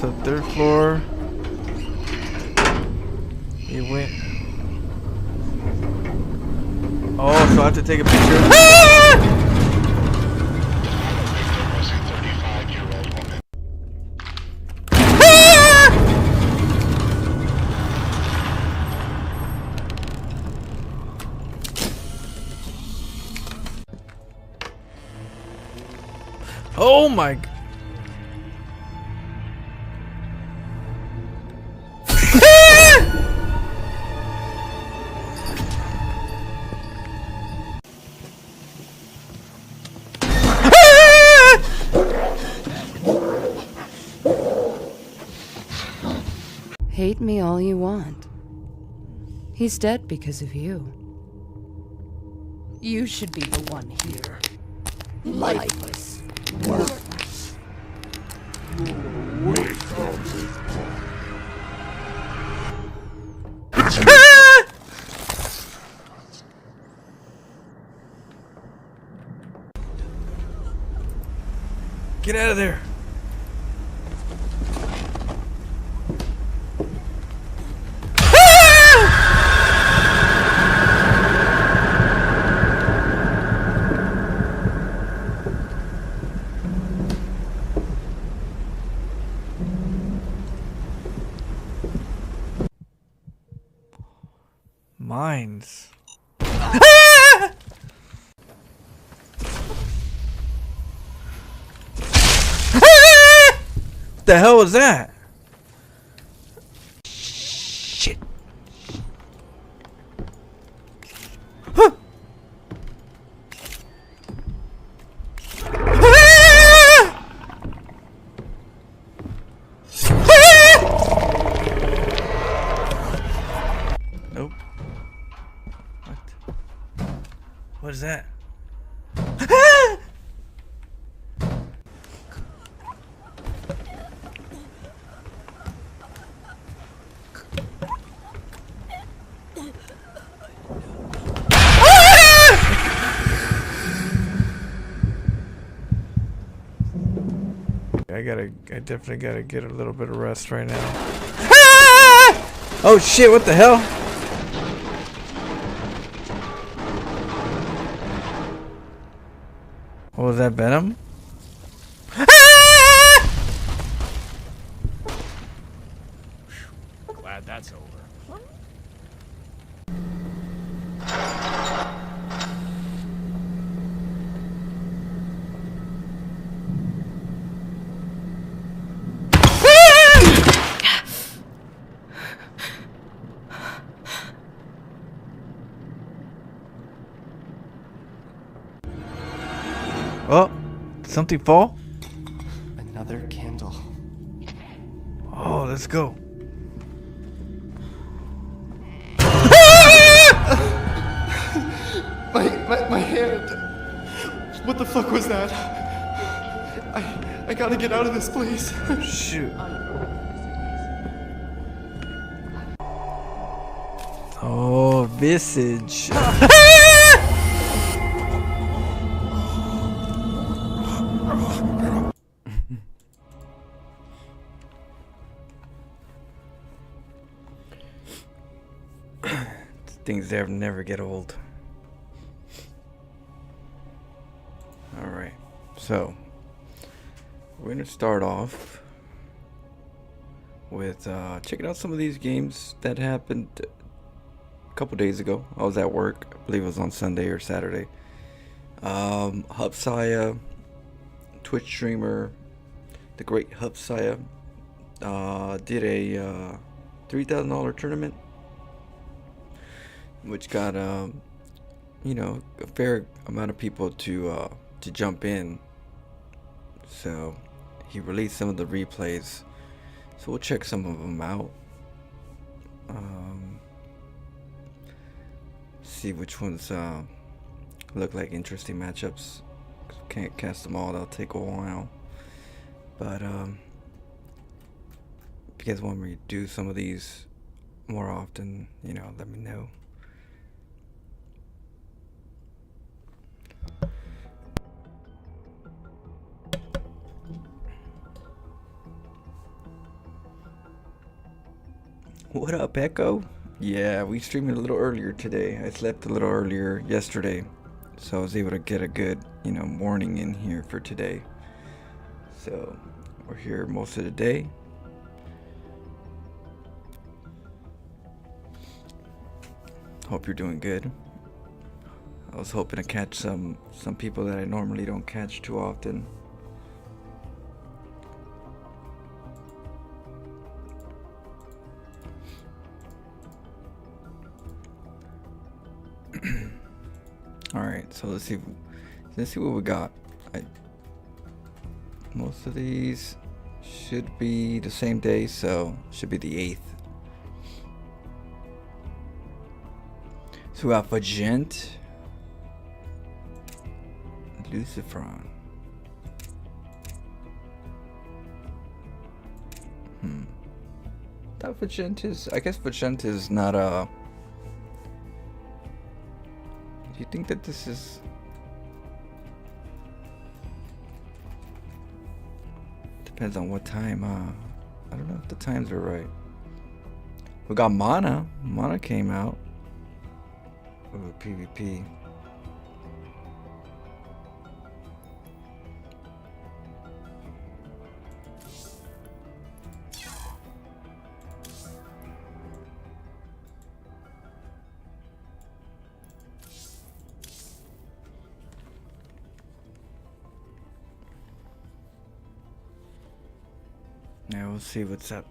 So 3rd floor. You went. Oh, so I have to take a picture. Oh my. Hate me all you want. He's dead because of you. You should be the one here. Lifeless. Worthless. Get out of there. Mines. What the hell was that? Shit. Huh. Nope. What is that? I definitely gotta get a little bit of rest right now. Oh shit, what the hell? What was that, Venom? Glad that's over. Oh, something fall? Another candle. Oh, let's go. My hand. What the fuck was that? I gotta get out of this place. Shoot. Oh, visage. Things there never get old. Alright, so we're gonna start off with checking out some of these games that happened a couple days ago. I was at work, I believe it was on Sunday or Saturday. Hubsaya, Twitch streamer, the great Hubsaya, did a $3,000 tournament, which got you know, a fair amount of people to jump in. So he released some of the replays, so we'll check some of them out, see which ones look like interesting matchups. Can't cast them all, that'll take a while, but if you guys want me to do some of these more often, you know, let me know. What up, Echo? Yeah, we streamed a little earlier today. I slept a little earlier yesterday, so I was able to get a good, morning in here for today. So, we're here most of the day. Hope you're doing good. I was hoping to catch some people that I normally don't catch too often. All right, so let's see what we got. Most of these should be the same day, so should be the 8th. So we got Vagent, Lucifron. That Vagent is, I guess Vagent is not a. Do you think that this is? Depends on what time. I don't know if the times are right. We got Mana. Mana came out. Ooh, PvP. Now we'll see what's up.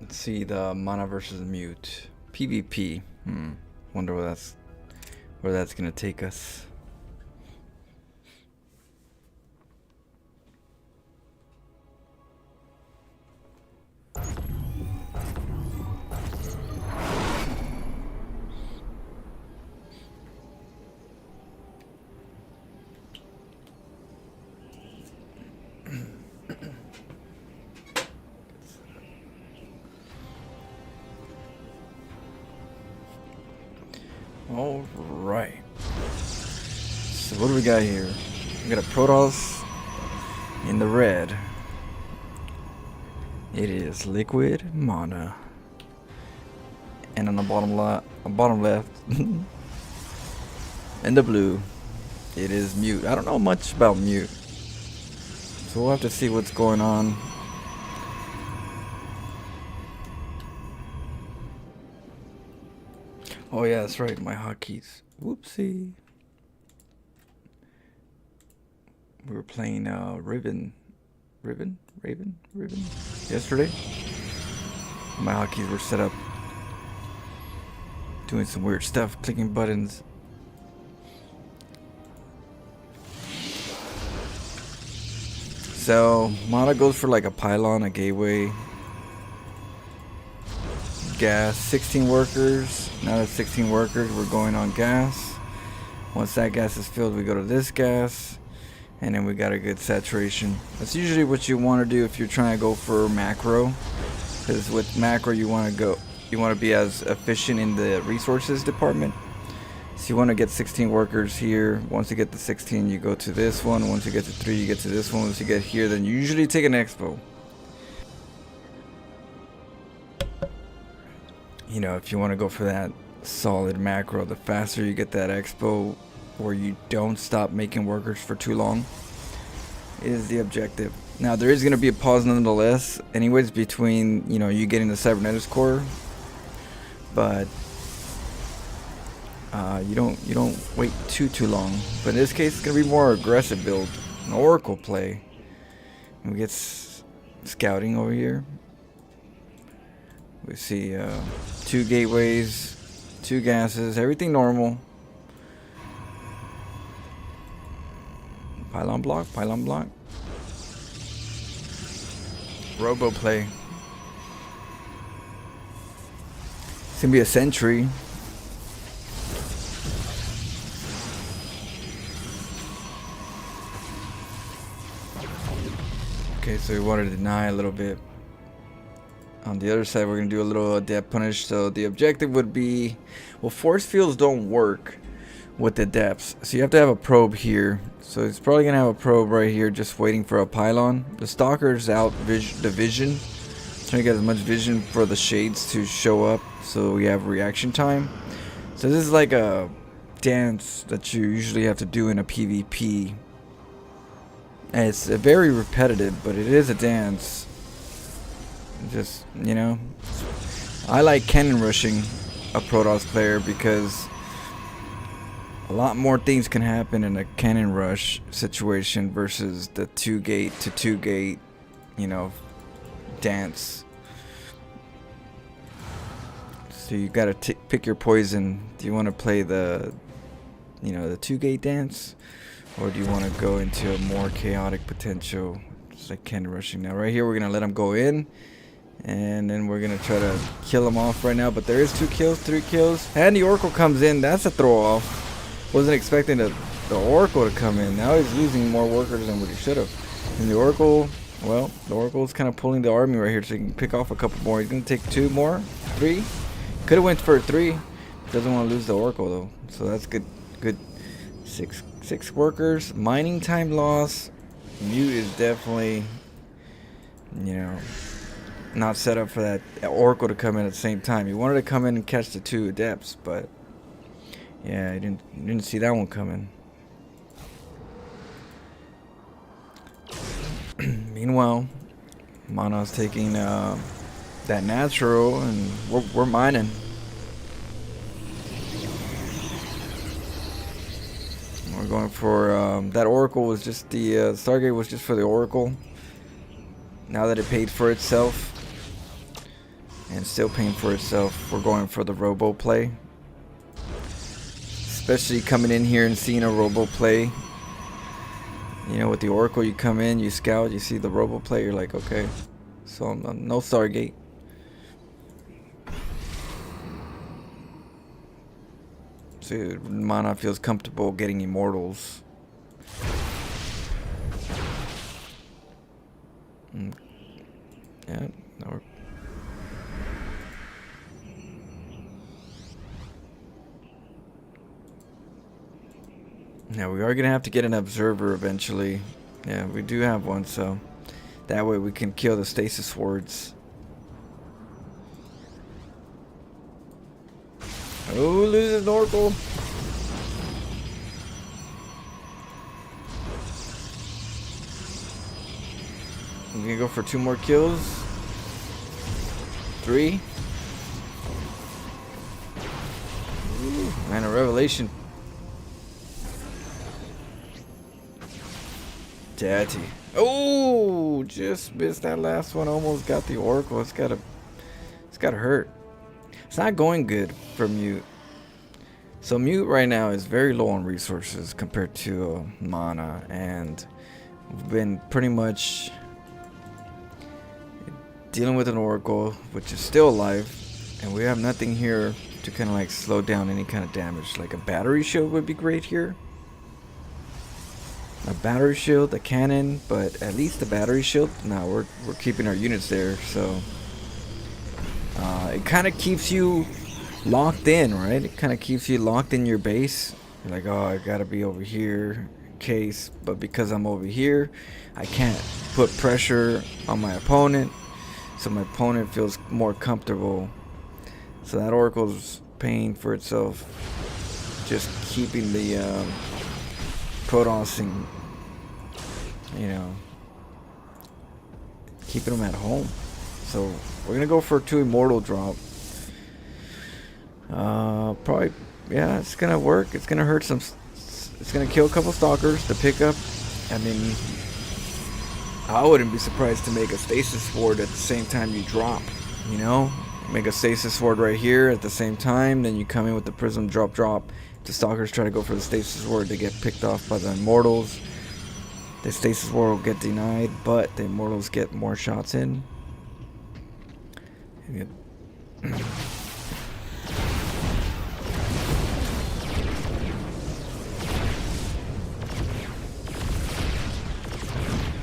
Let's see the Mana versus Mute PvP. Wonder where that's gonna take us. All right. So what do we got here? We got a Protoss in the red. It is liquid mana. And on the bottom left, in the blue, it is Mute. I don't know much about Mute, so we'll have to see what's going on. Oh yeah, that's right, my hotkeys. Whoopsie. We were playing Raven yesterday. My hotkeys were set up doing some weird stuff, clicking buttons. So Mana goes for like a pylon, a gateway, gas, 16 workers. Now that 16 workers, we're going on gas. Once that gas is filled, we go to this gas, and then we got a good saturation. That's usually what you want to do if you're trying to go for macro, because with macro you want to be as efficient in the resources department. So you want to get 16 workers here. Once you get the 16, you go to this one. Once you get to 3, you get to this one. Once you get here, then you usually take an expo. You know, if you want to go for that solid macro, the faster you get that expo where you don't stop making workers for too long is the objective. Now there is going to be a pause nonetheless anyways between, you getting the cybernetics core, but you don't wait too long. But in this case, it's going to be more aggressive build, an oracle play. And we get scouting over here. We see 2 gateways, 2 gases, everything normal. Pylon block. Robo play. It's gonna be a sentry. Okay, so we want to deny a little bit. On the other side, we're gonna do a little adept punish. So the objective would be, well, force fields don't work with the depths, so you have to have a probe here. So it's probably gonna have a probe right here, just waiting for a pylon. The stalker's out the vision, trying to get as much vision for the shades to show up, so we have reaction time. So this is like a dance that you usually have to do in a PvP. And it's very repetitive, but it is a dance. Just, you know, I like cannon rushing a Protoss player because a lot more things can happen in a cannon rush situation versus the 2-gate to 2-gate, you know, dance. So you gotta pick your poison. Do you want to play the, you know, the 2-gate dance, or do you want to go into a more chaotic potential, just like cannon rushing? Now right here we're gonna let him go in, and then we're gonna try to kill him off right now. But there is 2 kills, 3 kills, and the Oracle comes in. That's a throw off. Wasn't expecting the Oracle to come in. Now he's losing more workers than what he should have. And the Oracle, well, the Oracle's kind of pulling the army right here, so he can pick off a couple more. He's gonna take 2 more, 3. Could have went for 3. Doesn't want to lose the Oracle though, so that's good. Good. 6 workers. Mining time loss. Mute is definitely, you know, not set up for that Oracle to come in at the same time. He wanted to come in and catch the 2 adepts, but yeah, I didn't see that one coming. Meanwhile, Mana's taking that natural, and we're mining. We're going for that Oracle was just the Stargate was just for the Oracle. Now that it paid for itself, and still paying for itself, we're going for the Robo play. Especially coming in here and seeing a Robo play. You know, with the Oracle, you come in, you scout, you see the Robo play, you're like, okay. So no Stargate. So Mana feels comfortable getting immortals. Yeah, no. Yeah, we are gonna have to get an observer eventually. Yeah, we do have one, so that way we can kill the stasis swords. Oh, loses an Oracle. I'm gonna go for 2 more kills. 3. Ooh, man, a revelation. Daddy. Oh, just missed that last one. Almost got the Oracle. It's gotta hurt. It's not going good for Mute. So Mute right now is very low on resources compared to Mana, and we've been pretty much dealing with an Oracle, which is still alive, and we have nothing here to kind of like slow down any kind of damage. Like a battery shield would be great here. A battery shield, a cannon, but at least the battery shield. No, we're keeping our units there, so it kind of keeps you locked in, right? It kind of keeps you locked in your base. You're like, oh, I gotta be over here in case, but because I'm over here, I can't put pressure on my opponent, so my opponent feels more comfortable. So that Oracle's paying for itself, just keeping the Protossing, you know, keeping them at home. So we're gonna go for 2 immortal drop. Probably, yeah, it's gonna work. It's gonna hurt some. It's gonna kill a couple stalkers to pick up. I mean, I wouldn't be surprised to make a stasis sword at the same time you drop. You know, make a stasis sword right here at the same time. Then you come in with the prism drop. The stalkers try to go for the stasis sword. They get picked off by the immortals. The stasis sword will get denied, but the immortals get more shots in.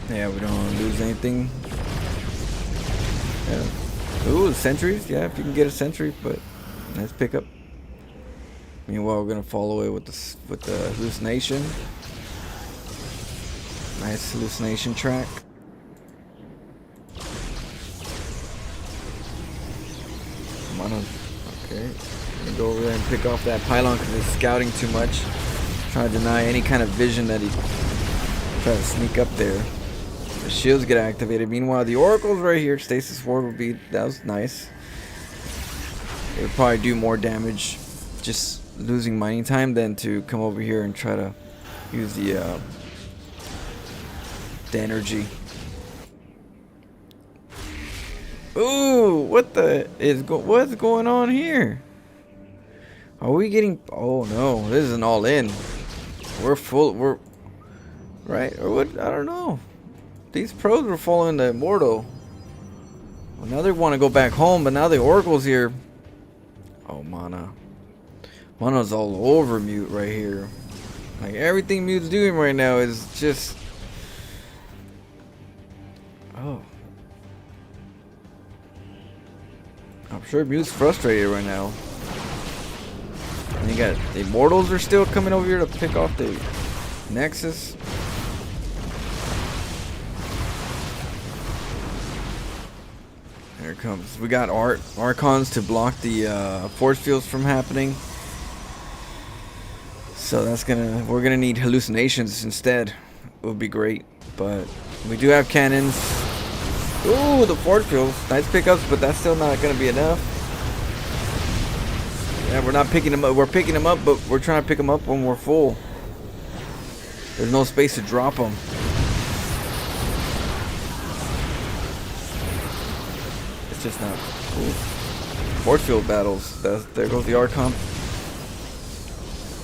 Yeah, we don't want to lose anything. Yeah. Ooh, sentries. Yeah, if you can get a sentry, but nice pickup. Meanwhile, we're gonna follow it with the hallucination. Nice hallucination track. Come on. Okay. I'm gonna go over there and pick off that pylon because it's scouting too much. Trying to deny any kind of vision that he try to sneak up there. The shields get activated. Meanwhile, the oracle's right here. Stasis ward would be, that was nice. It would probably do more damage just losing mining time than to come over here and try to use the energy. Ooh, what's going on here? Are we getting? Oh no, this is an all-in. We're full. We're right or what? I don't know. These pros were following the immortal. Well, now they want to go back home, but now the oracle's here. Oh, mana. Mana's all over Mute right here. Like everything Mute's doing right now is just. Oh. I'm sure Mute's frustrated right now. And you got the immortals are still coming over here to pick off the Nexus. Here it comes. We got Archons to block the force fields from happening. So that's we're gonna need hallucinations instead. It would be great, but we do have cannons. Ooh, the force fields, nice pickups, but that's still not gonna be enough. Yeah, we're not picking them up. We're picking them up, but we're trying to pick them up when we're full. There's no space to drop them. It's just not cool. Force field battles. There goes the Archon.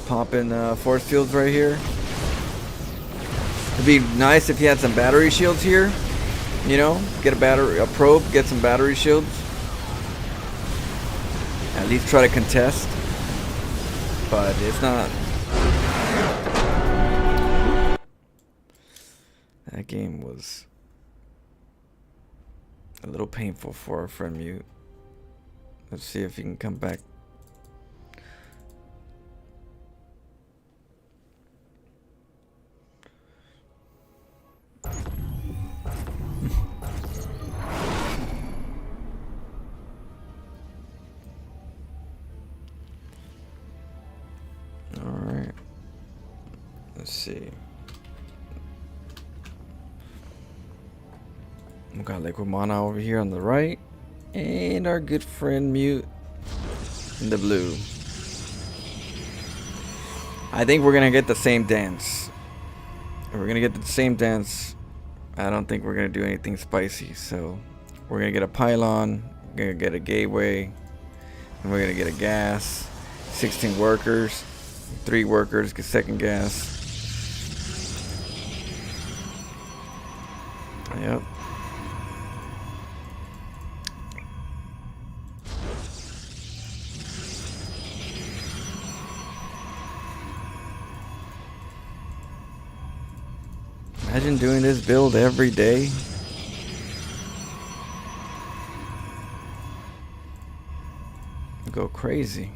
Popping force fields right here. It'd be nice if you had some battery shields here. You know, get a probe, get some battery shields. At least try to contest. But it's not. That game was a little painful for our friend Mute. Let's see if he can come back. Alright. Let's see. We got Liquid Mana over here on the right. And our good friend Mute in the blue. I think we're gonna get the same dance. We're gonna get the same dance. I don't think we're gonna do anything spicy. So we're gonna get a pylon. We're gonna get a gateway. And we're gonna get a gas. 16 workers. 3 workers get second gas. Yep. Imagine doing this build every day. Go crazy.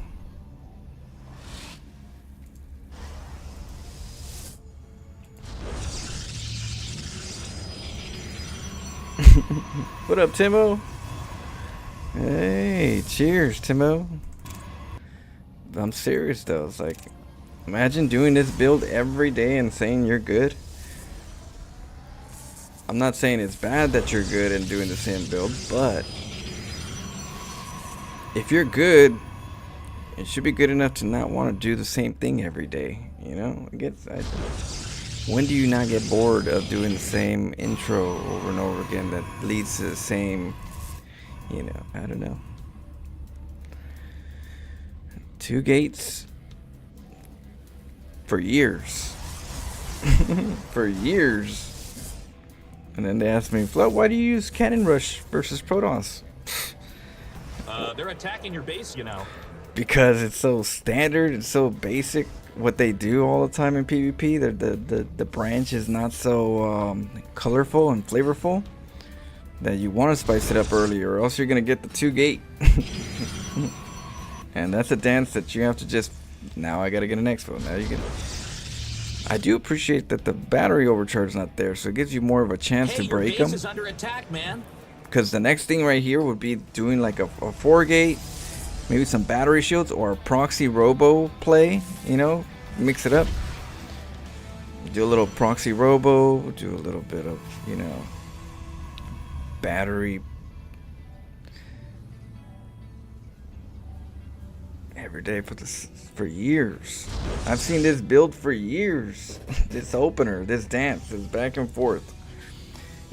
What up, Timo? Hey, cheers, Timo. I'm serious though. It's like, imagine doing this build every day and saying you're good. I'm not saying it's bad that you're good and doing the same build, but if you're good, it should be good enough to not want to do the same thing every day. You know, when do you not get bored of doing the same intro over and over again that leads to the same, you know, I don't know. 2 gates for years. For years. And then they asked me, Flo, why do you use Cannon Rush versus Protons? They're attacking your base, you know. Because it's so standard, it's so basic what they do all the time in PvP. The branch is not so colorful and flavorful. that you want to spice it up earlier, or else you're gonna get the 2-gate. And that's a dance that you have to just, now I gotta get an expo. Now you can. I do appreciate that the battery overcharge is not there, so it gives you more of a chance to break them. Your base is under attack, man. Because the next thing right here would be doing like a 4-gate, maybe some battery shields, or a proxy robo play, you know, mix it up. Do a little proxy robo, do a little bit of, you know, battery. Every day for years. I've seen this build for years. This opener, this dance, this back and forth.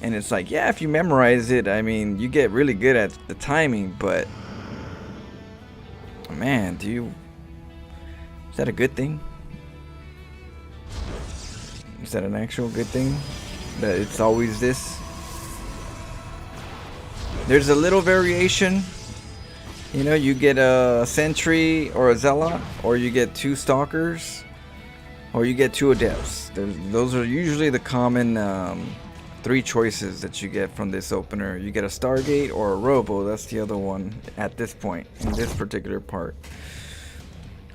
And it's like, yeah, if you memorize it, I mean, you get really good at the timing, but man, is that a good thing? Is that an actual good thing? That it's always this? There's a little variation. You know, you get a sentry or a zealot, or you get 2 stalkers, or you get 2 adepts. Those are usually the common 3 choices that you get from this opener. You get a Stargate or a Robo. That's the other one at this point, in this particular part.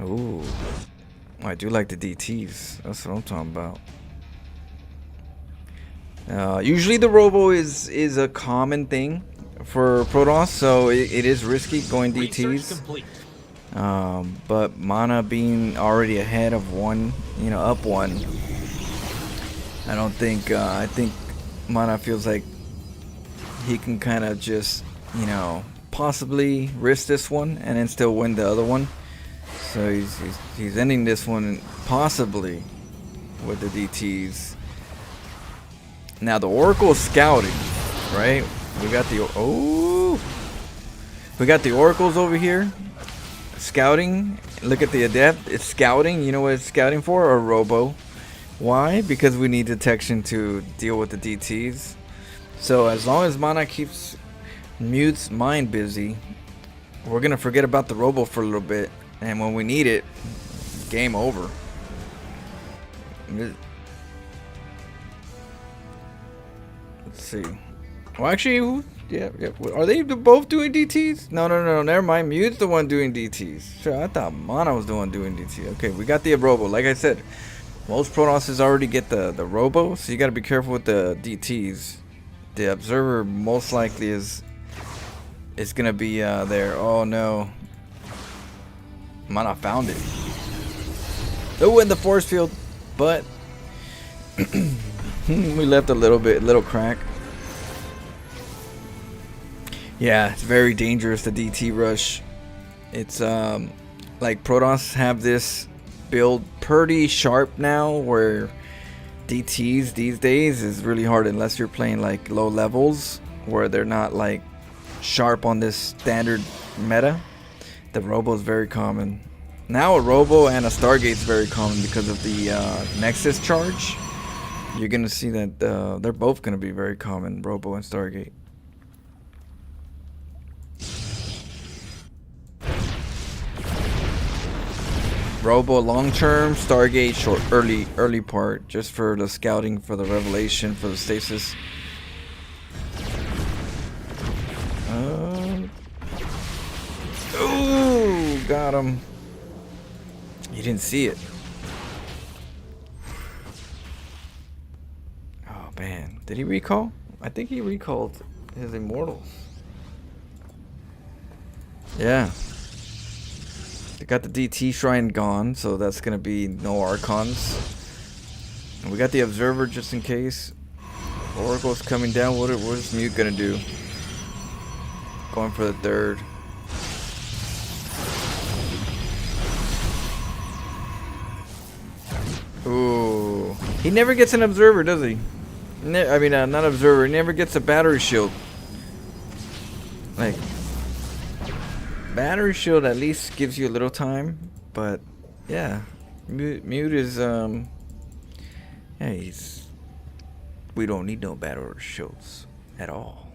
Ooh, I do like the DTs. That's what I'm talking about. Usually the Robo is a common thing for Protoss, so it is risky going DTs. But Mana being already ahead of 1, you know, up 1, I don't think, I think Mana feels like he can kind of just, you know, possibly risk this one and then still win the other one. So he's ending this one possibly with the DTs. Now the Oracle is scouting, right? We got the Oracles over here scouting. Look at the Adept, it's scouting. You know what it's scouting for? A Robo. Why? Because we need detection to deal with the DTs. So as long as Mana keeps Mute's mind busy, we're gonna forget about the Robo for a little bit, and when we need it, game over. Let's see. Well, actually, yeah. Are they both doing DTs? No. Never mind. Mute's the one doing DTs. Sure, I thought Mana was the one doing DT. Okay, we got the Robo. Like I said, most Protosses already get the Robo, so you got to be careful with the DTs. The Observer most likely is gonna be there. Oh no. Mana found it. Oh, in the force field, but we left a little crack. Yeah, it's very dangerous, the DT rush. It's like Protoss have this build pretty sharp now, where DTs these days is really hard unless you're playing like low levels where they're not like sharp on this standard meta. The Robo is very common. Now a Robo and a Stargate is very common because of the Nexus charge. You're gonna see that they're both gonna be very common, Robo and Stargate. Robo long term, Stargate short, early part, just for the scouting, for the revelation, for the stasis. Ooh, got him. You didn't see it. Oh man, did he recall? I think he recalled his Immortals. Yeah. They got the DT Shrine gone, so that's gonna be no Archons. And we got the Observer just in case. Oracle's coming down. What is Mute gonna do? Going for the 3rd. Ooh. He never gets an Observer, does he? I mean, not Observer. He never gets a battery shield. Like, battery shield at least gives you a little time, but yeah, Mute is yeah, we don't need no battery shields at all.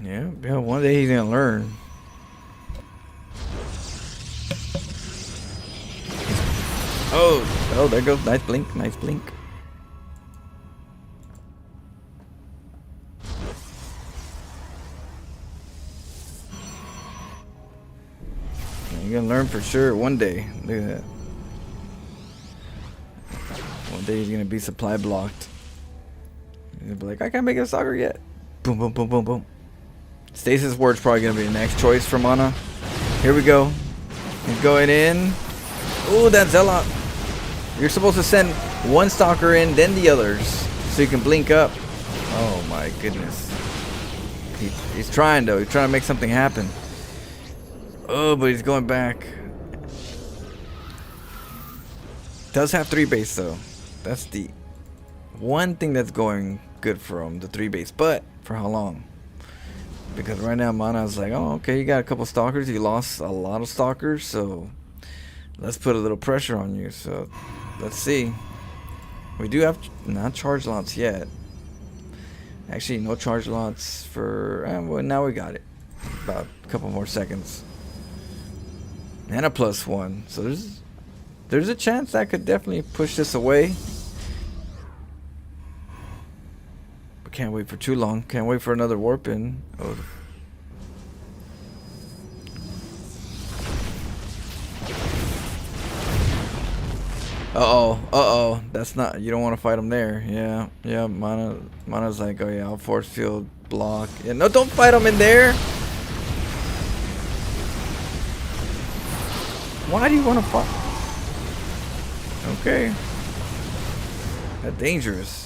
Yeah, Yeah, one day he's gonna learn. Oh, there goes. Nice blink, nice blink. You're gonna learn for sure one day. Look at that. One day he's gonna be supply blocked. He'll be like, I can't make a soccer yet. Boom, boom, boom, boom, boom. Stasis Ward's probably gonna be the next choice for mana. Here we go. He's going in. Ooh, that Zealot. You're supposed to send one stalker in, then the others, so you can blink up. Oh my goodness. He's trying though. He's trying to make something happen. Oh, but he's going back. Does have 3 base though. That's the one thing that's going good for him, the 3 base. But for how long? Because right now Mana's like, oh, okay, you got a couple stalkers. You lost a lot of stalkers, so let's put a little pressure on you. So let's see. We do have not charge lots yet. Actually, no charge lots for. Well, now we got it. About a couple more seconds. And a +1. So there's a chance that could definitely push this away. But can't wait for too long. Can't wait for another warp in. Oh. Uh-oh. That's not, you don't want to fight him there. Yeah, Mana's like, oh yeah, I'll force field block. Yeah, no, don't fight him in there. Why do you want to fight? Okay. That's dangerous.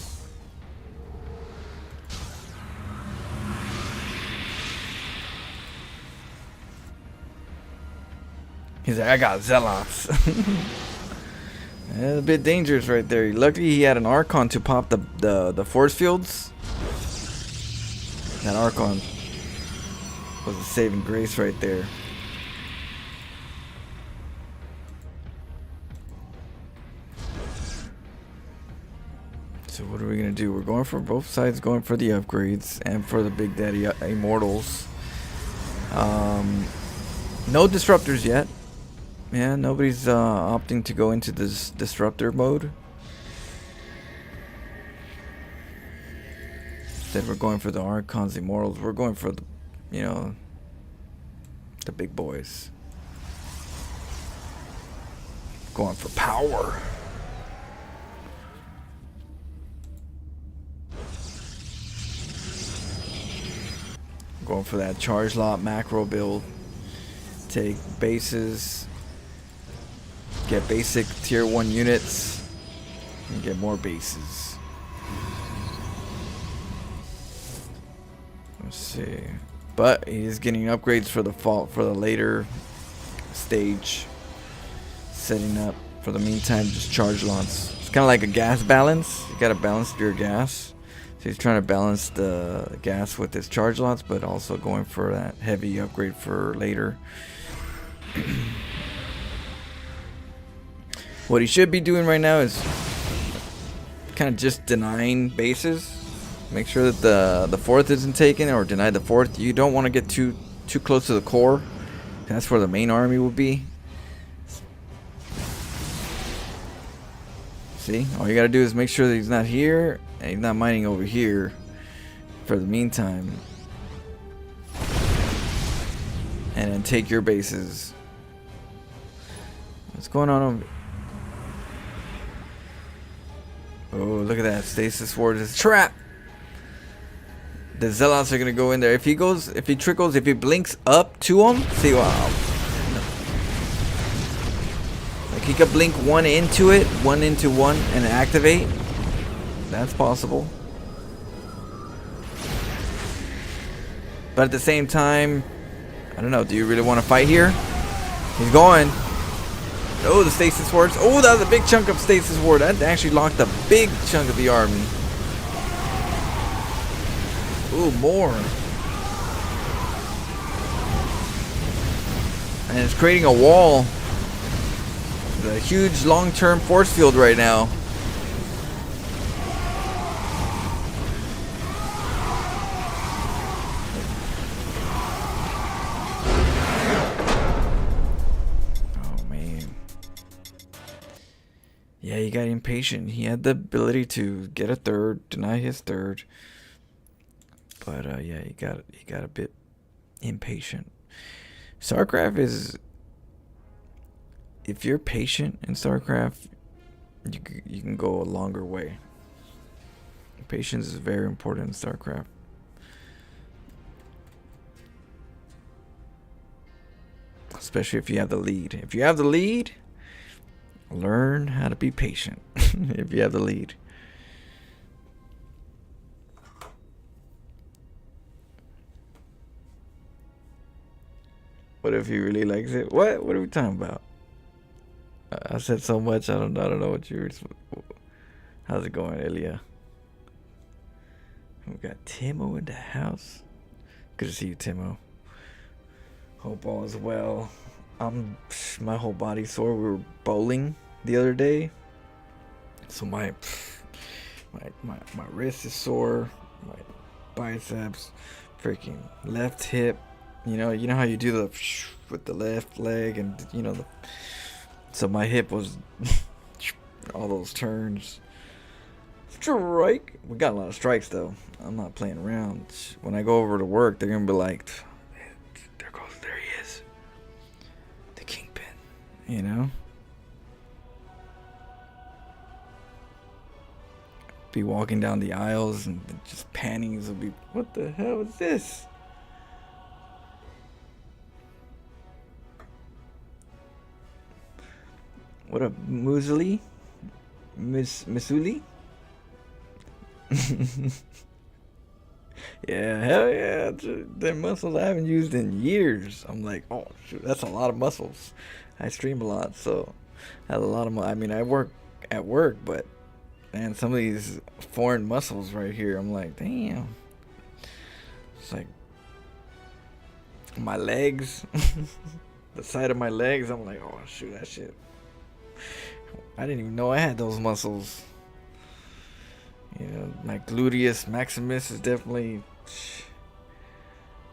He's like, I got Zealots. That's a bit dangerous right there. Luckily he had an Archon to pop the force fields. That Archon was a saving grace right there. So what are we gonna do? We're going for both sides, going for the upgrades and for the Big Daddy Immortals. No disruptors yet. Yeah, nobody's opting to go into this disruptor mode. Instead, we're going for the Archons, Immortals. We're going for the, you know, the big boys. Going for power. Going for that charge lot macro build. Take bases. Get basic tier 1 units. And get more bases. Let's see. But he's getting upgrades for the later stage. Setting up for the meantime just charge lots. It's kind of like a gas balance. You gotta balance your gas. So he's trying to balance the gas with his charge lots, but also going for that heavy upgrade for later. What he should be doing right now is kind of just denying bases. Make sure that the 4th isn't taken, or deny the 4th. You don't want to get too close to the core. That's where the main army will be. See, all you gotta do is make sure that he's not here and he's not mining over here for the meantime, and then take your bases. What's going on over? Oh, look at that! Stasis Ward is trap. The Zealots are gonna go in there. If he trickles, if he blinks up to him, see, wow. Like he could blink one into it, one into one, and activate. That's possible. But at the same time, I don't know. Do you really want to fight here? He's going. Oh, the Stasis Wards. Oh, that was a big chunk of Stasis Ward. That actually locked a big chunk of the army. Ooh, more. And it's creating a wall. A huge long-term force field right now. yeah, he got impatient. He had the ability to get a third, deny his third, but yeah, he got a bit impatient. StarCraft is, if you're patient in StarCraft, you can go a longer way. Patience is very important in StarCraft. Especially if you have the lead. If you have the lead, learn how to be patient. If you have the lead. What if he really likes it? What? What are we talking about? I said so much. I don't know what you were. How's it going, Elia? We got Timo in the house. Good to see you, Timo. Hope all is well. My whole body's sore. We were bowling the other day, so my wrist is sore. My biceps, freaking left hip. You know how you do the with the left leg, and so my hip was all those turns. Strike. We got a lot of strikes though. I'm not playing around. When I go over to work, they're gonna be like, there he is, the kingpin. Be walking down the aisles and just panties will be, what the hell is this? What up, Musuli? Missouli? Yeah, hell yeah. They're muscles I haven't used in years. I'm like, oh, shoot, that's a lot of muscles. I stream a lot, so I have a lot of I work at work, but man, some of these foreign muscles right here, I'm like, damn. It's like my legs, the side of my legs, I'm like, oh, shoot, that shit. I didn't even know I had those muscles. My gluteus maximus is definitely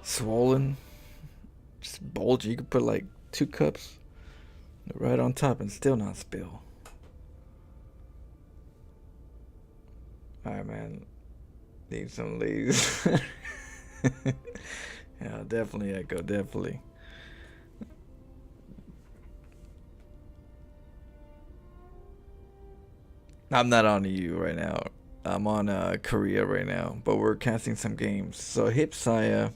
swollen, just bulgy. You could put like 2 cups right on top and still not spill. Alright, man. Need some of these. Yeah, definitely, Echo, definitely. I'm not on EU right now. I'm on Korea right now, but we're casting some games. So Hipsaya,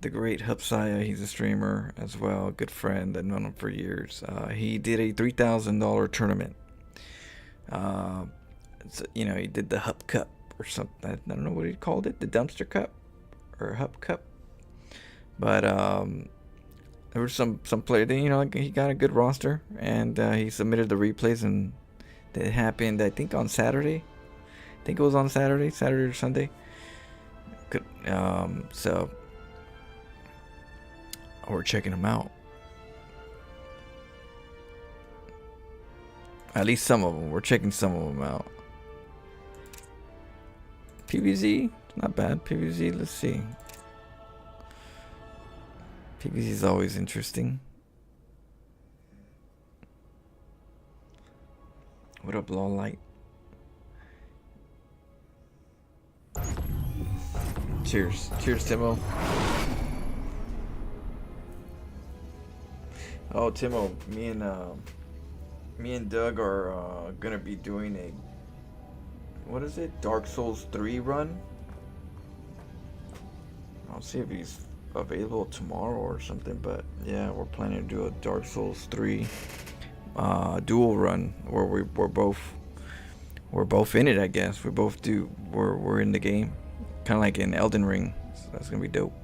the great Hipsaya, he's a streamer as well, good friend. I've known him for years. He did a $3,000 tournament. He did the Hup Cup or something. I don't know what he called it, the Dumpster Cup or Hup Cup. But there were some player. He got a good roster, and he submitted the replays, and it happened, I think, on Saturday. I think it was on Saturday or Sunday. So we're checking them out. At least some of them. We're checking some of them out. PVZ, not bad. PVZ, let's see. PVZ is always interesting. What up, Law Light? Cheers. Cheers, Timo. Oh, Timo, me and Doug are gonna be doing a, what is it, Dark Souls 3 run. I'll see if he's available tomorrow or something, but yeah, we're planning to do a Dark Souls 3 dual run where we're both in it. I guess we're in the game, kind of like in Elden Ring. So that's gonna be dope.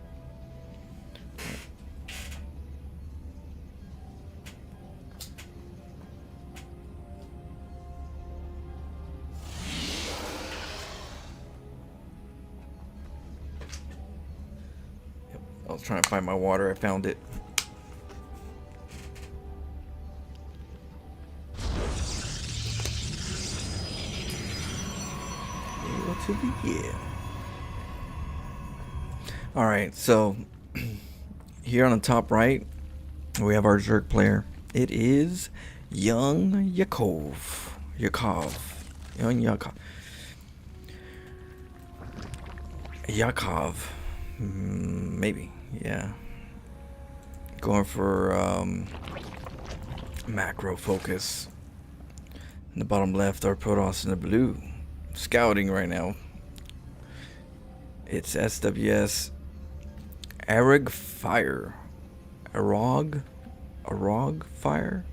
I was trying to find my water. I found it. To begin. All right, so here on the top right, we have our Zerg player. It is Young Yakov. Yakov. Yakov. Yakov. Maybe. Yeah. Going for macro focus. In the bottom left are Protoss in the blue. Scouting right now. It's SWS Arag Fire. Arag Fire.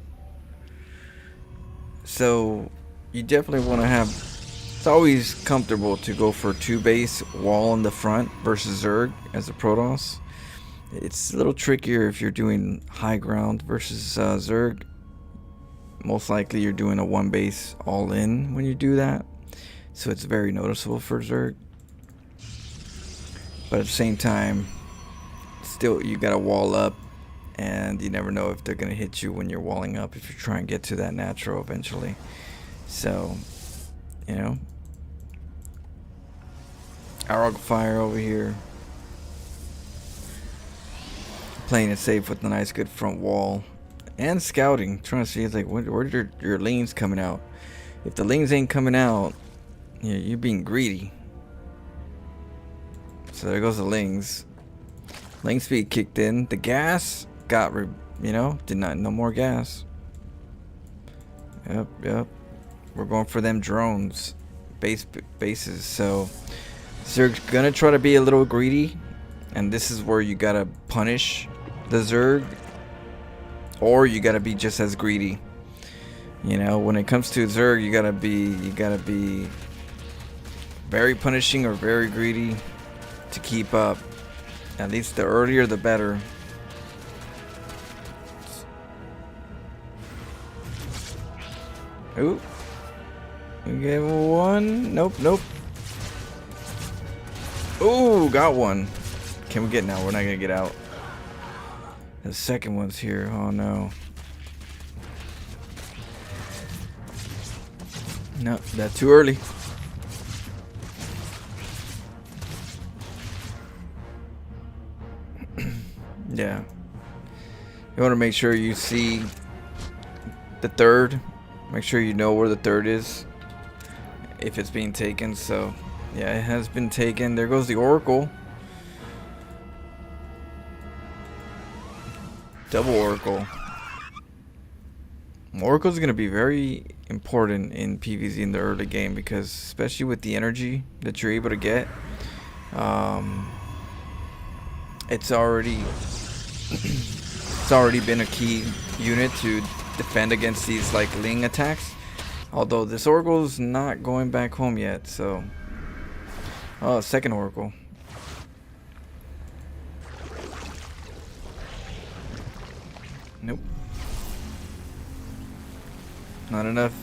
So you definitely want to have, it's always comfortable to go for 2 base wall in the front versus Zerg as a Protoss. It's a little trickier if you're doing high ground versus Zerg. Most likely you're doing a 1 base all in when you do that. So it's very noticeable for Zerg. But at the same time, still you gotta wall up, and you never know if they're gonna hit you when you're walling up if you try and get to that natural eventually. So, you know, Arog Fire over here, playing it safe with a nice good front wall and scouting, trying to see like where are your lanes coming out. If the lanes ain't coming out, you know, you're being greedy. So there goes the lings. Lane speed kicked in. The gas got, no more gas. Yep. We're going for them drones, bases. So Zerg's gonna try to be a little greedy, and this is where you gotta punish the Zerg, or you gotta be just as greedy. You know, when it comes to Zerg, you gotta be very punishing or very greedy to keep up. At least the earlier the better. Ooh. We gave one. Nope. Ooh, got one. Can we get now? We're not gonna get out. The second one's here. Oh no. No, that's too early. Yeah. You want to make sure you see the third. Make sure you know where the third is, if it's being taken. So, yeah, it has been taken. There goes the Oracle. Double Oracle. Oracle's going to be very important in PvZ in the early game, because especially with the energy that you're able to get, it's already been a key unit to defend against these like Ling attacks. Although this Oracle's not going back home yet, so second Oracle. Nope. Not enough.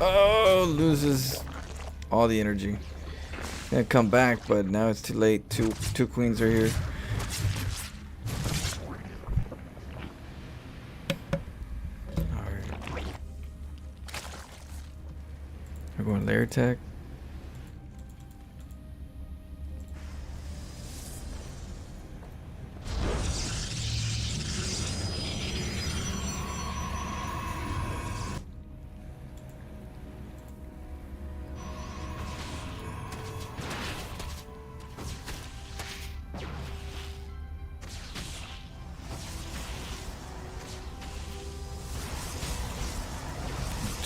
Oh, loses all the energy. Gonna come back, but now it's too late. Two queens are here. Alright. We're going layer tech.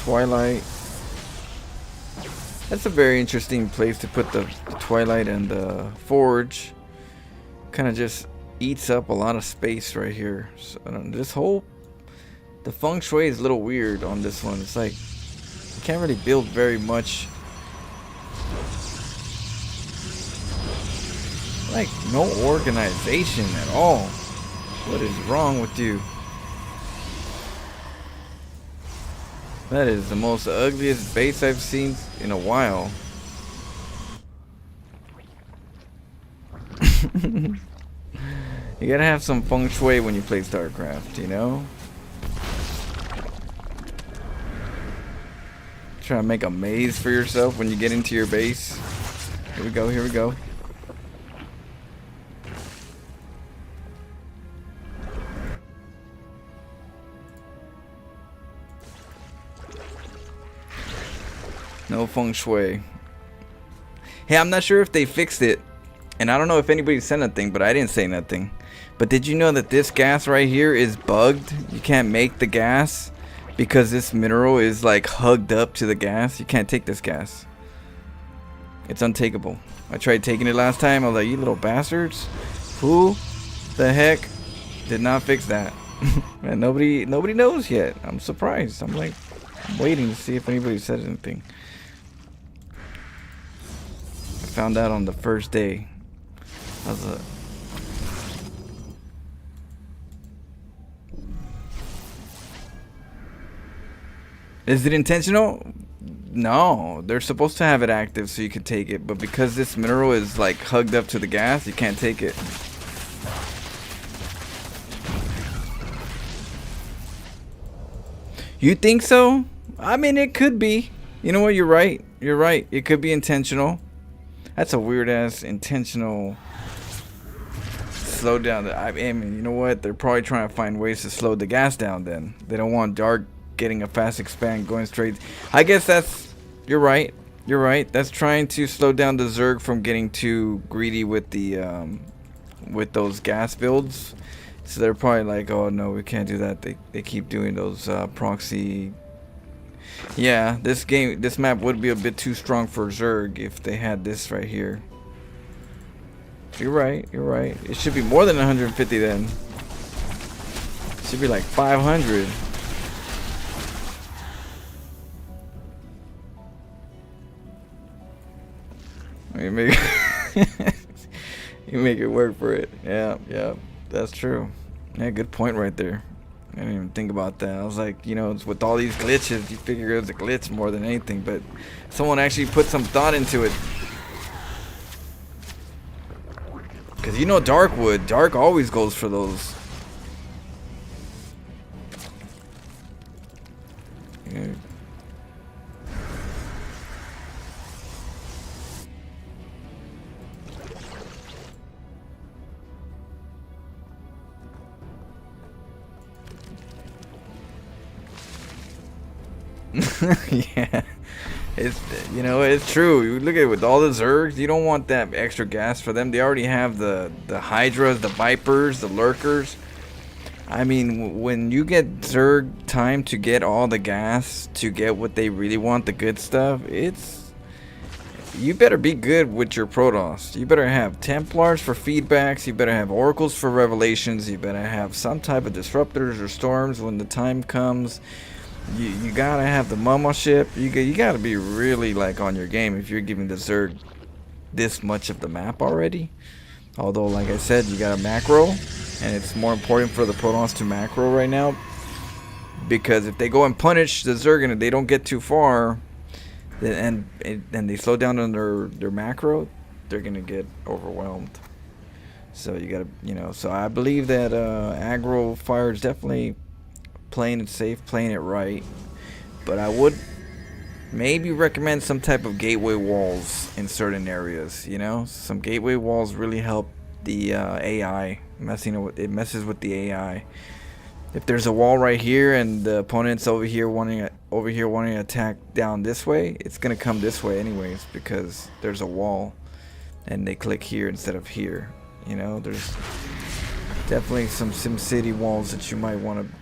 Twilight. That's a very interesting place to put the Twilight and the Forge. Kind of just eats up a lot of space right here. So the feng shui is a little weird on this one. It's like you can't really build very much. Like no organization at all. What is wrong with you? That is the most ugliest base I've seen in a while. You gotta have some feng shui when you play StarCraft, you know? Try to make a maze for yourself when you get into your base. Here we go. No feng shui. Hey, I'm not sure if they fixed it, and I don't know if anybody said anything, but I didn't say nothing. But did you know that this gas right here is bugged? You can't make the gas because this mineral is like hugged up to the gas. You can't take this gas. It's untakeable. I tried taking it last time. I was like, you little bastards. Who the heck did not fix that? And nobody knows yet. I'm surprised. I'm waiting to see if anybody said anything. I found out on the first day. I was Is it intentional? No, they're supposed to have it active so you can take it, but because this mineral is like hugged up to the gas, you can't take it. You think so? I mean, it could be. You know what? You're right. You're right. It could be intentional. That's a weird ass intentional slow down. I mean, you know what? They're probably trying to find ways to slow the gas down then. They don't want Dark getting a fast expand going straight. I guess that's... You're right. You're right. That's trying to slow down the Zerg from getting too greedy with the with those gas builds. So they're probably like, oh no, we can't do that. They keep doing those proxy. Yeah, this map would be a bit too strong for Zerg if they had this right here. You're right. You're right. It should be more than 150 then. It should be like 500. You make you make it work for it. Yeah, yeah, that's true. Yeah, good point right there. I didn't even think about that. I was like, you know, it's with all these glitches, you figure it was a glitch more than anything, but someone actually put some thought into it. Because you know Dark always goes for those. Yeah. Yeah, it's, you know, it's true. You look at it with all the Zergs, you don't want that extra gas for them. They already have the Hydras, the Vipers, the Lurkers. I mean, when you get Zerg time to get all the gas to get what they really want, the good stuff, you better be good with your Protoss. You better have Templars for feedbacks. You better have Oracles for revelations. You better have some type of disruptors or storms when the time comes. You gotta have the Momo ship. You gotta be really like on your game if you're giving the Zerg this much of the map already. Although, like I said, you got a macro, and it's more important for the Protoss to macro right now, because if they go and punish the Zerg and they don't get too far, and they slow down on their macro, they're gonna get overwhelmed. So you gotta, you know. So I believe that aggro fire is definitely playing it safe, playing it right, but I would maybe recommend some type of gateway walls in certain areas. You know, some gateway walls really help the AI. It messes with the AI. If there's a wall right here and the opponent's over here wanting to attack down this way, it's gonna come this way anyways because there's a wall, and they click here instead of here. You know, there's definitely some SimCity walls that you might want to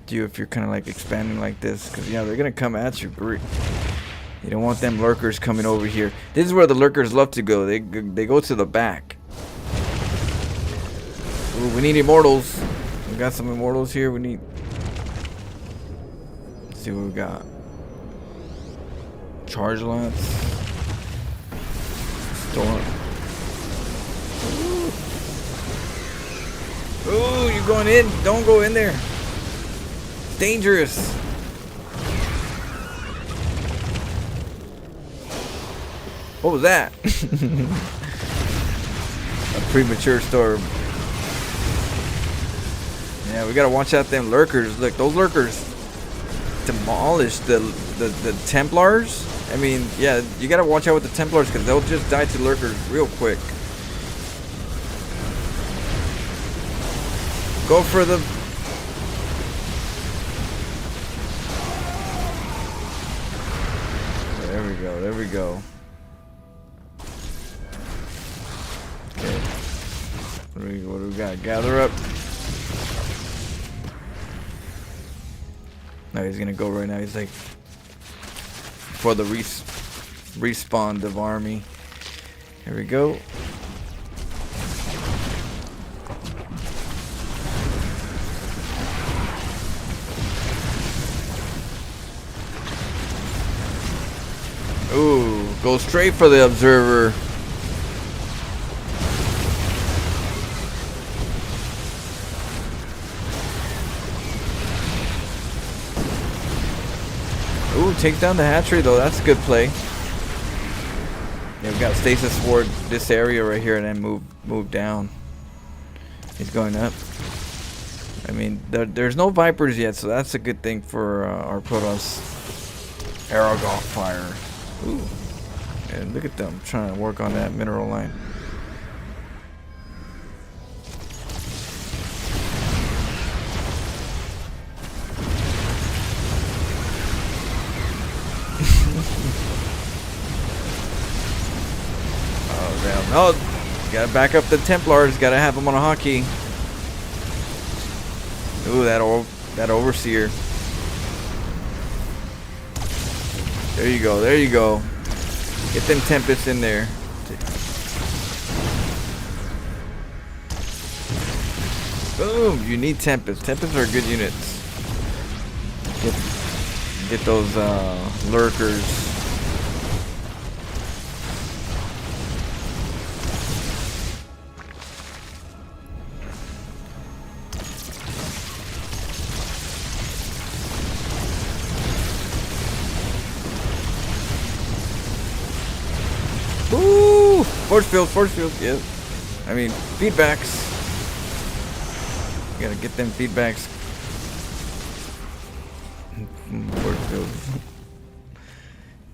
do if you're kind of like expanding like this, because yeah, they're gonna come at you. You don't want them lurkers coming over here. This is where the lurkers love to go. They go to the back. Ooh, we need immortals. We got some immortals here. We need. Let's see what we got. Charge lance. Storm. Ooh, you're going in. Don't go in there. Dangerous. What was that? A premature storm. Yeah, we gotta watch out them lurkers. Look, those lurkers demolished the Templars. I mean, yeah, you gotta watch out with the Templars because they'll just die to lurkers real quick. Go for the... There There we go. There we go. Okay. What do we got? Gather up. No, he's gonna go right now. He's like for the respawn of army. Here we go. Ooh, go straight for the observer. Ooh, take down the hatchery though. That's a good play. Yeah, we got stasis toward this area right here, and then move down. He's going up. I mean, there's no Vipers yet, so that's a good thing for our Protoss Aragog fire. Ooh, and look at them trying to work on that mineral line. Oh damn! No, gotta back up the Templars. Gotta have them on a hotkey. Ooh, that overseer. There you go. There you go. Get them Tempests in there. Boom! You need Tempests. Tempests are good units. Get those lurkers. Woo! Force field, yeah. I mean, feedbacks. You gotta get them feedbacks. Force field.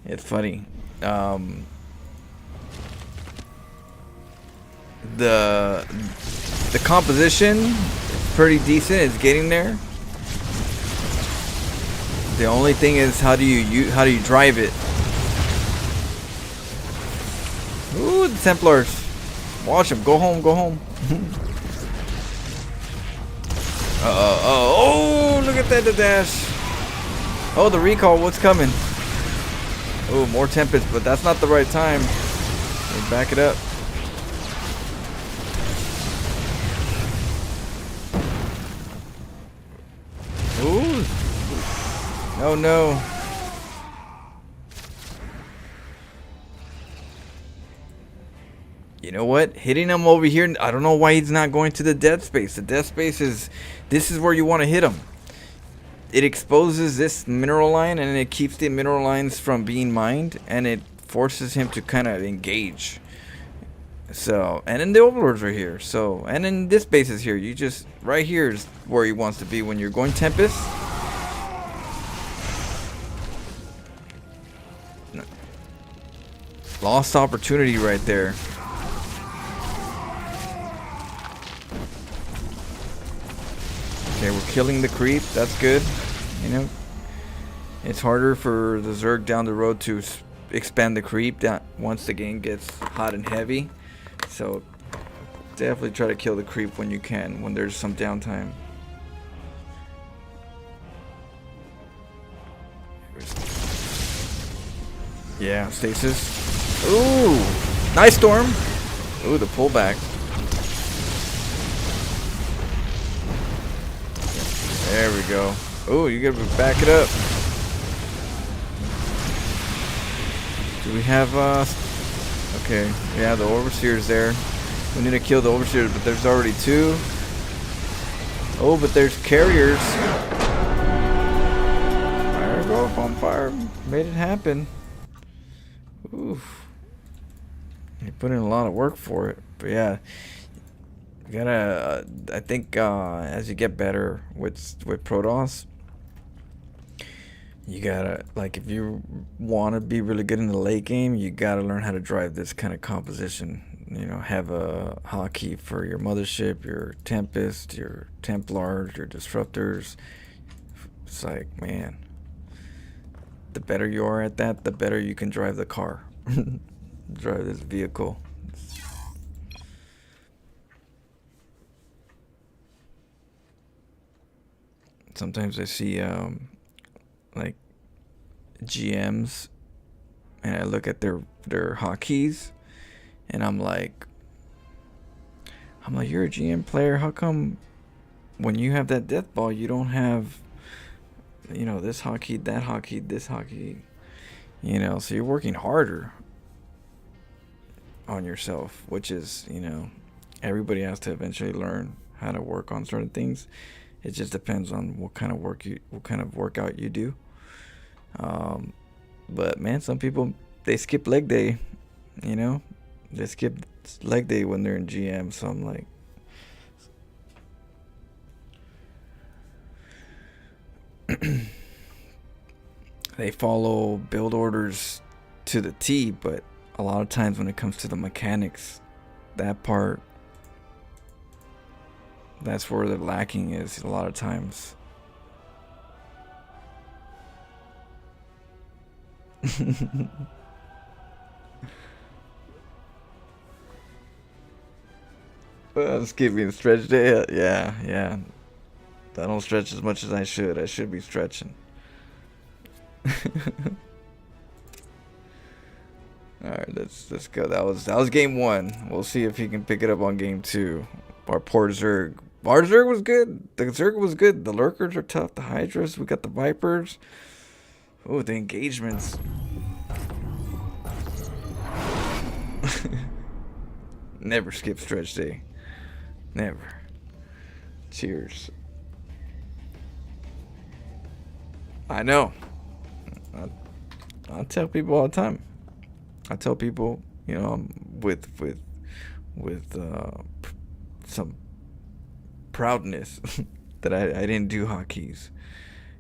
It's funny. The composition is pretty decent. It's getting there. The only thing is how do you drive it? Ooh, the Templars. Watch them. Go home. Go home. Oh, look at that, the dash. Oh, the recall. What's coming? Oh, more Tempest, but that's not the right time. Let's back it up. Ooh. Oh, no. You know what? Hitting him over here, I don't know why he's not going to the dead space. The dead space this is where you want to hit him. It exposes this mineral line, and it keeps the mineral lines from being mined, and it forces him to kind of engage. So, and then the overlords are here. So, and then this base is here. You just, right here is where he wants to be when you're going Tempest. Lost opportunity right there. Okay, we're killing the creep. That's good. You know, it's harder for the Zerg down the road to expand the creep down once the game gets hot and heavy. So definitely try to kill the creep when you can, when there's some downtime. Yeah, stasis. Ooh, nice storm. Ooh, the pullback. There we go. Oh, you gotta back it up. Do we have okay, yeah, the overseer's there. We need to kill the overseers, but there's already two. Oh, but there's carriers. Fire, go up on fire. Made it happen. Oof. You put in a lot of work for it. But yeah. You gotta, I think as you get better with Protoss, you gotta, like, if you want to be really good in the late game, you gotta learn how to drive this kind of composition. You know, have a hotkey for your mothership, your Tempest, your Templars, your Disruptors. It's like, man, the better you are at that, the better you can drive the car. Drive this vehicle. Sometimes I see like GMs, and I look at their hotkeys, and I'm like, you're a GM player. How come when you have that death ball, you don't have, this hotkey, that hotkey, this hotkey, so you're working harder on yourself, which is, everybody has to eventually learn how to work on certain things. It just depends on what kind of workout you do. But man, some people, they skip leg day, they skip leg day when they're in GM. So I'm like, they follow build orders to the T, but a lot of times when it comes to the mechanics, that part, that's where the lacking is a lot of times. Skipping stretch day. Yeah. I don't stretch as much as I should. I should be stretching. Alright, let's go. That was game 1. We'll see if he can pick it up on game 2. Our poor Zerg. Our Zerg was good. The Zerg was good. The Lurkers are tough. The Hydras. We got the Vipers. Oh, the engagements. Never skip stretch day. Never. Cheers. I know. I tell people all the time. I tell people, with some proudness that I didn't do hotkeys,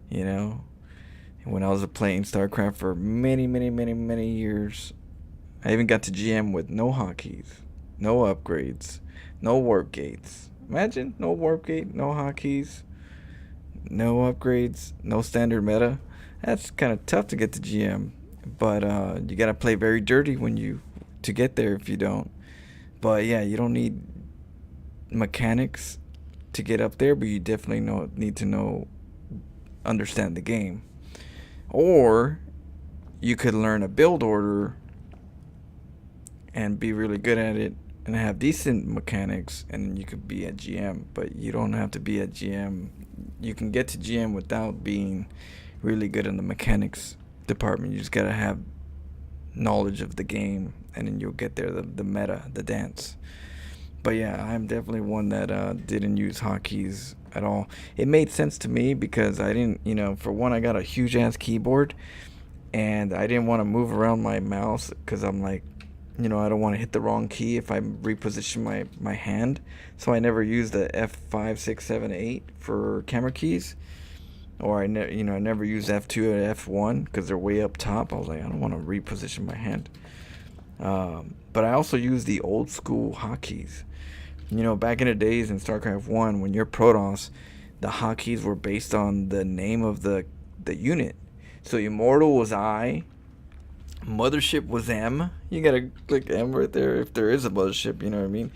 when I was playing StarCraft for many years. I even got to GM with no hotkeys, no upgrades, no warp gates. Imagine, no warp gate, no hotkeys, no upgrades, no standard meta. That's kind of tough to get to GM, but you gotta play very dirty to get there if you don't. But yeah, you don't need mechanics to get up there, but you definitely need to understand the game. Or you could learn a build order and be really good at it and have decent mechanics, and you could be at GM. But you don't have to be at GM. You can get to GM without being really good in the mechanics department. You just gotta have knowledge of the game, and then you'll get there, the meta, the dance. But yeah, I'm definitely one that didn't use hotkeys at all. It made sense to me because I didn't, for one, I got a huge ass keyboard, and I didn't want to move around my mouse because I'm like, I don't want to hit the wrong key if I reposition my hand. So I never used the F5, 6, 7, 8 for camera keys. Or I never used F2 or F1 because they're way up top. I was like, I don't want to reposition my hand. But I also use the old school hotkeys. Back in the days in StarCraft 1, when you're Protoss, the hotkeys were based on the name of the unit. So Immortal was I, Mothership was M. You gotta click M right there if there is a mothership, you know what I mean?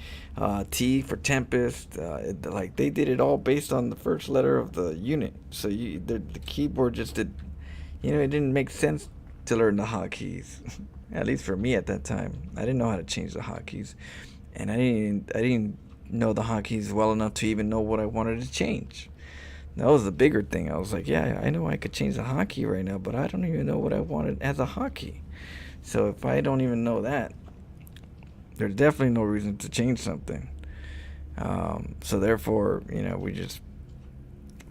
T for Tempest. They did it all based on the first letter of the unit. So the keyboard just did, it didn't make sense to learn the hotkeys. At least for me at that time, I didn't know how to change the hotkeys, and I didn't know the hotkeys well enough to even know what I wanted to change. That was the bigger thing. I was like, yeah, I know I could change the hotkey right now, but I don't even know what I wanted as a hotkey. So if I don't even know that, there's definitely no reason to change something. So therefore, we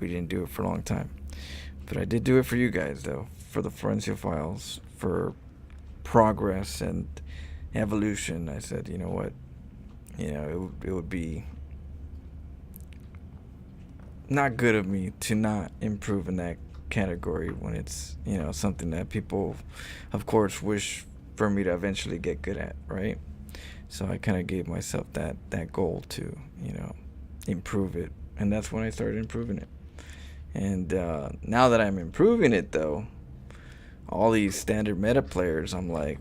didn't do it for a long time. But I did do it for you guys, though, for the Forensic Files, for progress and evolution. I said, you know what, it would be not good of me to not improve in that category when it's something that people of course wish for me to eventually get good at, right? So I kind of gave myself that goal to improve it, and that's when I started improving it. And now that I'm improving it, though, all these standard meta players, I'm like,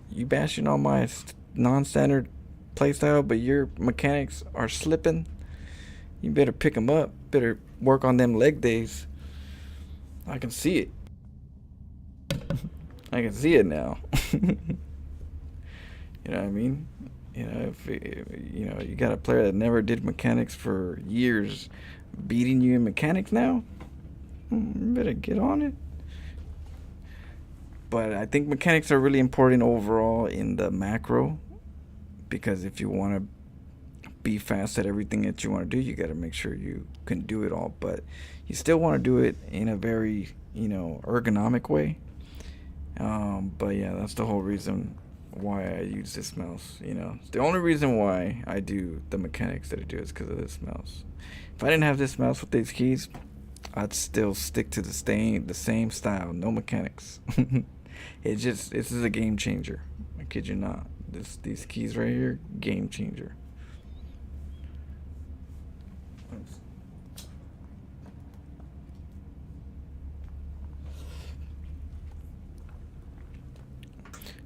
you bashing on my non-standard playstyle, but your mechanics are slipping. You better pick them up. Better work on them leg days. I can see it. I can see it now. You know what I mean? You know, if you know you got a player that never did mechanics for years, beating you in mechanics now, you better get on it. But I think mechanics are really important overall in the macro, because if you want to be fast at everything that you want to do, you got to make sure you can do it all. But you still want to do it in a very, you know, ergonomic way. But yeah, that's the whole reason why I use this mouse. You know, it's the only reason why I do the mechanics that I do is because of this mouse. If I didn't have this mouse with these keys, I'd still stick to the same style, no mechanics. This is a game changer. I kid you not. These keys right here, game changer.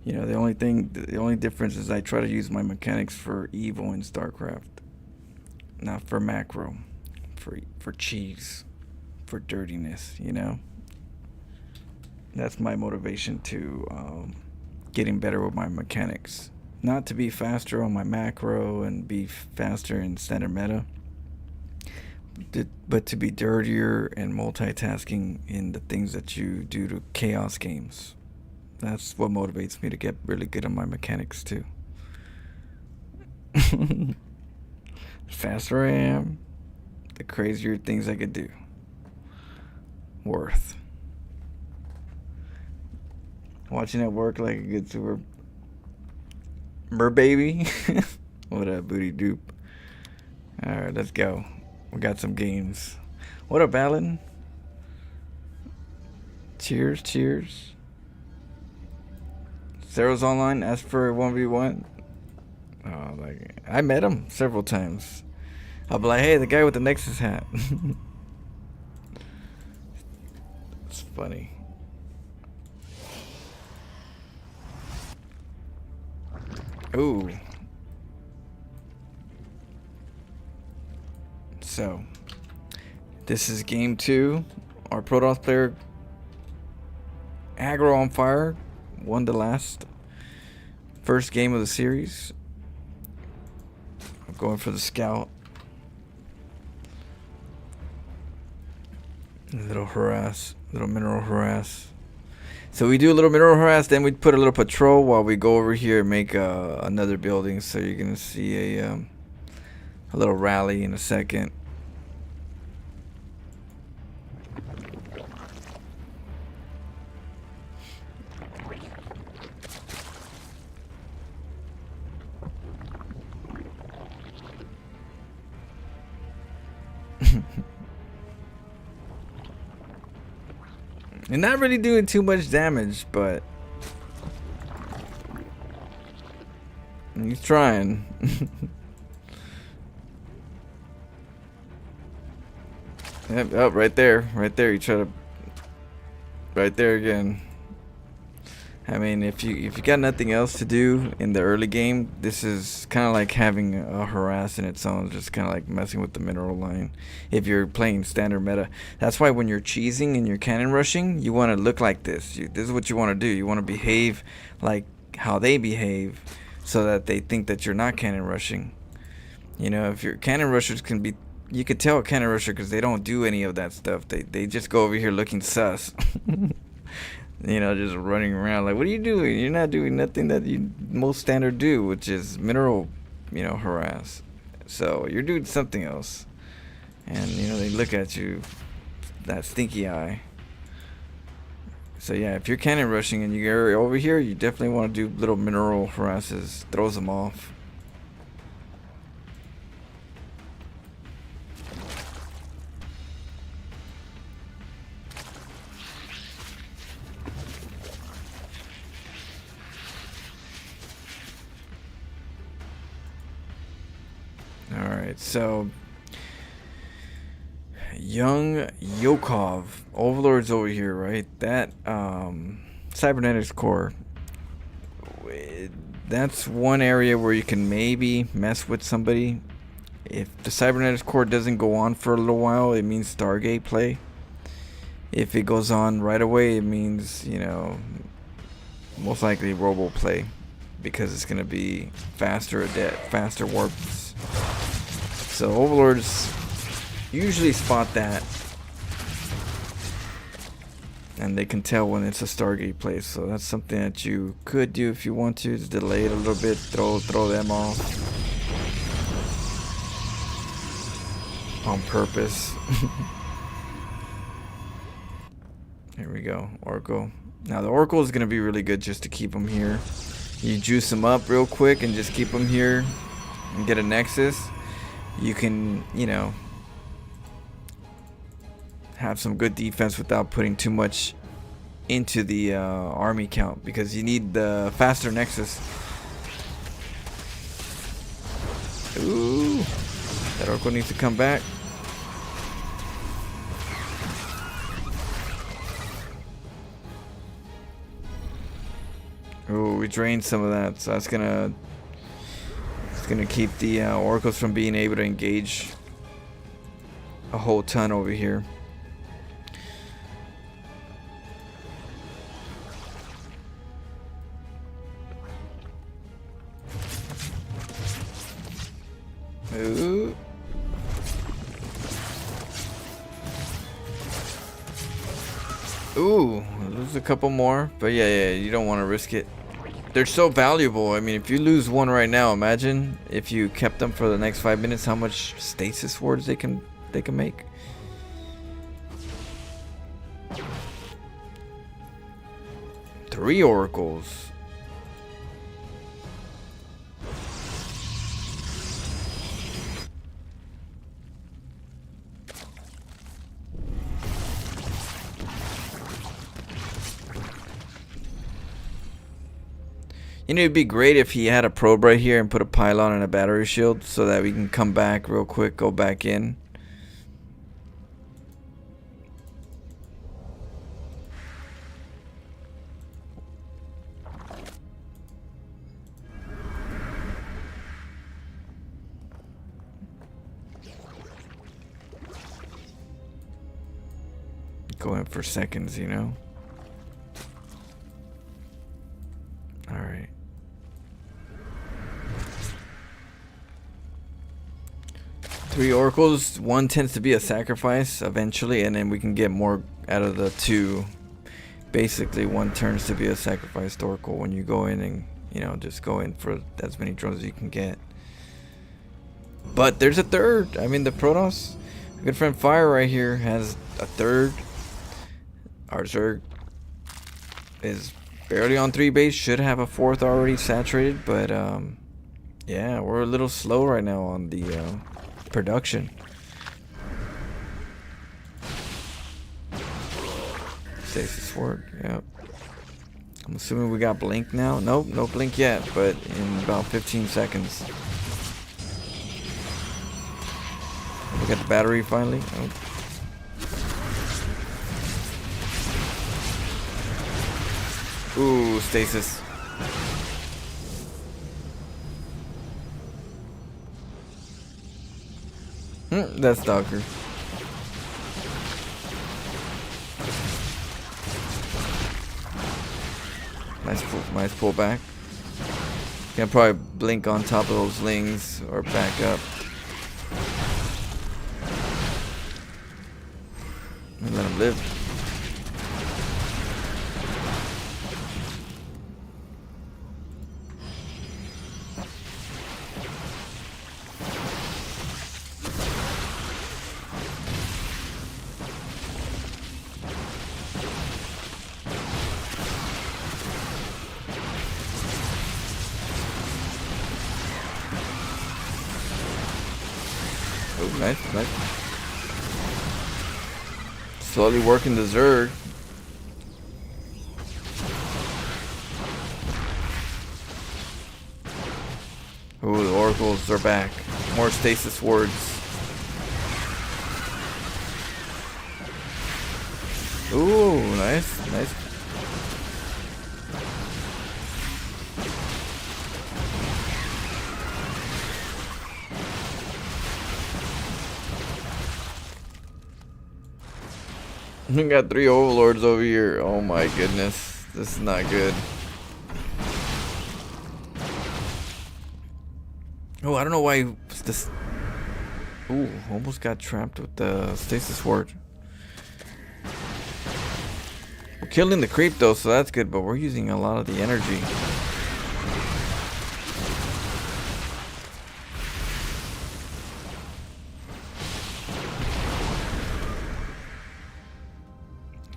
You know, the only difference is I try to use my mechanics for evil in StarCraft, not for macro, for cheese, for dirtiness. You know, that's my motivation to getting better with my mechanics. Not to be faster on my macro and be faster in standard meta, but to be dirtier and multitasking in the things that you do to chaos games. That's what motivates me to get really good on my mechanics too. The faster I am, the crazier things I could do. Worth. Watching it work like a good super baby. What up, booty dupe? Alright, let's go. We got some games. What up, Alan? Cheers, cheers. Zero's online, asked for a 1v1. Oh, like, I met him several times. I'll be like, hey, the guy with the Nexus hat. It's funny. Ooh. So, this is game 2. Our Protoss player, aggro on fire, won the first game of the series. I'm going for the scout. A little harass, little mineral harass. So we do a little mineral harass, then we put a little patrol while we go over here and make another building. So you're gonna see a little rally in a second. And not really doing too much damage, but he's trying. Yep, oh, right there. You try to, right there again. I mean, if you got nothing else to do in the early game, this is kind of like having a harass in its own, just kind of like messing with the mineral line. If you're playing standard meta, that's why when you're cheesing and you're cannon rushing, you want to look like this. This is what you want to do. You want to behave like how they behave, so that they think that you're not cannon rushing. You know, if your cannon rushers can be, you could tell a cannon rusher because they don't do any of that stuff. They just go over here looking sus. You know, just running around like, what are you doing? You're not doing nothing that you most standard do, which is mineral, you know, harass. So you're doing something else. And, you know, they look at you, that stinky eye. So yeah, if you're cannon rushing and you're over here, you definitely want to do little mineral harasses. Throws them off. Alright, so Young Yokov. Overlord's over here, right? That, Cybernetics core. That's one area where you can maybe mess with somebody. If the Cybernetics core doesn't go on for a little while, it means Stargate play. If it goes on right away, it means, you know, most likely Robo play, because it's gonna be faster warps. So Overlords usually spot that, and they can tell when it's a Stargate play. So that's something that you could do if you want to. Just delay it a little bit, throw them off on purpose. Here we go, Oracle. Now the Oracle is gonna be really good just to keep them here. You juice them up real quick and just keep them here and get a Nexus. You can, you know, have some good defense without putting too much into the army count, because you need the faster Nexus. Ooh, that Oracle needs to come back. Oh, we drained some of that, so that's gonna keep the oracles from being able to engage a whole ton over here. Ooh. Ooh, lose a couple more, but yeah, you don't want to risk it. They're so valuable. I mean, if you lose one right now, imagine if you kept them for the next 5 minutes, how much stasis wards they can make. Three oracles. You know, it'd be great if he had a probe right here and put a pylon and a battery shield so that we can come back real quick, go back in. Go in for seconds, you know? Alright. Three oracles, one tends to be a sacrifice eventually, and then we can get more out of the two. Basically, one turns to be a sacrificed oracle when you go in and, you know, just go in for as many drones as you can get. But there's a third. I mean, the Protoss, my good friend Fire right here, has a third. Our Zerg is barely on 3 base, should have a fourth already saturated, but yeah, we're a little slow right now on the production. Stasis Sword, yep. I'm assuming we got blink now. Nope, no blink yet, but in about 15 seconds. We got the battery finally. Oh. Ooh, stasis. That's Stalker. Nice pull back. Can probably blink on top of those lings or back up. And let him live. Oh, nice. Slowly working the Zerg. Ooh, the oracles are back. More stasis wards. Ooh, nice, nice. We got 3 overlords over here. Oh my goodness. This is not good. Oh, I don't know why this. Ooh, almost got trapped with the stasis ward. We're killing the creep though, so that's good, but we're using a lot of the energy.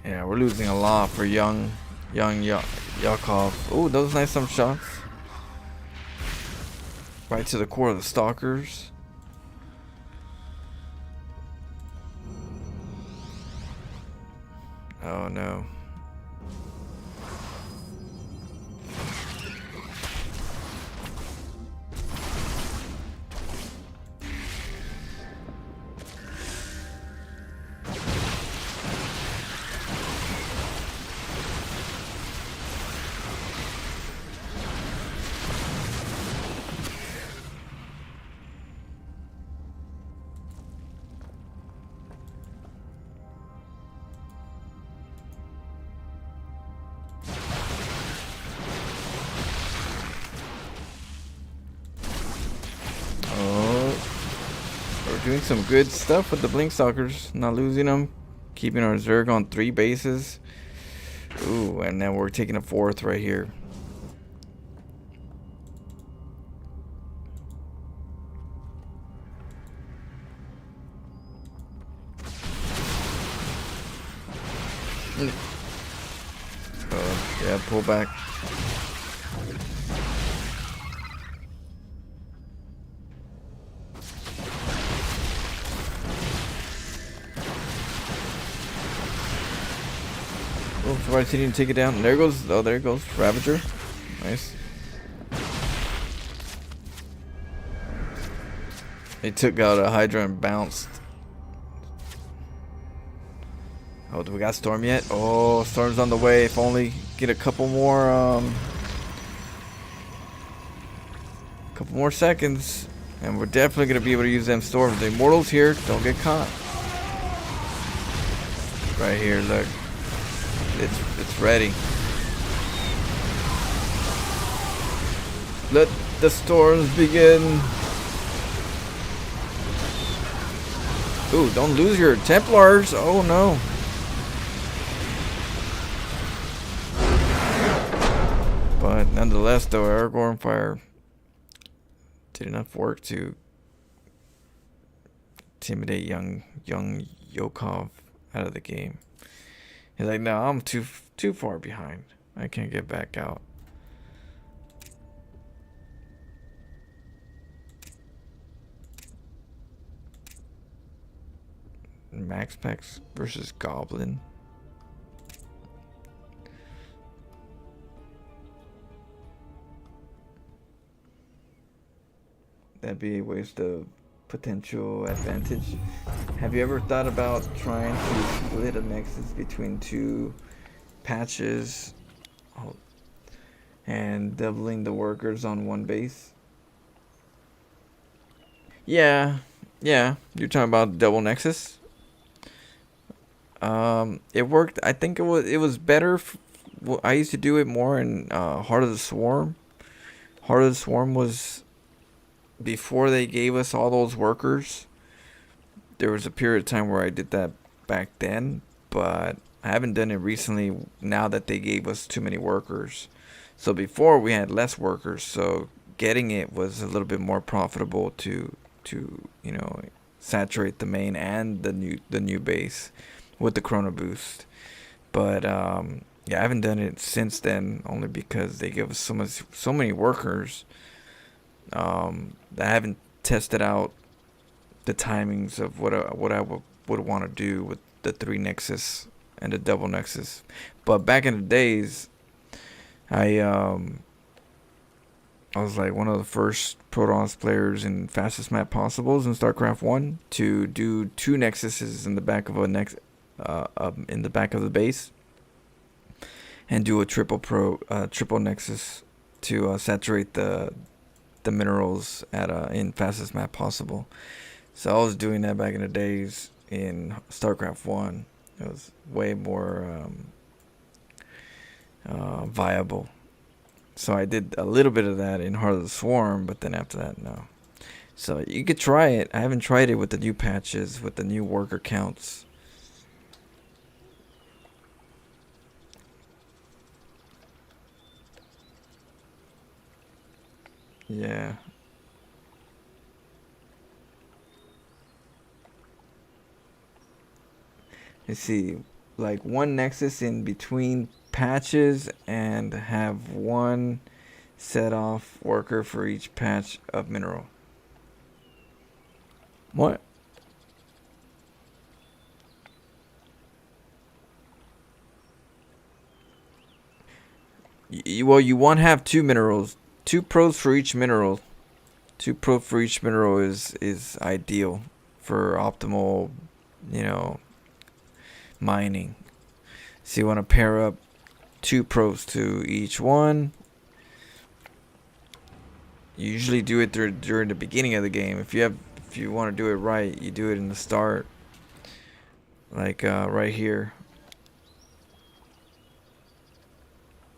Yeah, we're losing a lot for young Yakov. Oh, those nice some shots. Right to the core of the stalkers. Oh no. Doing some good stuff with the Blink Stalkers, not losing them, keeping our Zerg on 3 bases. Ooh, and then we're taking a 4th right here. Oh, yeah, pull back. Oh, somebody's needing to take it down. There goes, oh, there goes Ravager. Nice. They took out a Hydra and bounced. Oh, do we got Storm yet? Oh, Storm's on the way. If only get a couple more seconds, and we're definitely gonna be able to use them Storms. The Immortals here, don't get caught. Right here, look. It's ready. Let the storms begin. Ooh, don't lose your Templars. Oh no. But nonetheless, though, Aragorn Fire did enough work to intimidate young Yokov out of the game. He's like, no, I'm too far behind. I can't get back out. Max Packs versus Goblin. That'd be a waste of potential advantage. Have you ever thought about trying to split a nexus between 2 patches and doubling the workers on 1 base? Yeah, you're talking about double nexus. It worked. I think it was better. I used to do it more in Heart of the Swarm. Heart of the Swarm was before they gave us all those workers. There was a period of time where I did that back then, but I haven't done it recently now that they gave us too many workers. So before we had less workers, so getting it was a little bit more profitable to you know, saturate the main and the new base with the Chrono Boost. But yeah, I haven't done it since then, only because they give us so many workers. I haven't tested out the timings of what I would want to do with the 3 Nexus and the double Nexus. But back in the days, I was like one of the first Protons players in fastest map possibles in StarCraft 1 to do 2 Nexuses in the back of in the back of the base, and do a triple nexus to saturate the minerals at in fastest map possible. So I was doing that back in the days in StarCraft 1. It was way more viable. So I did a little bit of that in Heart of the Swarm, but then after that, no. So you could try it. I haven't tried it with the new patches, with the new worker counts. Yeah. Let's see, like one nexus in between patches and have one set off worker for each patch of mineral. What? Well, you want to have two minerals, 2 pros for each mineral. 2 pro for each mineral is ideal for optimal, you know, mining. So you want to pair up 2 pros to each one. You usually do it during the beginning of the game. If you want to do it right, you do it in the start, like right here.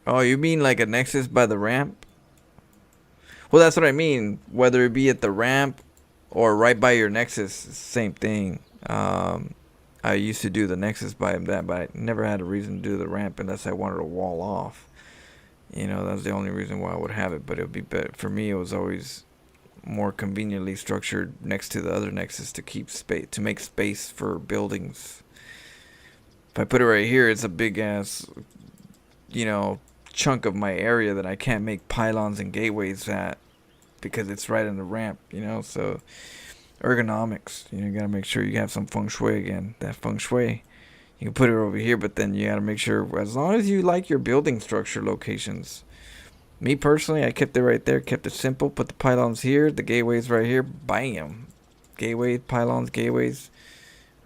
Oh, you mean like a nexus by the ramp? Well, that's what I mean. Whether it be at the ramp or right by your nexus, same thing. I used to do the nexus by that, but I never had a reason to do the ramp unless I wanted to wall off. You know, that's the only reason why I would have it. But it would be better for me. It was always more conveniently structured next to the other nexus to keep space, to make space for buildings. If I put it right here, it's a big ass, you know, chunk of my area that I can't make pylons and gateways at because it's right on the ramp, you know. So ergonomics, you gotta make sure you have some feng shui again. That feng shui, you can put it over here, but then you gotta make sure, as long as you like your building structure locations. Me personally, I kept it right there, kept it simple, put the pylons here, the gateways right here, bam. Gateway, pylons, gateways,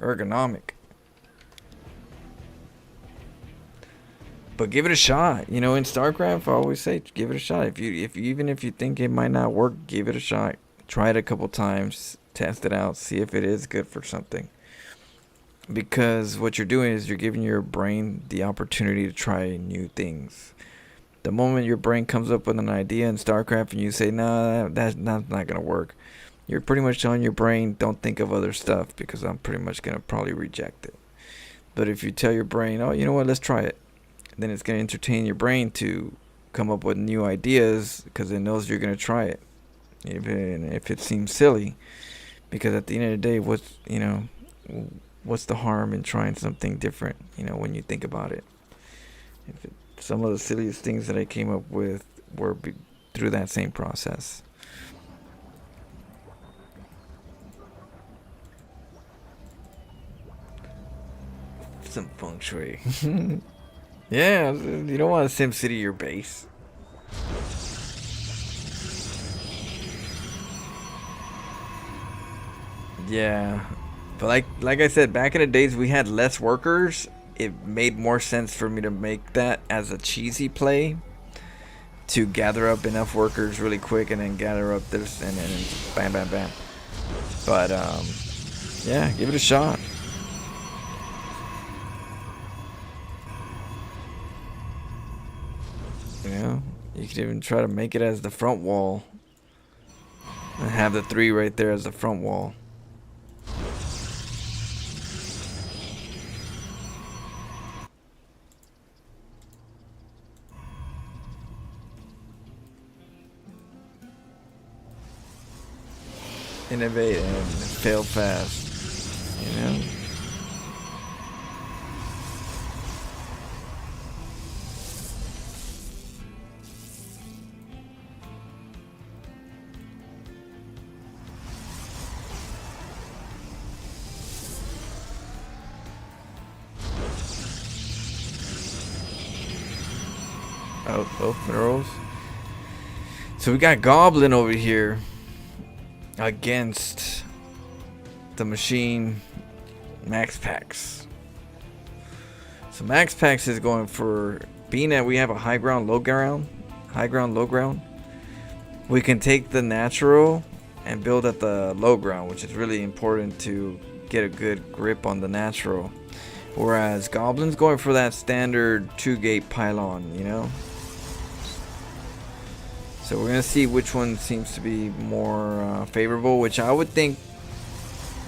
ergonomic. But give it a shot. You know, in StarCraft, I always say, give it a shot. Even if you think it might not work, give it a shot. Try it a couple times, test it out, see if it is good for something. Because what you're doing is you're giving your brain the opportunity to try new things. The moment your brain comes up with an idea in StarCraft and you say, nah, that's not going to work, you're pretty much telling your brain, don't think of other stuff because I'm pretty much going to probably reject it. But if you tell your brain, oh, you know what, let's try it, then it's going to entertain your brain to come up with new ideas because it knows you're going to try it. Even if it seems silly. Because at the end of the day, what's the harm in trying something different, you know, when you think about it? Some of the silliest things that I came up with were through that same process. Some feng shui. Yeah, you don't want to SimCity your base. Yeah, but like I said, back in the days we had less workers. It made more sense for me to make that as a cheesy play, to gather up enough workers really quick and then gather up this and then bam, bam, bam. But yeah, give it a shot. You know, you could even try to make it as the front wall and have the 3 right there as the front wall. Innovate and fail fast, you know. Oh, minerals. So we got Goblin over here against the machine max packs. So Max Pax is going for, being that we have a high ground, low ground, we can take the natural and build at the low ground, which is really important to get a good grip on the natural. Whereas Goblin's going for that standard 2-gate pylon, you know? So we're going to see which one seems to be more favorable, which I would think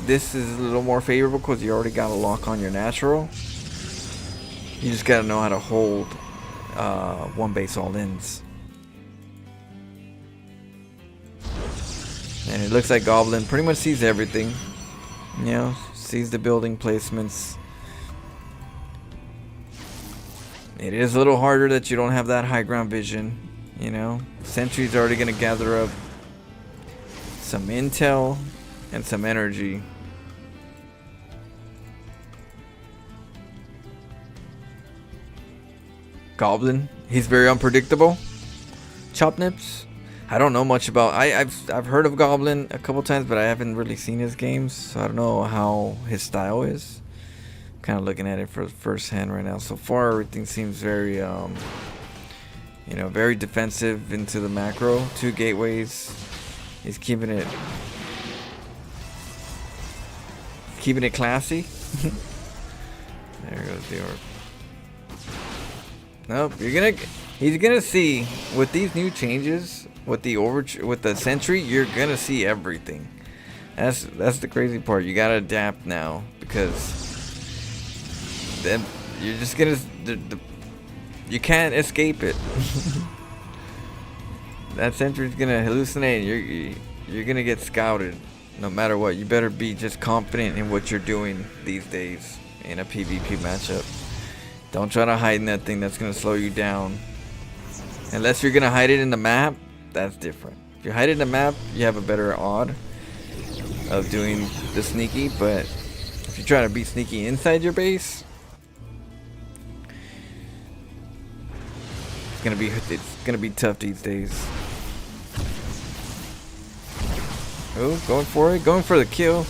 this is a little more favorable because you already got a lock on your natural. You just got to know how to hold one base all-ins. And it looks like Goblin pretty much sees everything. You know, sees the building placements. It is a little harder that you don't have that high ground vision. You know, Sentry's already going to gather up some intel and some energy. Goblin, he's very unpredictable. Chop Nips, I don't know much about. I've heard of Goblin a couple times, but I haven't really seen his games, so I don't know how his style is. I'm kind of looking at it for first hand right now. So far, everything seems very, you know, very defensive into the macro. 2 gateways. He's keeping it classy. There goes the orb. Nope, he's gonna see with these new changes, with the Sentry, you're gonna see everything. That's the crazy part. You gotta adapt now, because then you're just gonna you can't escape it. That Sentry's gonna hallucinate. You're gonna get scouted no matter what. You better be just confident in what you're doing these days in a PvP matchup. Don't try to hide in that thing. That's going to slow you down. Unless you're going to hide it in the map, that's different. If you hide it in the map, you have a better odd of doing the sneaky. But if you try to be sneaky inside your base, it's going to be tough these days. Oh, going for it. Going for the kill.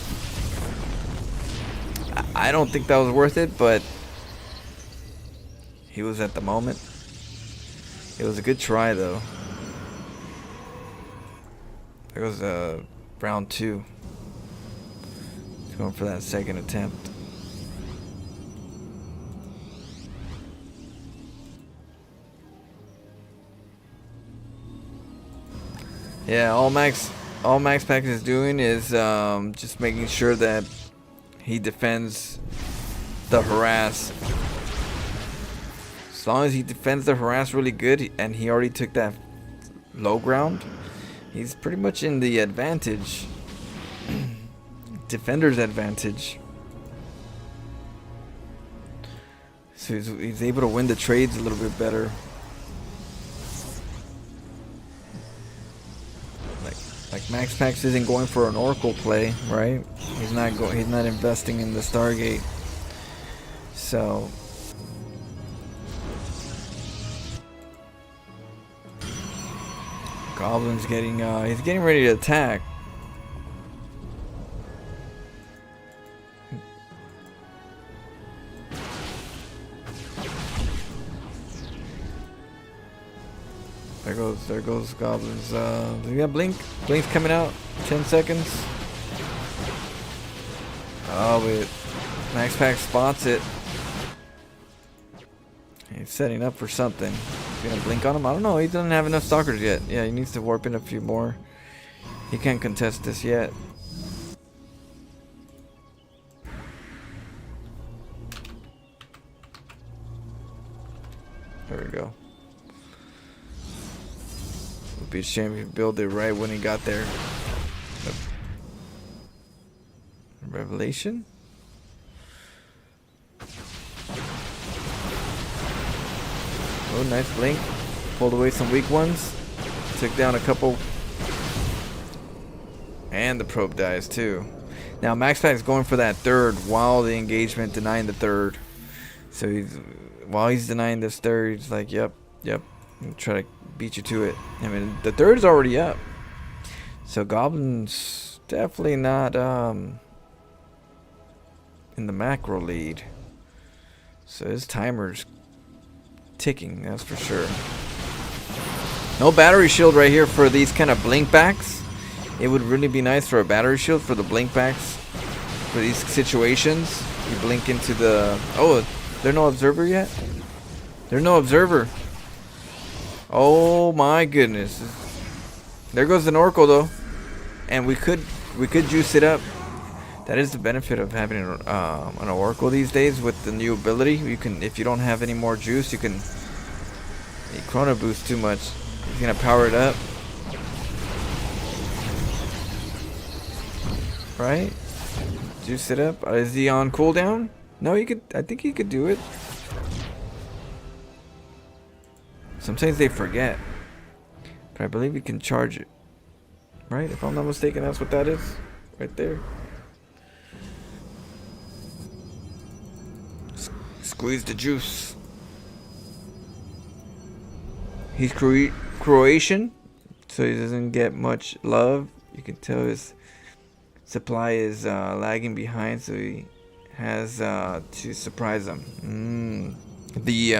I don't think that was worth it, but he was at the moment. It was a good try, though. There goes round 2. He's going for that second attempt. Yeah, all Max Pack is doing is just making sure that he defends the harass. As long as he defends the harass really good, and he already took that low ground, he's pretty much in the advantage. Defender's advantage. So he's able to win the trades a little bit better. Like Max Pax isn't going for an Oracle play, right? He's not investing in the Stargate. So Goblin's getting he's getting ready to attack. There goes Goblin's we got Blink. Blink's coming out. 10 seconds. Oh, wait. Max Pack spots it. He's setting up for something. He's gonna blink on him. I don't know. He doesn't have enough stalkers yet. Yeah, he needs to warp in a few more. He can't contest this yet. There we go. Would be a shame if he built it right when he got there. Revelation? Oh, nice blink. Pulled away some weak ones. Took down a couple. And the probe dies too. Now Max Pack's going for that third while the engagement denying the third. So while he's denying this third, he's like, yep. I'm try to beat you to it. I mean, the third's already up. So Goblin's definitely not in the macro lead. So his timer's ticking, that's for sure. No battery shield right here for these kind of blink backs. It would really be nice for a battery shield for the blink backs for these situations. You blink into the... Oh, there's no observer yet? There's no observer. Oh my goodness. There goes an Oracle though. And we could juice it up. That is the benefit of having an Oracle these days with the new ability. You can, if you don't have any more juice, you can... You chrono boost too much. He's gonna power it up. Right? Juice it up. Is he on cooldown? No, he could. I think he could do it. Sometimes they forget. But I believe he can charge it. Right? If I'm not mistaken, that's what that is. Right there. Squeeze the juice. He's Croatian, so he doesn't get much love. You can tell his supply is lagging behind, so he has to surprise them. The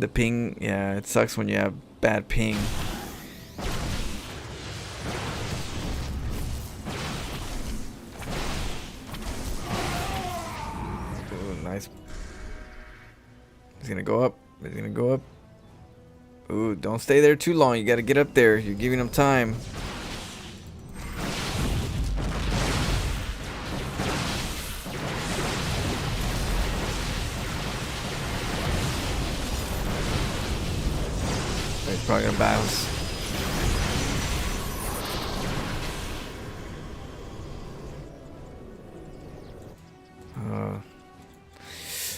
ping, yeah, it sucks when you have bad ping. Ooh, nice. He's gonna go up. He's gonna go up. Ooh, don't stay there too long. You gotta get up there. You're giving him time. He's probably gonna bounce.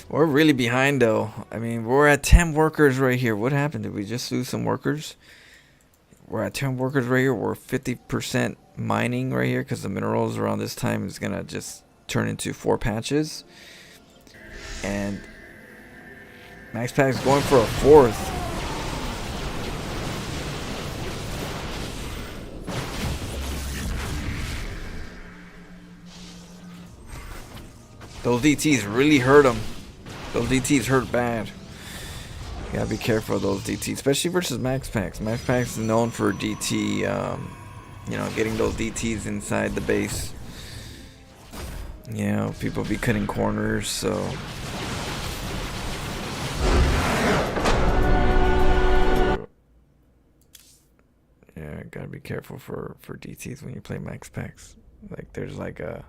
We're really behind though. I mean, we're at 10 workers right here. What happened? Did we just lose some workers? We're at 10 workers right here. We're 50% mining right here because the minerals around this time is gonna just turn into 4 patches. And Max Pack's going for a 4th. Those DTs really hurt him. Those DTs hurt bad. You gotta be careful of those DTs, especially versus Max Packs. Max Packs is known for DT, you know, getting those DTs inside the base. You know, people be cutting corners, so. Yeah, gotta be careful for DTs when you play Max Packs. Like, there's like a...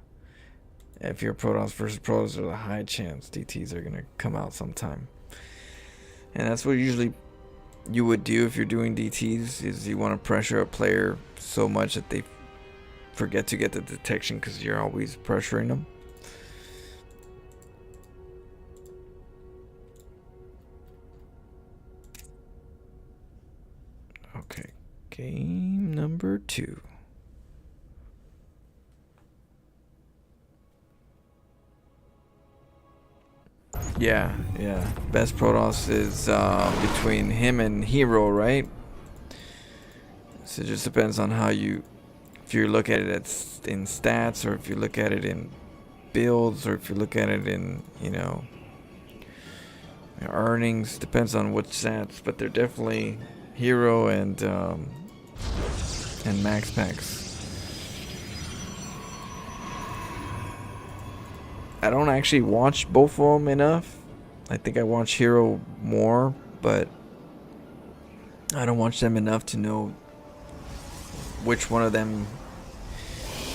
If you're Protoss versus Pros, there's a high chance DTs are going to come out sometime. And that's what usually you would do if you're doing DTs, is you want to pressure a player so much that they forget to get the detection because you're always pressuring them. Okay, game number 2. Yeah. Best Protoss is between him and Hero, right? So it just depends on how you, if you look at it in stats, or if you look at it in builds, or if you look at it in, you know, earnings. Depends on which stats, but they're definitely Hero and Max Packs. I don't actually watch both of them enough. I think I watch Hero more, but I don't watch them enough to know which one of them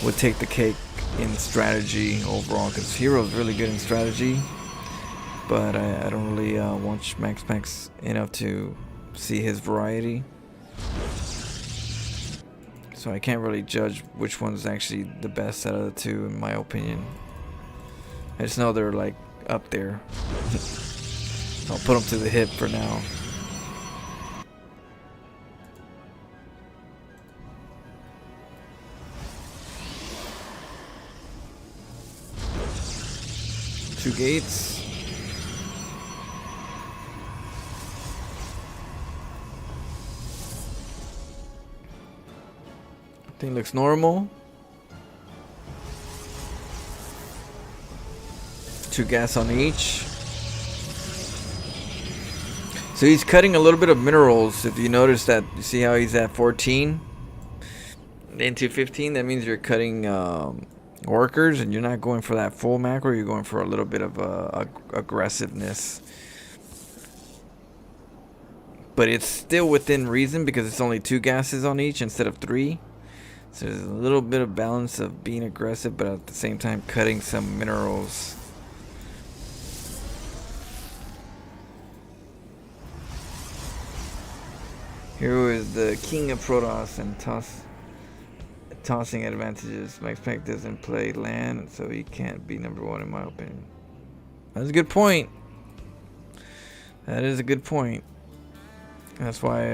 would take the cake in strategy overall, because Hero's really good in strategy, but I don't really watch Max Packs enough to see his variety. So I can't really judge which one's actually the best out of the two, in my opinion. I just know they're like up there. I'll put them to the hip for now. Two gates. Thing looks normal. 2 gas on each. So he's cutting a little bit of minerals. If you notice that, you see how he's at 14 into 15. That means you're cutting workers, and you're not going for that full macro. You're going for a little bit of aggressiveness. But it's still within reason because it's only 2 gases on each instead of 3. So there's a little bit of balance of being aggressive, but at the same time cutting some minerals. Here is the king of Protoss and tossing advantages. Max Pack doesn't play land, so he can't be #1 in my opinion. That's a good point. That is a good point. That's why,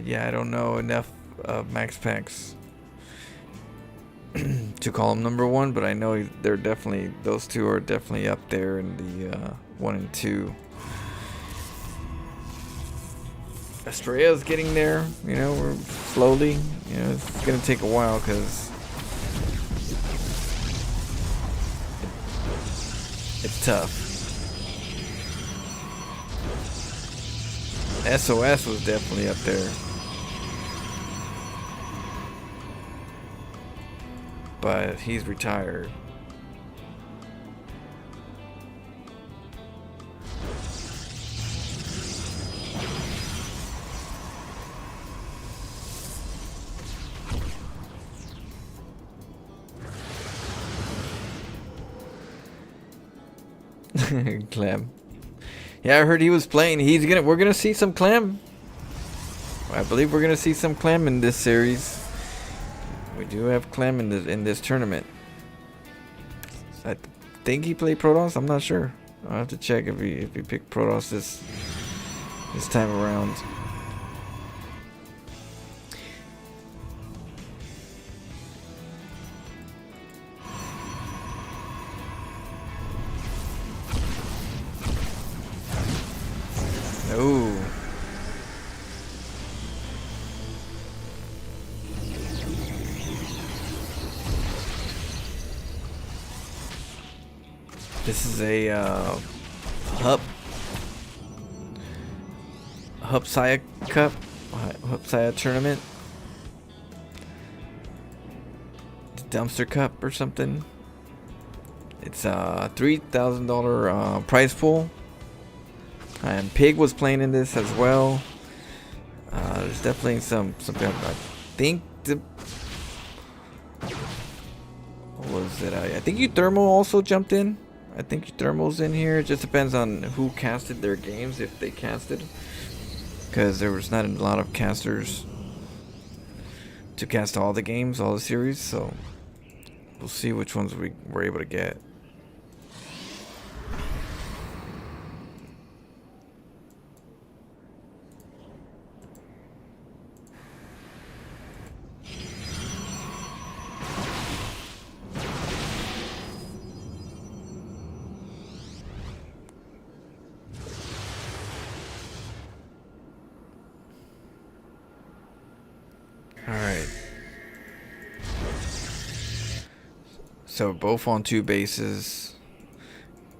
yeah, I don't know enough of Max Packs to call him #1, but I know they're definitely, those two are definitely up there in the 1 and 2. Estrella's getting there, you know, we're slowly, you know, it's gonna take a while because it's tough. SOS was definitely up there, but he's retired. Clem. Yeah, I heard he was playing. We're gonna see some Clem. I believe we're gonna see some Clem in this series. We do have Clem in this tournament. I think he played Protoss. I'm not sure. I'll have to check if he picked Protoss this time around. Ooh. This is a Hupsaya Cup, Hupsaya tournament, dumpster cup or something. It's a $3,000 prize pool. And Pig was playing in this as well. There's definitely some. I think what was it? I think Uthermo also jumped in. I think Uthermo's in here. It just depends on who casted their games, if they casted, because there was not a lot of casters to cast all the games, all the series. So we'll see which ones we were able to get. Alright. So both on 2 bases.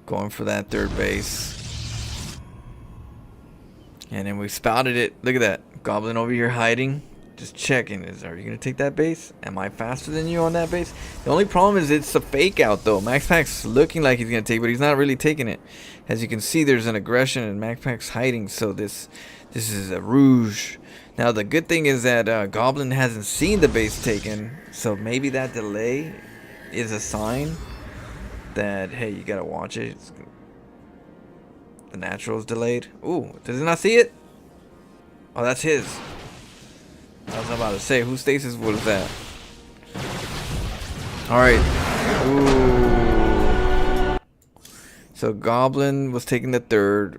Going for that 3rd base. And then we spouted it. Look at that. Goblin over here hiding. Just checking. Are you going to take that base? Am I faster than you on that base? The only problem is it's a fake out though. Max Pack's looking like he's going to take, but he's not really taking it. As you can see, there's an aggression and Max Pack's hiding. So this is a rouge. Now the good thing is that Goblin hasn't seen the base taken, so maybe that delay is a sign that, hey, you gotta watch it. The natural is delayed. Ooh, does it not see it? Oh, that's his. I was about to say, whose stasis was that? Alright. Ooh. So Goblin was taking the 3rd.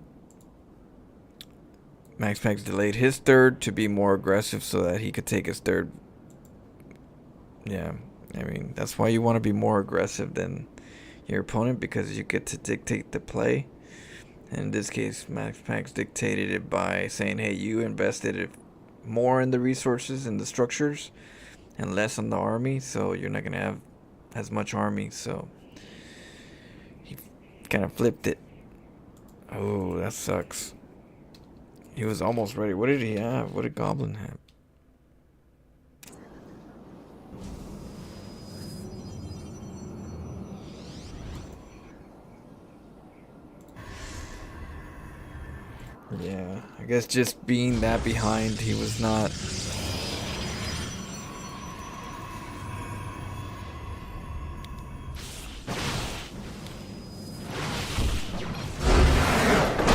Max Pack's delayed his 3rd to be more aggressive so that he could take his 3rd. Yeah, I mean, that's why you want to be more aggressive than your opponent, because you get to dictate the play. And in this case, Max Pack's dictated it by saying, hey, you invested more in the resources and the structures and less on the army, so you're not going to have as much army. So kind of flipped it. Oh, that sucks. He was almost ready. What did he have? What did Goblin have? Yeah, I guess just being that behind, he was not.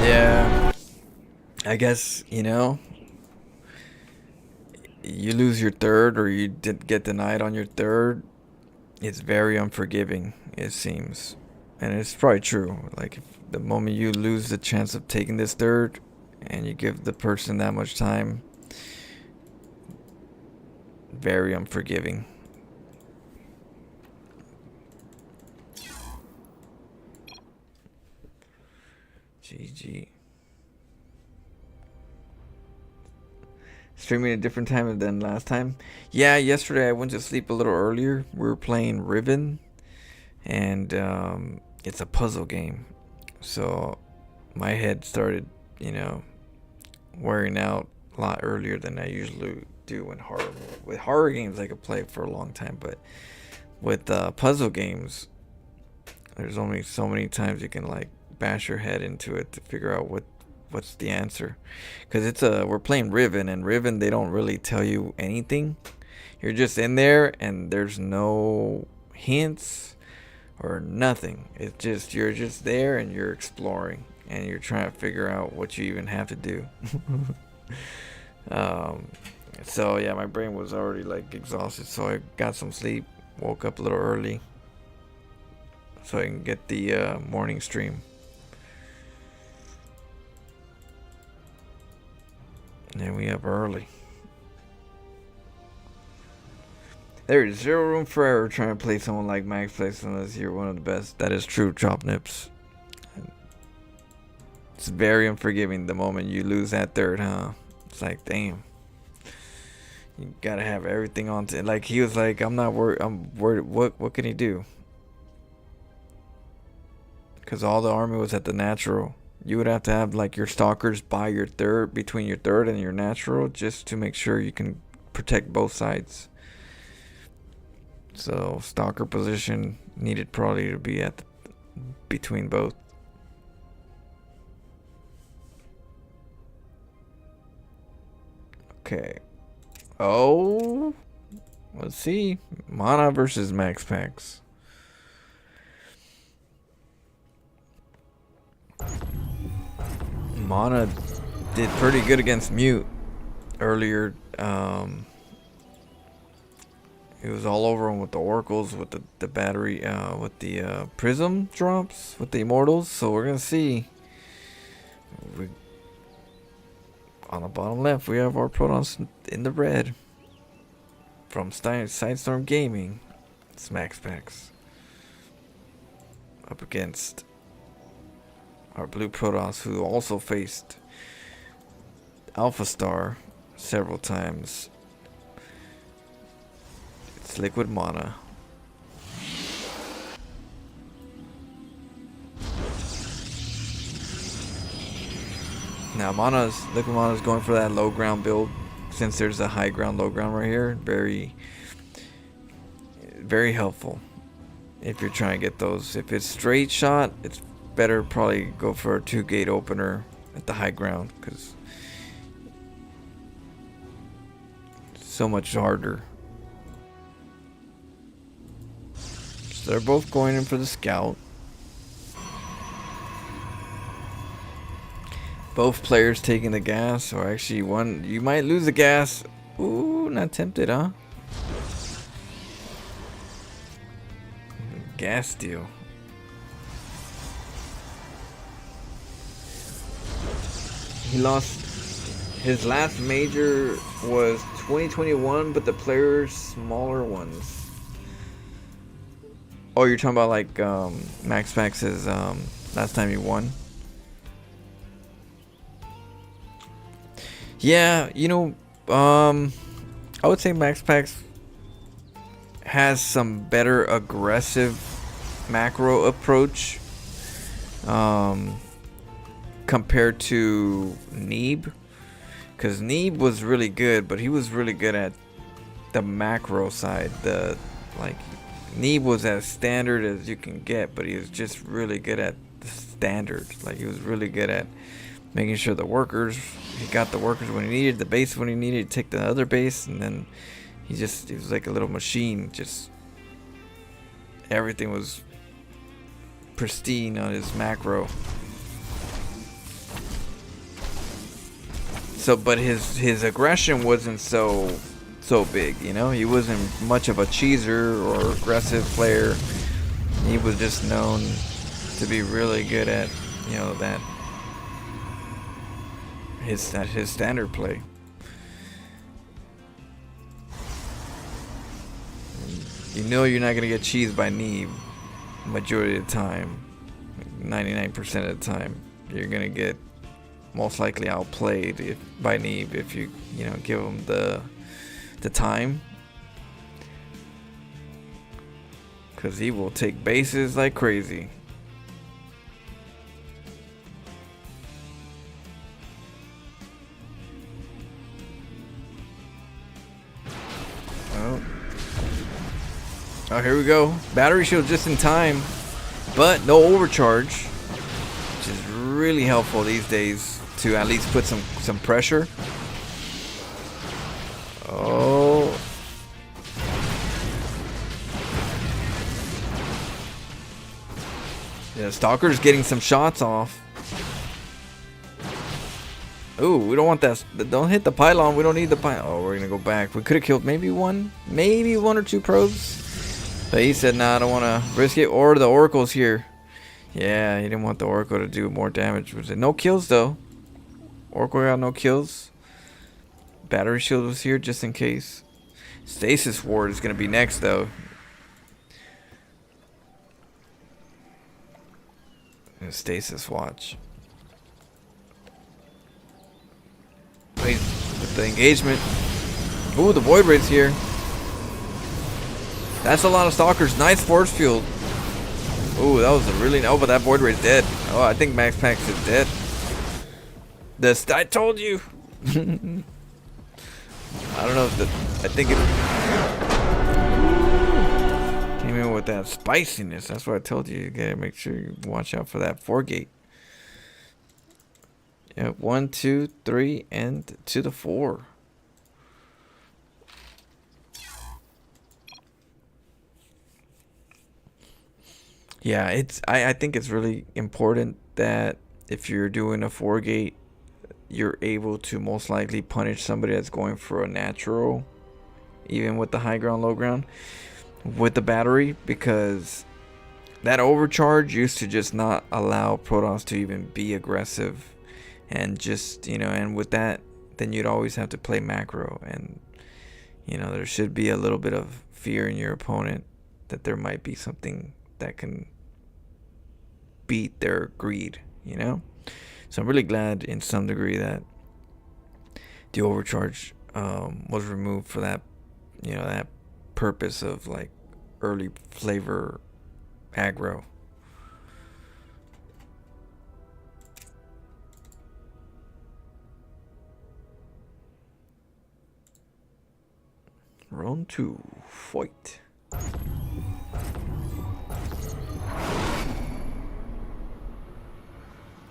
Yeah, I guess, you know, you lose your third or you did get denied on your third, it's very unforgiving, it seems. And it's probably true. Like, if the moment you lose the chance of taking this third and you give the person that much time, very unforgiving. GG. Streaming a different time than last time. Yeah, yesterday I went to sleep a little earlier. We were playing Ribbon, and it's a puzzle game. So my head started, you know, wearing out a lot earlier than I usually do with horror games. I could play for a long time, but with puzzle games, there's only so many times you can like bash your head into it to figure out what's the answer, because we're playing Riven, and Riven, they don't really tell you anything. You're just in there and there's no hints or nothing. It's just, you're just there and you're exploring and you're trying to figure out what you even have to do. So yeah, my brain was already like exhausted, so I got some sleep, woke up a little early so I can get the morning stream. And then we up early. There is zero room for error trying to play someone like Max Flex unless you're one of the best. That is true, Chop Nips. It's very unforgiving the moment you lose that third, huh? It's like, damn. You gotta have everything on to, like, he was like, I'm not worried. I'm worried. What can he do? Because all the army was at the natural. You would have to have like your stalkers by your third, between your third and your natural, just to make sure you can protect both sides. So stalker position needed probably to be at between both. Okay. Oh, let's see. Mana versus Max Packs. Mana did pretty good against Mute earlier. It was all over him with the oracles, with the battery, with the prism drops, with the immortals. So we're gonna see. On the bottom left, we have our Protons in the red from Sidestorm Gaming. It's Max Packs up against our blue Protoss, who also faced Alpha Star several times. It's Liquid Mana. Now Liquid Mana's going for that low ground build, since there's a high ground, low ground right here. Very, very helpful if you're trying to get those. If it's straight shot, it's better probably go for a 2-gate opener at the high ground, because it's so much harder. So they're both going in for the scout. Both players taking the gas, or actually one, you might lose the gas. Ooh, not tempted, huh? Gas steal. He lost his last major was 2021, but the players smaller ones. Oh, you're talking about like Max Max's last time he won? Yeah, you know, I would say Max Packs has some better aggressive macro approach compared to Neeb, because Neeb was really good, but he was really good at the macro side. Neeb was as standard as you can get, but he was just really good at the standard. Like, he was really good at making sure he got the workers when he needed, the base when he needed to take the other base, and then he was like a little machine. Just everything was pristine on his macro. So, but his aggression wasn't so big, you know. He wasn't much of a cheeser or aggressive player. He was just known to be really good at, you know, that his standard play. You know you're not gonna get cheesed by Neeb majority of the time. 99% of the time, you're gonna get most likely outplayed by Neeb if you give him the time, because he will take bases like crazy. Oh, here we go. Battery shield just in time, but no overcharge, which is really helpful these days to at least put some pressure. Oh. Yeah, Stalker's getting some shots off. Ooh, we don't want that. Don't hit the pylon. We don't need the pylon. Oh, we're gonna go back. We could have killed maybe one or two probes. But he said, nah, I don't want to risk it. Or the Oracle's here. Yeah, he didn't want the Oracle to do more damage. Was it no kills, though? Oracle got no kills. Battery shield was here just in case. Stasis ward is going to be next, though. Stasis watch. Wait, with the engagement. Ooh, the Void Raid's here. That's a lot of Stalkers. Nice force field. Ooh, that was a really... Oh, but that Void Raid's dead. Oh, I think Max Pax is dead. I told you. I don't know if I think it came in with that spiciness. That's what I told you. You gotta make sure you watch out for that 4-gate. Yeah, 1, 2, 3, and to the 4. Yeah, I think it's really important that if you're doing a 4-gate, you're able to most likely punish somebody that's going for a natural, even with the high ground, low ground, with the battery, because that overcharge used to just not allow Protoss to even be aggressive, and just, and with that, then you'd always have to play macro, and there should be a little bit of fear in your opponent that there might be something that can beat their greed, So I'm really glad in some degree that the overcharge was removed for that, that purpose of like early flavor aggro. Round 2, fight.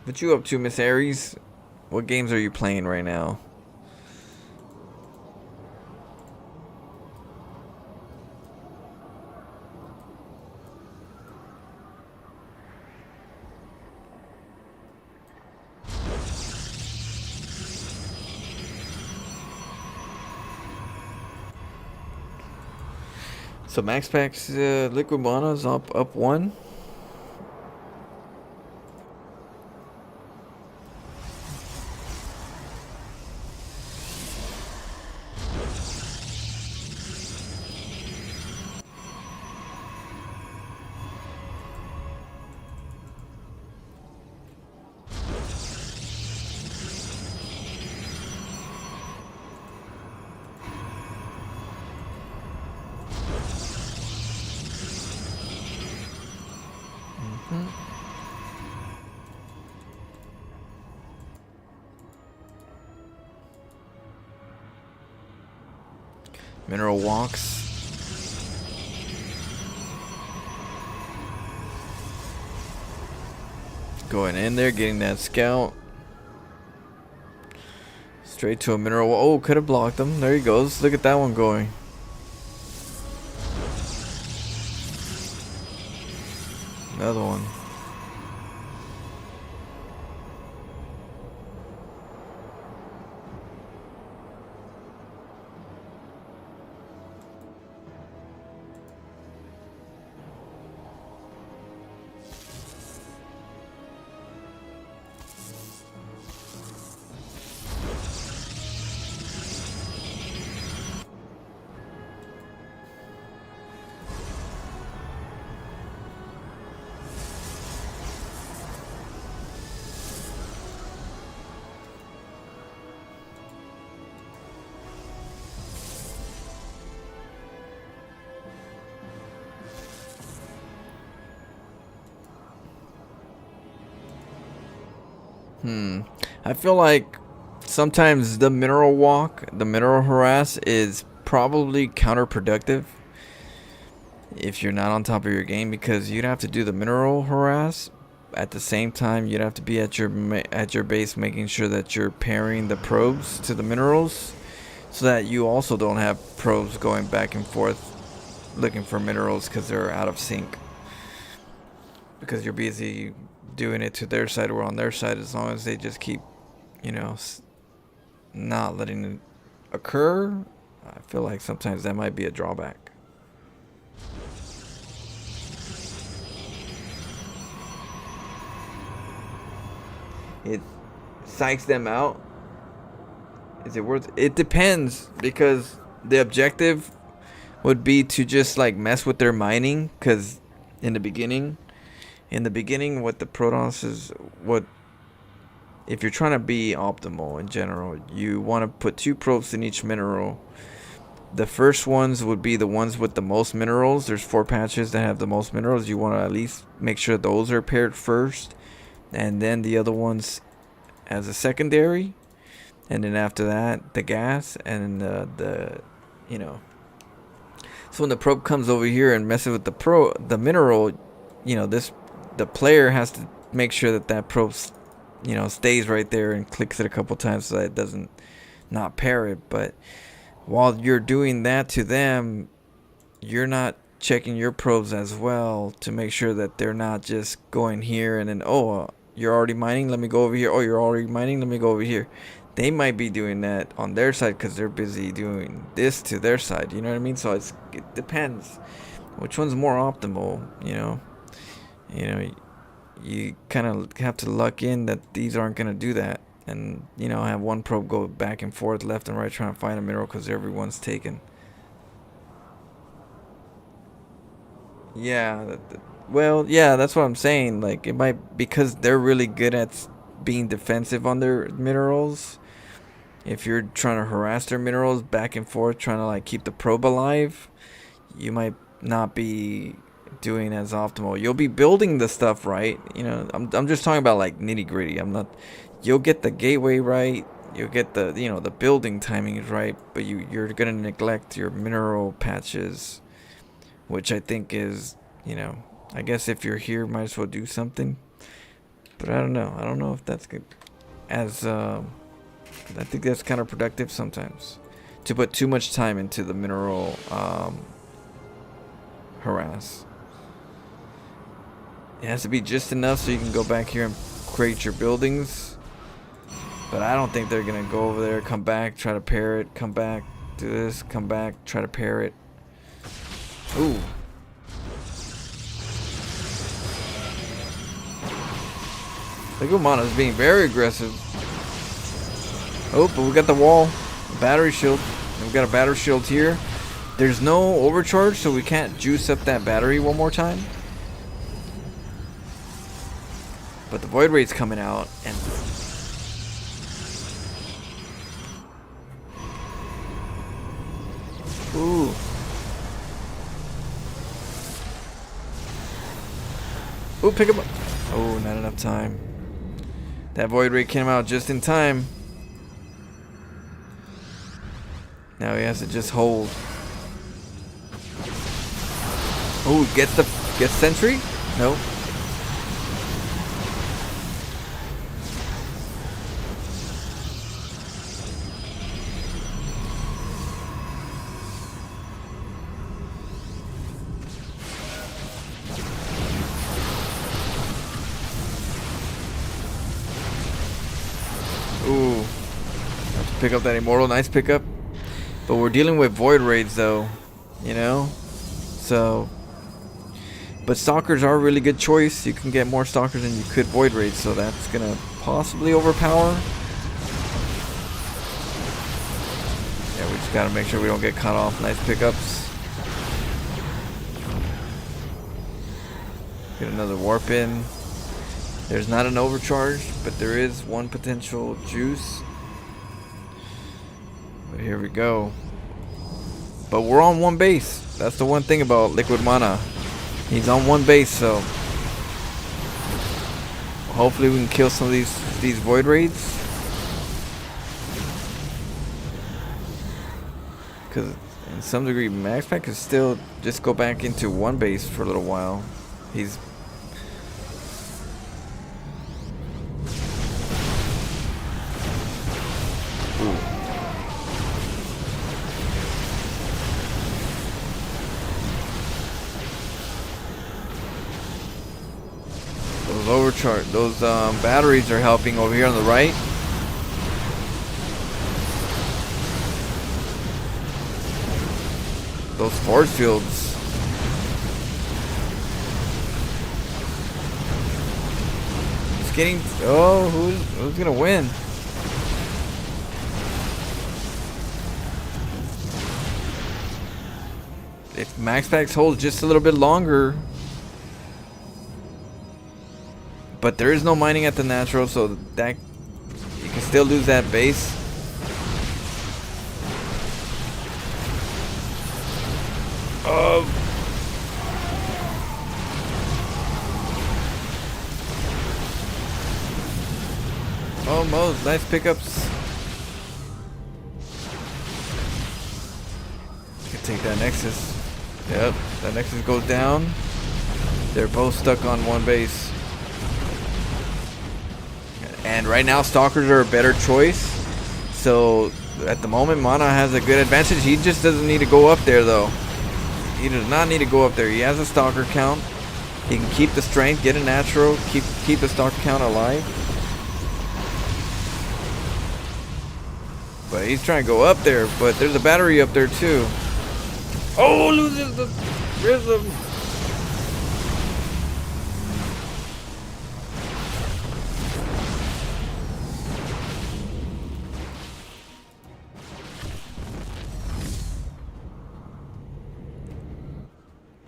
What you up to, Miss Aries? What games are you playing right now? So Max Pack's Liquid Mana's up 1. Mineral walks. Going in there, getting that scout. Straight to a mineral wall. Oh, could have blocked him. There he goes. Look at that one going. Another one. I feel like sometimes the mineral walk, the mineral harass is probably counterproductive if you're not on top of your game, because you'd have to do the mineral harass at the same time. You'd have to be at your base making sure that you're pairing the probes to the minerals, so that you also don't have probes going back and forth looking for minerals because they're out of sync, because you're busy doing it to their side or on their side. As long as they just keep, you know, not letting it occur, I feel like sometimes that might be a drawback. It psychs them out. Is it worth it? It depends, because the objective would be to just like mess with their mining, because in the beginning what the Protons is, what if you're trying to be optimal in general, you want to put 2 probes in each mineral. The first ones would be the ones with the most minerals. There's 4 patches that have the most minerals. You want to at least make sure those are paired first, and then the other ones as a secondary, and then after that the gas and the you know. So when the probe comes over here and messes with the mineral, you know, the player has to make sure that that probe, you know, stays right there and clicks it a couple times so that it doesn't not pair it. But while you're doing that to them, you're not checking your probes as well to make sure that they're not just going here and then, oh, you're already mining, let me go over here. Oh, you're already mining, let me go over here. They might be doing that on their side because they're busy doing this to their side. You know what I mean? So it depends which one's more optimal. You know, you kind of have to luck in that these aren't going to do that, and, you know, have one probe go back and forth left and right trying to find a mineral because everyone's taken. Yeah, well, yeah, that's what I'm saying. Like, it might, because they're really good at being defensive on their minerals. If you're trying to harass their minerals back and forth, trying to like keep the probe alive, you might not be doing as optimal. You'll be building the stuff right. You know, I'm just talking about like nitty gritty. I'm not. You'll get the gateway right. You'll get the, you know, the building timing is right, but you're gonna neglect your mineral patches, which I think is, you know, I guess if you're here, might as well do something. But I don't know. I don't know if that's good. I think that's counterproductive sometimes, to put too much time into the mineral harass. It has to be just enough so you can go back here and create your buildings. But I don't think they're gonna go over there, come back, try to pair it, come back, do this, come back, try to pair it. Ooh. Ligumana's being very aggressive. Oh, but we got the wall, battery shield. And we got a battery shield here. There's no overcharge, so we can't juice up that battery one more time. But the void rate's coming out, and ooh. Ooh, pick him up. Oh, not enough time. That void ray came out just in time. Now he has to just hold. Oh, gets sentry? Nope. Ooh. Have to pick up that immortal. Nice pickup. But we're dealing with void raids though. You know? So. But stalkers are a really good choice. You can get more stalkers than you could void raids. So that's gonna possibly overpower. Yeah, we just gotta make sure we don't get cut off. Nice pickups. Get another warp in. There's not an overcharge, but there is one potential juice. But here we go. But we're on one base. That's the one thing about liquid mana. He's on one base, so hopefully we can kill some of these void raids. Because in some degree, Max Pack can still just go back into one base for a little while. He's those batteries are helping over here on the right. Those force fields. It's getting. Oh, who's gonna win? If Max Packs hold just a little bit longer. But there is no mining at the natural, so that you can still lose that base. Almost. Nice pickups. Can take that Nexus. Yep, that Nexus goes down. They're both stuck on one base. And right now, Stalkers are a better choice. So, at the moment, Mana has a good advantage. He just doesn't need to go up there, though. He does not need to go up there. He has a Stalker count. He can keep the strength, get a natural, keep the Stalker count alive. But he's trying to go up there. But there's a battery up there, too. Oh, loses the Prism.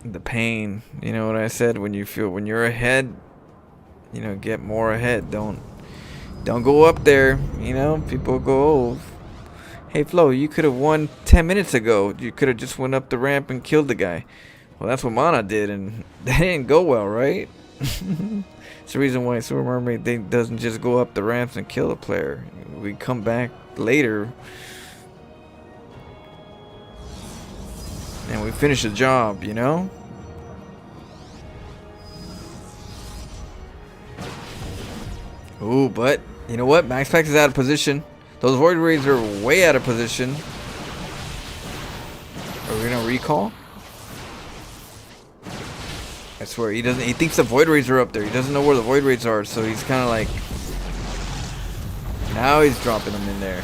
The pain, you know what I said, when you're ahead, you know, get more ahead. Don't go up there, you know. People go, oh, hey Flo, you could have won 10 minutes ago. You could have just went up the ramp and killed the guy. Well, that's what Mana did, and that didn't go well, right? It's the reason why Super Mermaid doesn't just go up the ramps and kill a player. We come back later and we finish the job, you know? Ooh, but you know what? Max Pack is out of position. Those Void Raids are way out of position. Are we gonna recall? I swear, he thinks the Void Raids are up there. He doesn't know where the Void Raids are, so he's kinda like, now he's dropping them in there.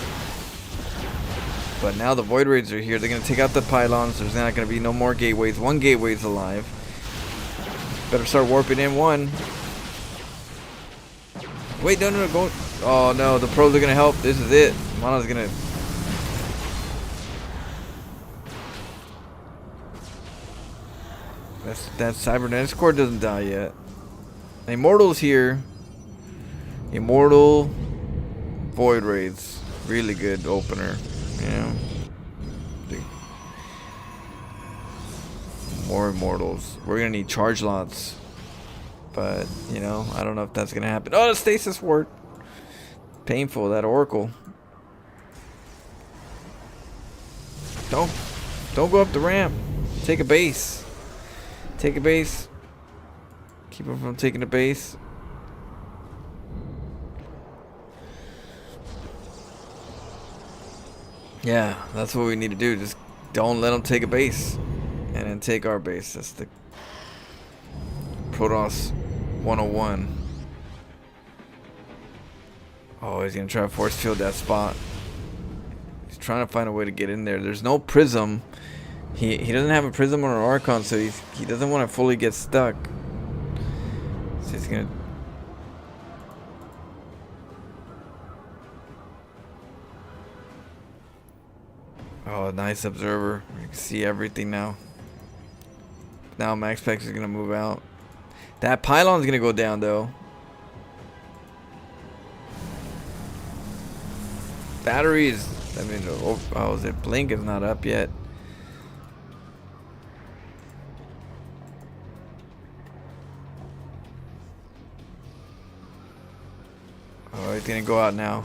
But now the Void Raids are here. They're going to take out the pylons. There's not going to be no more gateways. One gateway's alive. Better start warping in one. Wait, no, go. Oh, no. The pros are going to help. This is it. Mana's going to. That Cybernetics core doesn't die yet. Immortal's here. Immortal. Void Raids. Really good opener. Yeah. More Immortals. We're gonna need charge lots. But, you know, I don't know if that's gonna happen. Oh, the stasis ward. Painful, that Oracle. Don't go up the ramp. Take a base. Take a base. Keep him from taking the base. Yeah, that's what we need to do. Just don't let them take a base. And then take our base. That's the Protoss 101. Oh, he's going to try to force field that spot. He's trying to find a way to get in there. There's no prism. He doesn't have a prism or an Archon, so he doesn't want to fully get stuck. So he's going to... Oh, nice observer. You can see everything now. Now Max Pex is going to move out. That pylon's going to go down, though. Batteries. I mean, oh, is it blink is not up yet. Oh, he's going to go out now.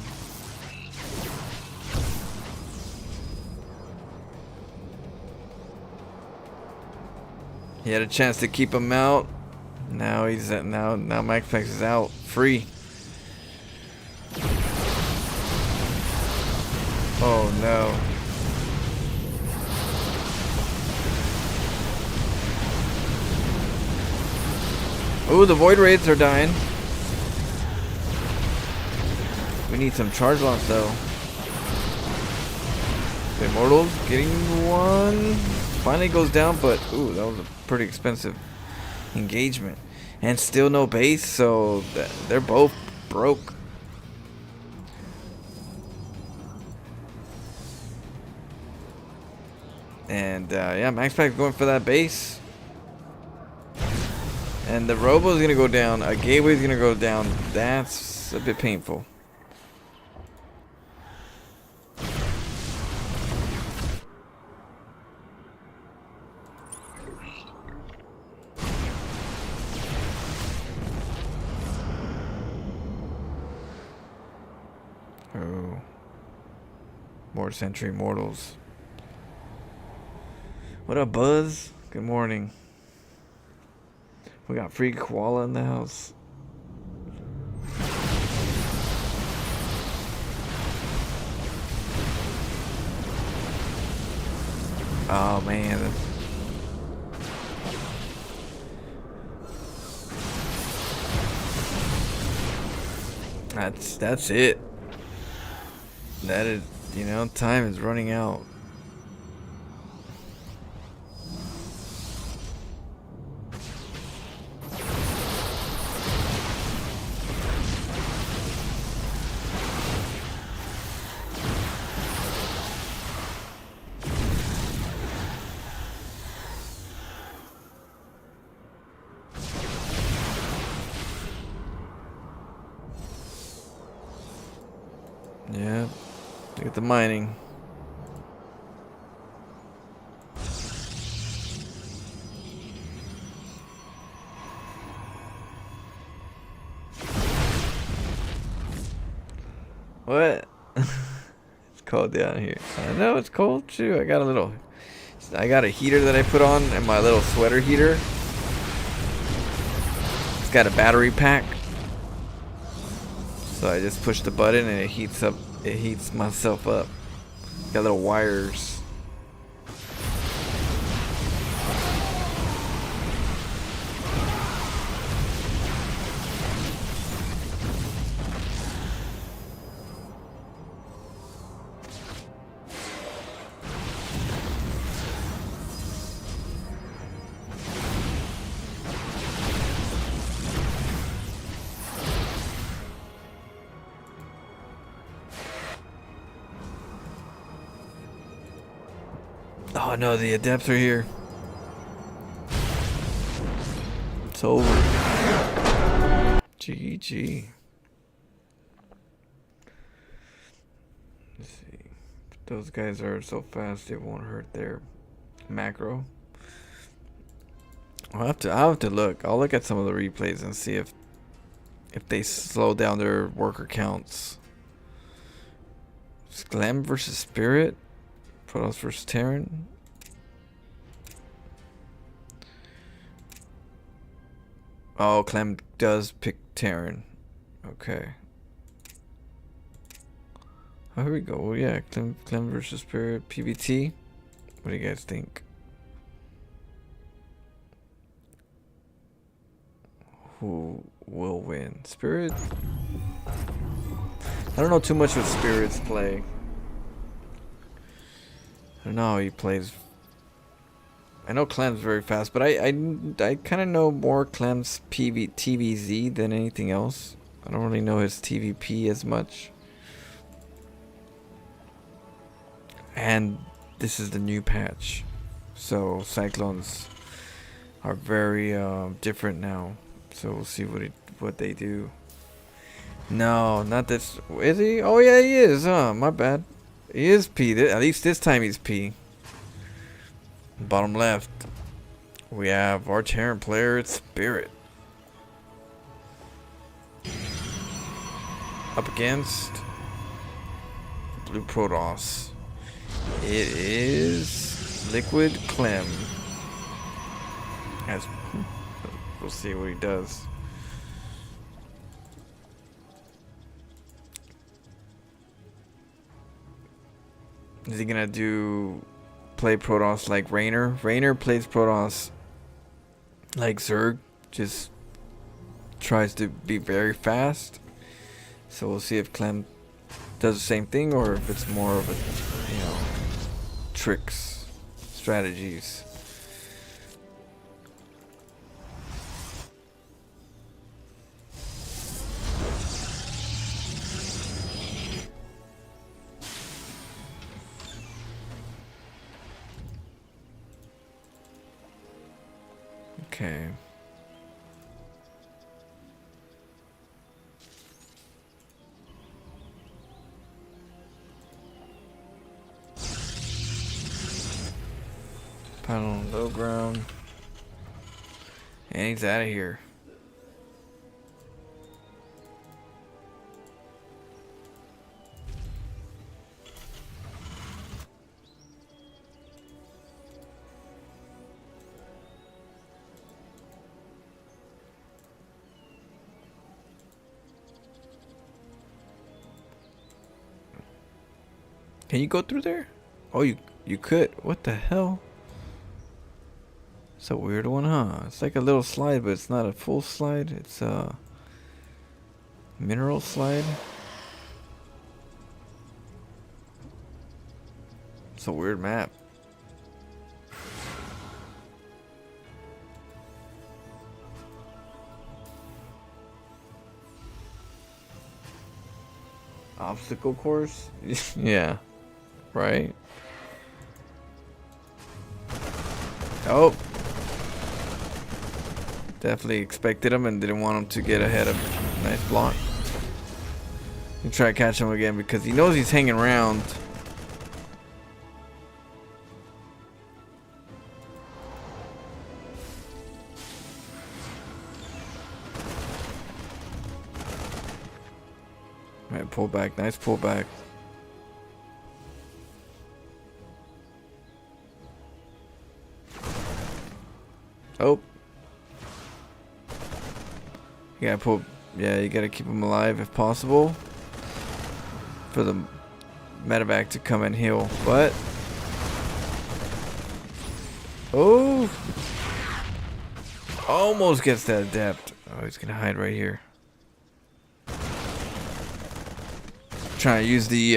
He had a chance to keep him out. Now he's at now Max Pex is out free. Oh no. Oh, the void raids are dying. We need some charge loss though. The Immortals getting one. Finally goes down, but ooh, that was a pretty expensive engagement. And still no base, so they're both broke. And yeah, Max Pack's going for that base. And the Robo's gonna go down. A Gateway's gonna go down. That's a bit painful. Oh. More Century Mortals. What up, Buzz? Good morning. We got free koala in the house. Oh man. That's it. That is, you know, time is running out. Yeah, look at the mining. What? It's cold down here. I know it's cold too. I got a heater that I put on, and my little sweater heater. It's got a battery pack. So I just push the button and it heats up. It heats myself up. Got little wires. Oh no, the adepts are here. It's over. GG. Let's see. Those guys are so fast it won't hurt their macro. I'll have to look. I'll look at some of the replays and see if they slow down their worker counts. Glam versus Spirit. Protoss versus Terran. Oh, Clem does pick Terran. Okay. Oh, here we go. Well, yeah, Clem versus Spirit PvT. What do you guys think? Who will win? Spirit? I don't know too much what Spirit's play. I don't know how he plays. I know Clem's very fast, but I kind of know more Clem's TVZ than anything else. I don't really know his TVP as much. And this is the new patch, so Cyclones are very different now. So we'll see what they do. No, not this. Is he? Oh yeah, he is. My bad. He is P. At least this time he's P. Bottom left, we have our Terran player. It's Spirit. Up against Blue Protoss. It is Liquid Clem. As we'll see what he does. Is he gonna play Protoss like Raynor? Raynor plays Protoss like Zerg, just tries to be very fast. So we'll see if Clem does the same thing or if it's more of a, you know, tricks, strategies. Okay. Panel on low ground. And he's out of here. Can you go through there? Oh, you could. What the hell? It's a weird one, huh? It's like a little slide, but it's not a full slide. It's a mineral slide. It's a weird map. Obstacle course? Yeah. Right? Oh. Definitely expected him and didn't want him to get ahead of. Nice block. You try to catch him again because he knows he's hanging around. Alright, pull back. Nice pull back. Oh. You gotta pull. Yeah, you gotta keep him alive if possible. For the medevac to come and heal. But. Oh. Almost gets that adept. Oh, he's gonna hide right here. Trying to use the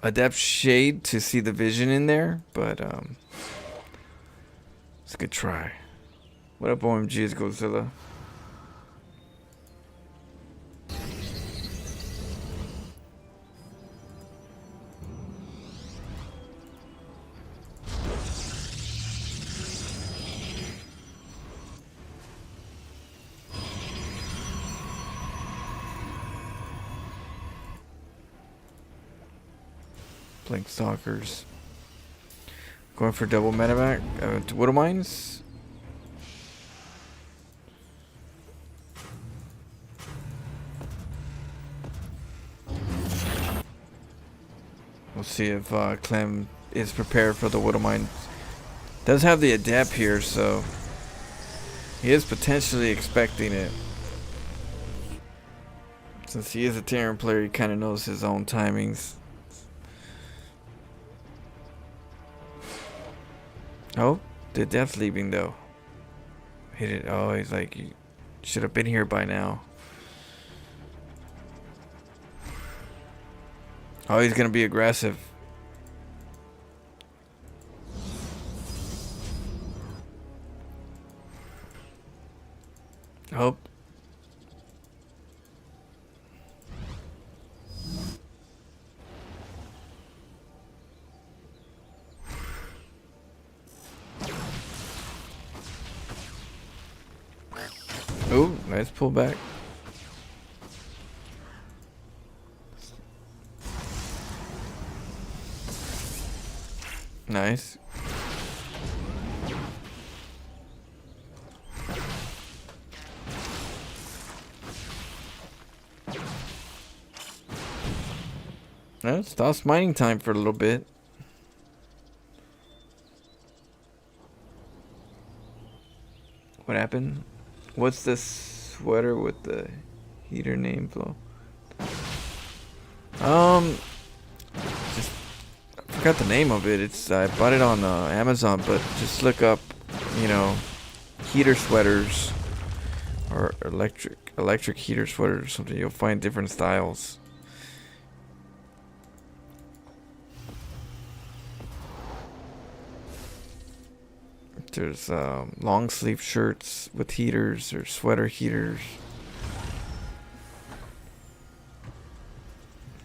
adept shade to see the vision in there, but it's a good try. What up, OMG? It's Godzilla. Blink Stalkers. Going for double medevac. To Widow Mines. We'll see if Clem is prepared for the Widow Mines. Does have the adept here, so He is potentially expecting it. Since he is a Terran player, he kind of knows his own timings. Oh, the Death's leaving though. Hit it. Oh, he's like, you should have been here by now. Oh, he's gonna be aggressive. Oh. Ooh, nice pullback. Nice. Well, stops mining time for a little bit. What happened? What's this sweater with the heater name flow? Just I forgot the name of it. It's I bought it on Amazon, but just look up, you know, heater sweaters or electric heater sweaters or something. You'll find different styles. There's long sleeve shirts with heaters or sweater heaters.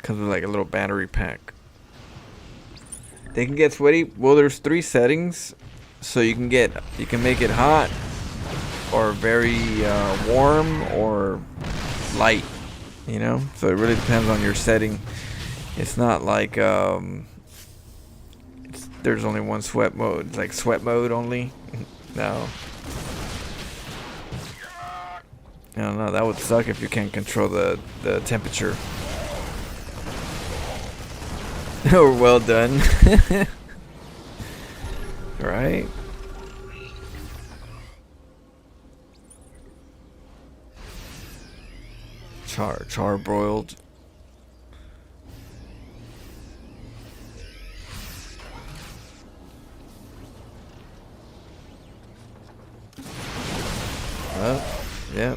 Comes with like a little battery pack. They can get sweaty. Well, there's 3 settings, so you can make it hot or very warm or light. You know, so it really depends on your setting. It's not like there's only one sweat mode. It's like sweat mode only. No. I don't know. That would suck if you can't control the temperature. Oh, well done. Right? Char broiled. Yeah,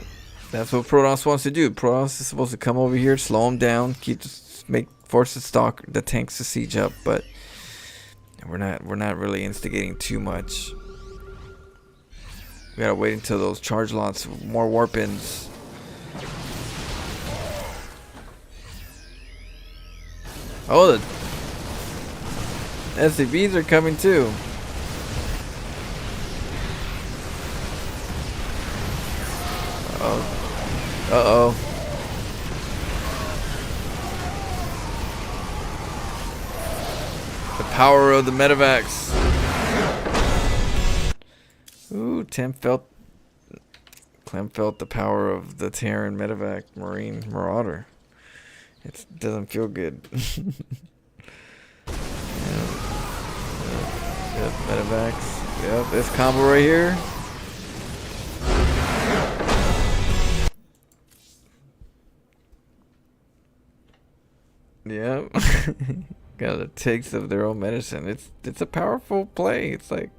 that's what Protoss wants to do. Protoss is supposed to come over here, slow them down, force the tanks to siege up, but we're not really instigating too much. We gotta wait until those charge lots, more warp-ins. Oh, the SCVs are coming too. Uh-oh. The power of the medevacs. Ooh, Clem felt the power of the Terran medevac Marine Marauder. It doesn't feel good. Yep, medevacs. Yep, this combo right here. Yep. Got a taste of their own medicine. It's a powerful play. It's like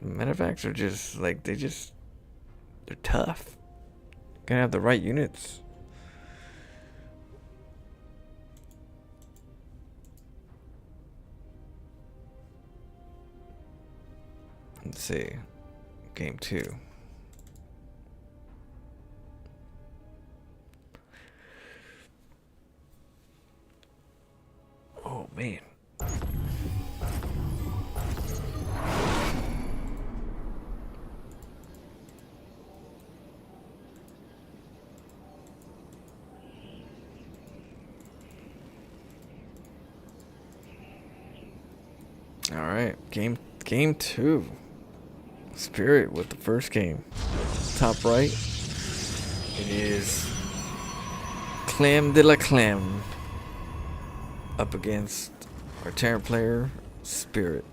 medevacs are just like they're tough. Gotta have the right units. Let's see. Game 2. Oh man. All right, game 2. Spirit with the first game. Top right. It is Clem de la Clem up against our Terran player, Spirit.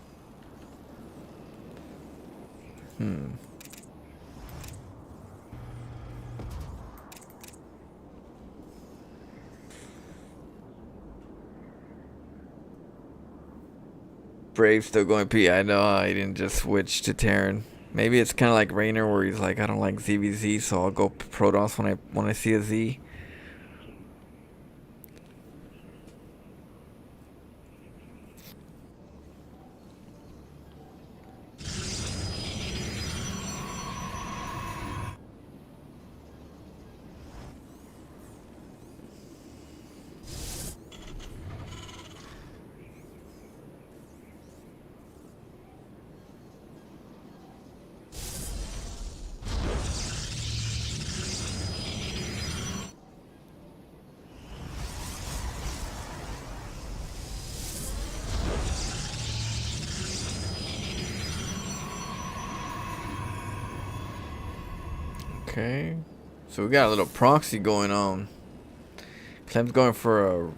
Brave still going P. I know I didn't just switch to Terran. Maybe it's kind of like Rainer, where he's like, I don't like ZVZ, so I'll go Protoss when I see a Z. Okay, so we got a little proxy going on. Clem's going for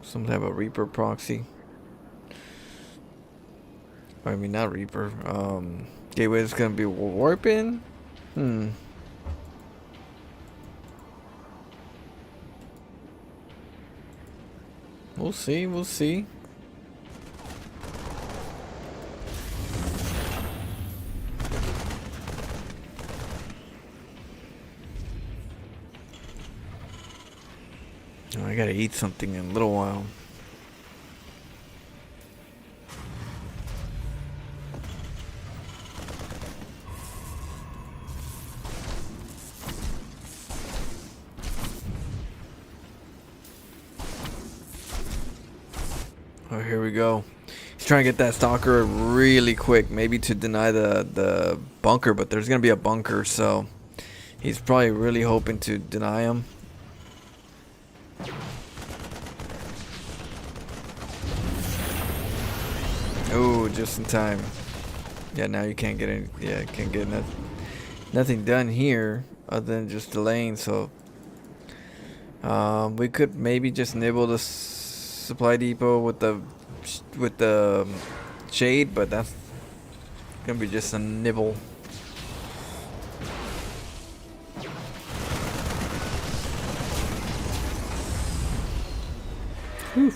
some type of Reaper proxy. I mean, not Reaper. Gateway is gonna be warping. We'll see. We'll see. Oh, I gotta eat something in a little while. Oh, here we go. He's trying to get that stalker really quick, maybe to deny the bunker, but there's gonna be a bunker, so he's probably really hoping to deny him. Oh, just in time. Yeah, now you can't get any. Yeah, can't get nothing done here other than just delaying. So we could maybe just nibble the supply depot with the shade, but that's gonna be just a nibble. Whew.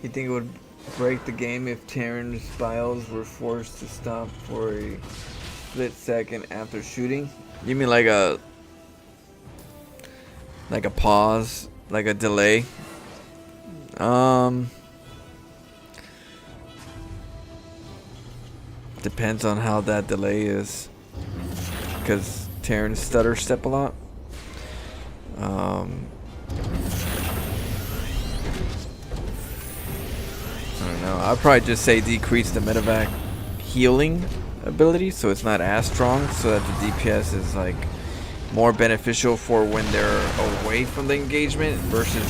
You think it would break the game if Terran's bios were forced to stop for a split second after shooting? You mean like a pause, like a delay? Depends on how that delay is, because Terran stutter step a lot. I don't know. I'd probably just say decrease the medevac healing ability so it's not as strong, so that the DPS is like more beneficial for when they're away from the engagement versus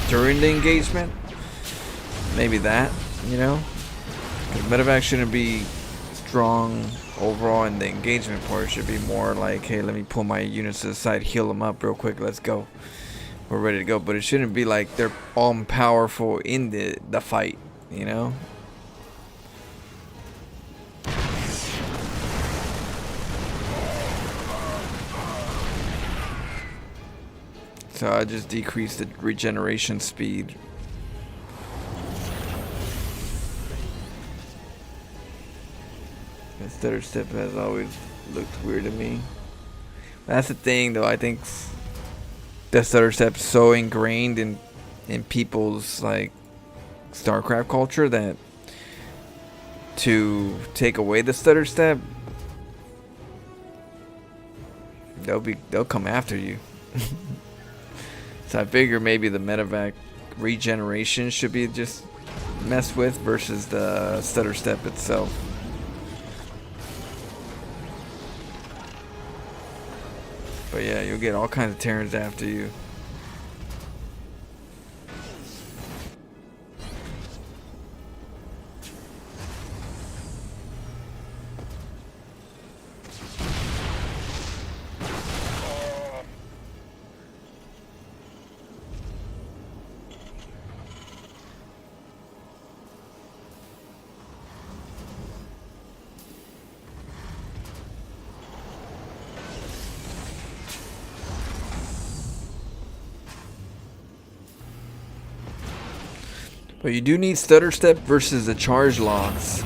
during the engagement. Maybe that, you know? Because medevac shouldn't be strong overall, and the engagement part should be more like, hey, let me pull my units to the side, heal them up real quick, let's go. We're ready to go. But it shouldn't be like they're all powerful in the fight. You know? So I just decreased the regeneration speed. The stutter step has always looked weird to me. That's the thing, though. I think the stutter step's so ingrained in people's like StarCraft culture that to take away the stutter step, they'll come after you. So I figure maybe the medevac regeneration should be just messed with versus the stutter step itself. But yeah, you'll get all kinds of Terrans after you. But you do need stutter step versus the charge locks.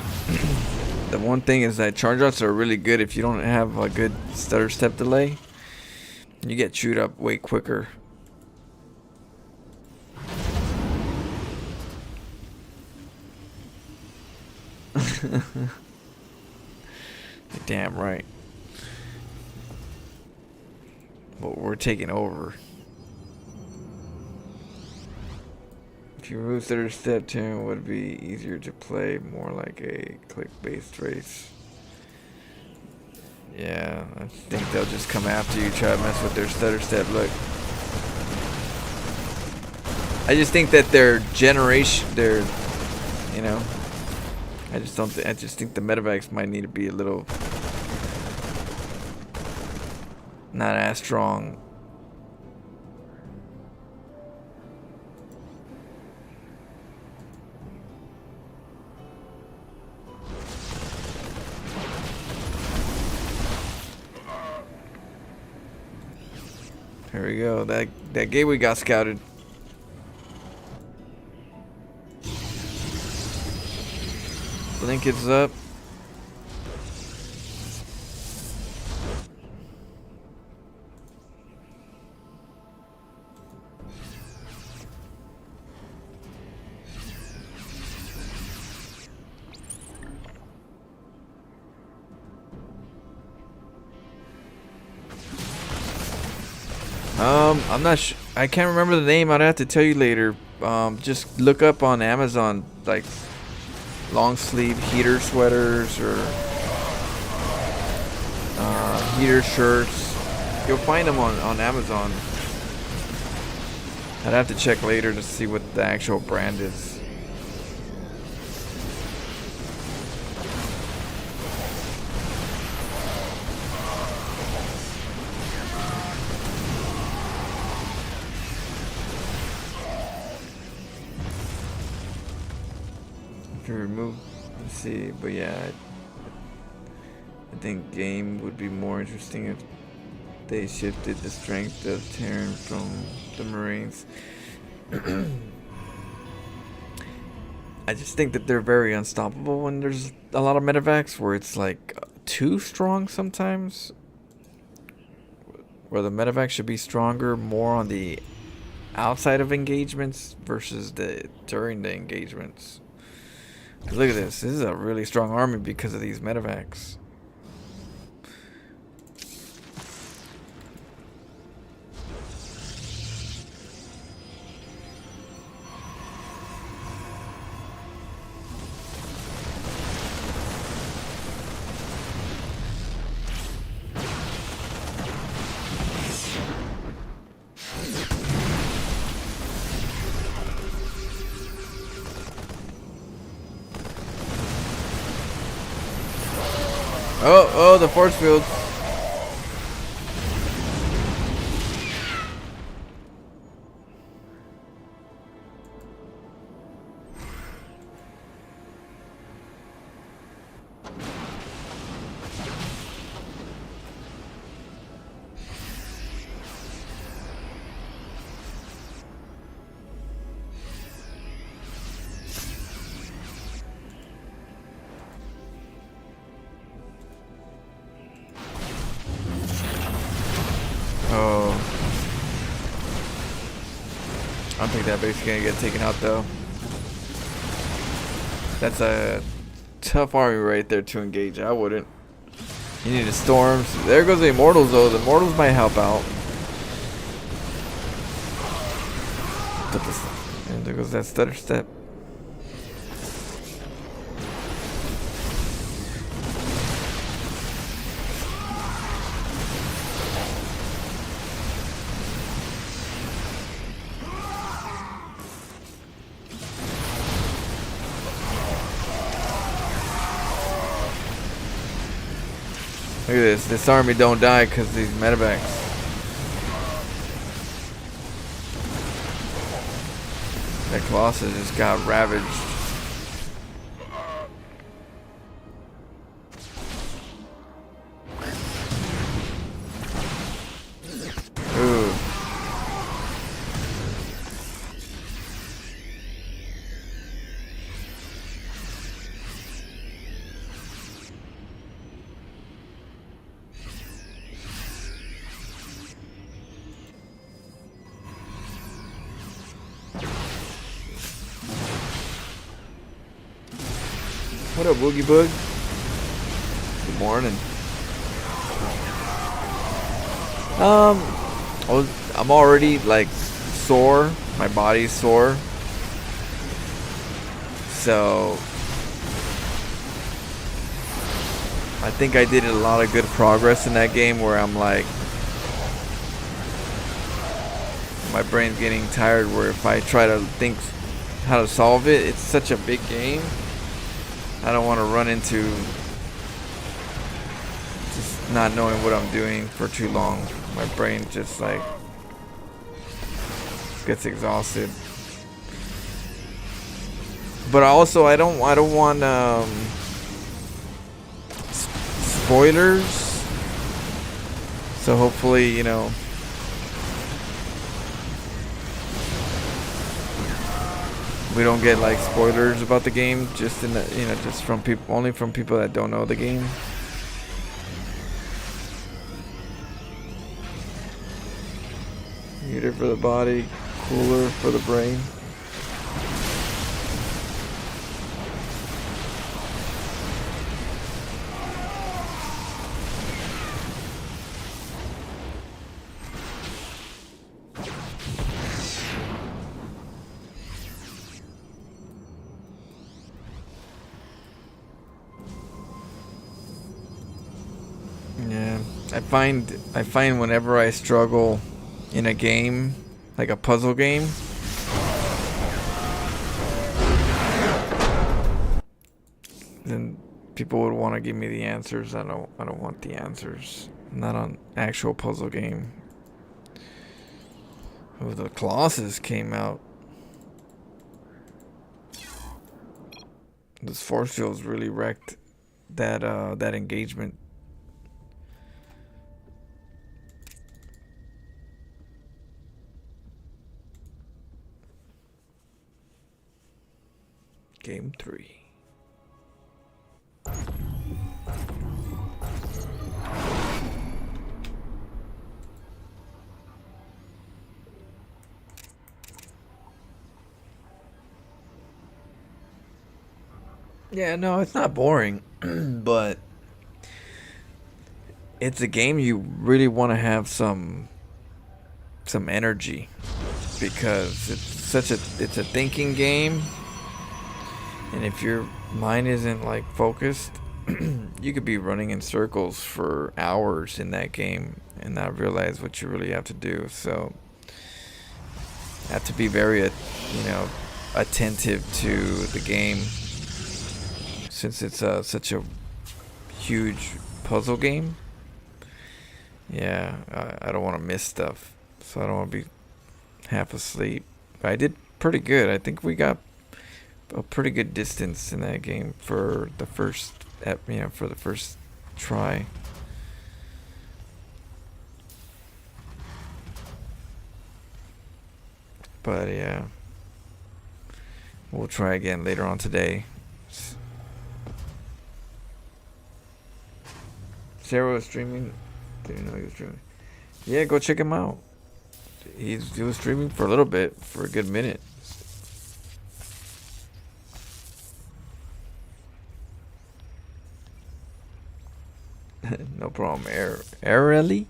The one thing is that charge locks are really good if you don't have a good stutter step delay. You get chewed up way quicker. Damn right. But we're taking over. If you remove stutter step, turn would be easier to play, more like a click-based race. Yeah, I think they'll just come after you, try to mess with their stutter step. Look, I just think that their generation, you know, I just don't. I just think the medevacs might need to be a little not as strong. Here we go. That gateway got scouted. Blink is up. I'm not sure. I can't remember the name. I'd have to tell you later. Just look up on Amazon, like long sleeve heater sweaters or heater shirts. You'll find them on Amazon. I'd have to check later to see what the actual brand is. To remove, let's see, but yeah, I think game would be more interesting if they shifted the strength of Terran from the Marines. I just think that they're very unstoppable when there's a lot of medevacs where it's like too strong sometimes, where the medevac should be stronger more on the outside of engagements versus during the engagements. Look at this. This is a really strong army because of these medevacs. Oh, the force field. Oh. I don't think that base is gonna get taken out though. That's a tough army right there to engage. I wouldn't. You need the storms. There goes the immortals though. The immortals might help out. And there goes that stutter step. Look at this. This army don't die because these medevacs. That Colossus just got ravaged. Ooh. What up, Boogie Bug? Good morning. I'm already like sore. My body's sore. So I think I did a lot of good progress in that game where I'm like, my brain's getting tired where if I try to think how to solve it, it's such a big game. I don't want to run into just not knowing what I'm doing for too long. My brain just like gets exhausted. But also I don't want spoilers. So hopefully, you know, we don't get like spoilers about the game just in the, you know, just from people, only from people that don't know the game. Heater for the body, cooler for the brain. Yeah, I find whenever I struggle in a game, like a puzzle game, then people would want to give me the answers. I don't want the answers. Not on actual puzzle game. Oh, the Colossus came out. This force field's really wrecked that engagement. Game 3. Yeah, no, it's not boring, but it's a game you really want to have some energy because it's a thinking game. And if your mind isn't like focused, you could be running in circles for hours in that game and not realize what you really have to do. So you have to be very, you know, attentive to the game since it's such a huge puzzle game. Yeah, I don't want to miss stuff, so I don't want to be half asleep. But I did pretty good. I think we got a pretty good distance in that game for the first, you know, for the first try. But yeah, we'll try again later on today. Sarah was streaming. Didn't know he was streaming. Yeah, go check him out. He was streaming for a little bit, for a good minute. No problem. Areli?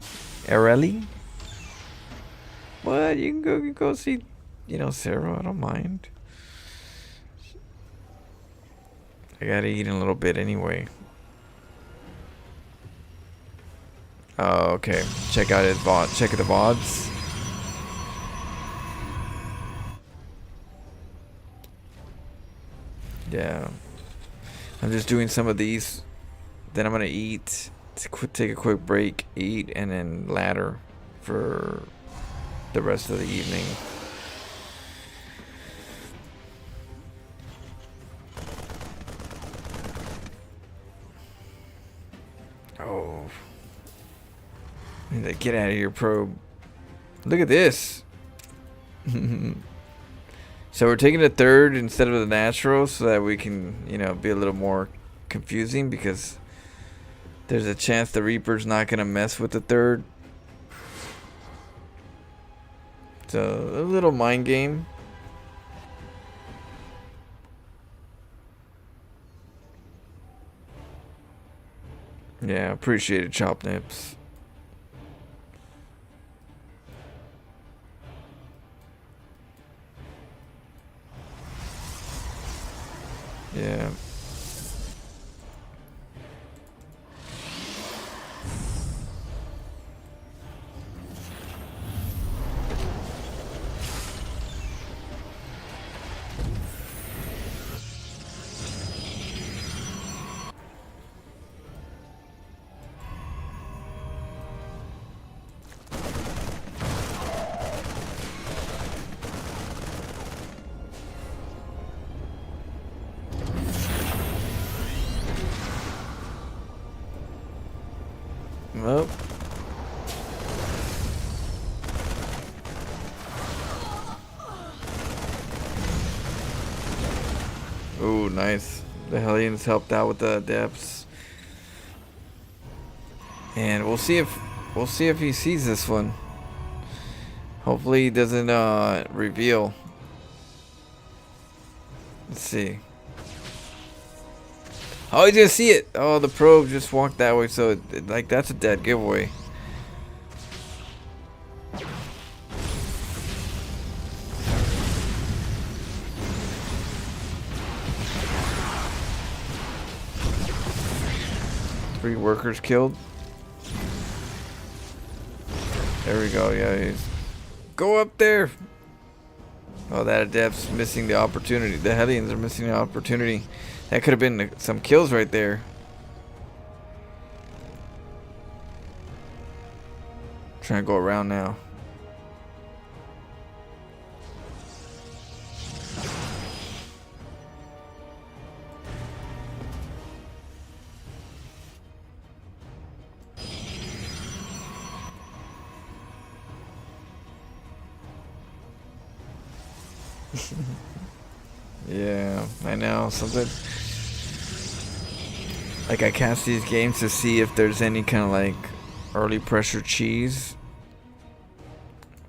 What? You can go see, you know, Sarah. I don't mind. I gotta eat in a little bit anyway. Oh, okay. Check out his VOD. Check the VODs. Yeah. I'm just doing some of these. Then I'm gonna eat. Take a quick break, eat, and then ladder for the rest of the evening. Oh. Get out of here, probe. Look at this. So we're taking the third instead of the natural so that we can, you know, be a little more confusing because there's a chance the Reaper's not going to mess with the third. So a little mind game. Yeah, appreciate it, Chop Nips. Yeah. Well. Ooh, nice. The Hellions helped out with the depths. And we'll see if he sees this one. Hopefully he doesn't reveal. Let's see. Oh, he's gonna see it. Oh, the probe just walked that way, so like that's a dead giveaway. Three workers killed. There we go. Yeah, go up there. Oh, that adept's missing the opportunity. The Hellions are missing the opportunity. That could have been some kills right there. Trying to go around now. Yeah, I know. Something like I cast these games to see if there's any kind of like early pressure cheese,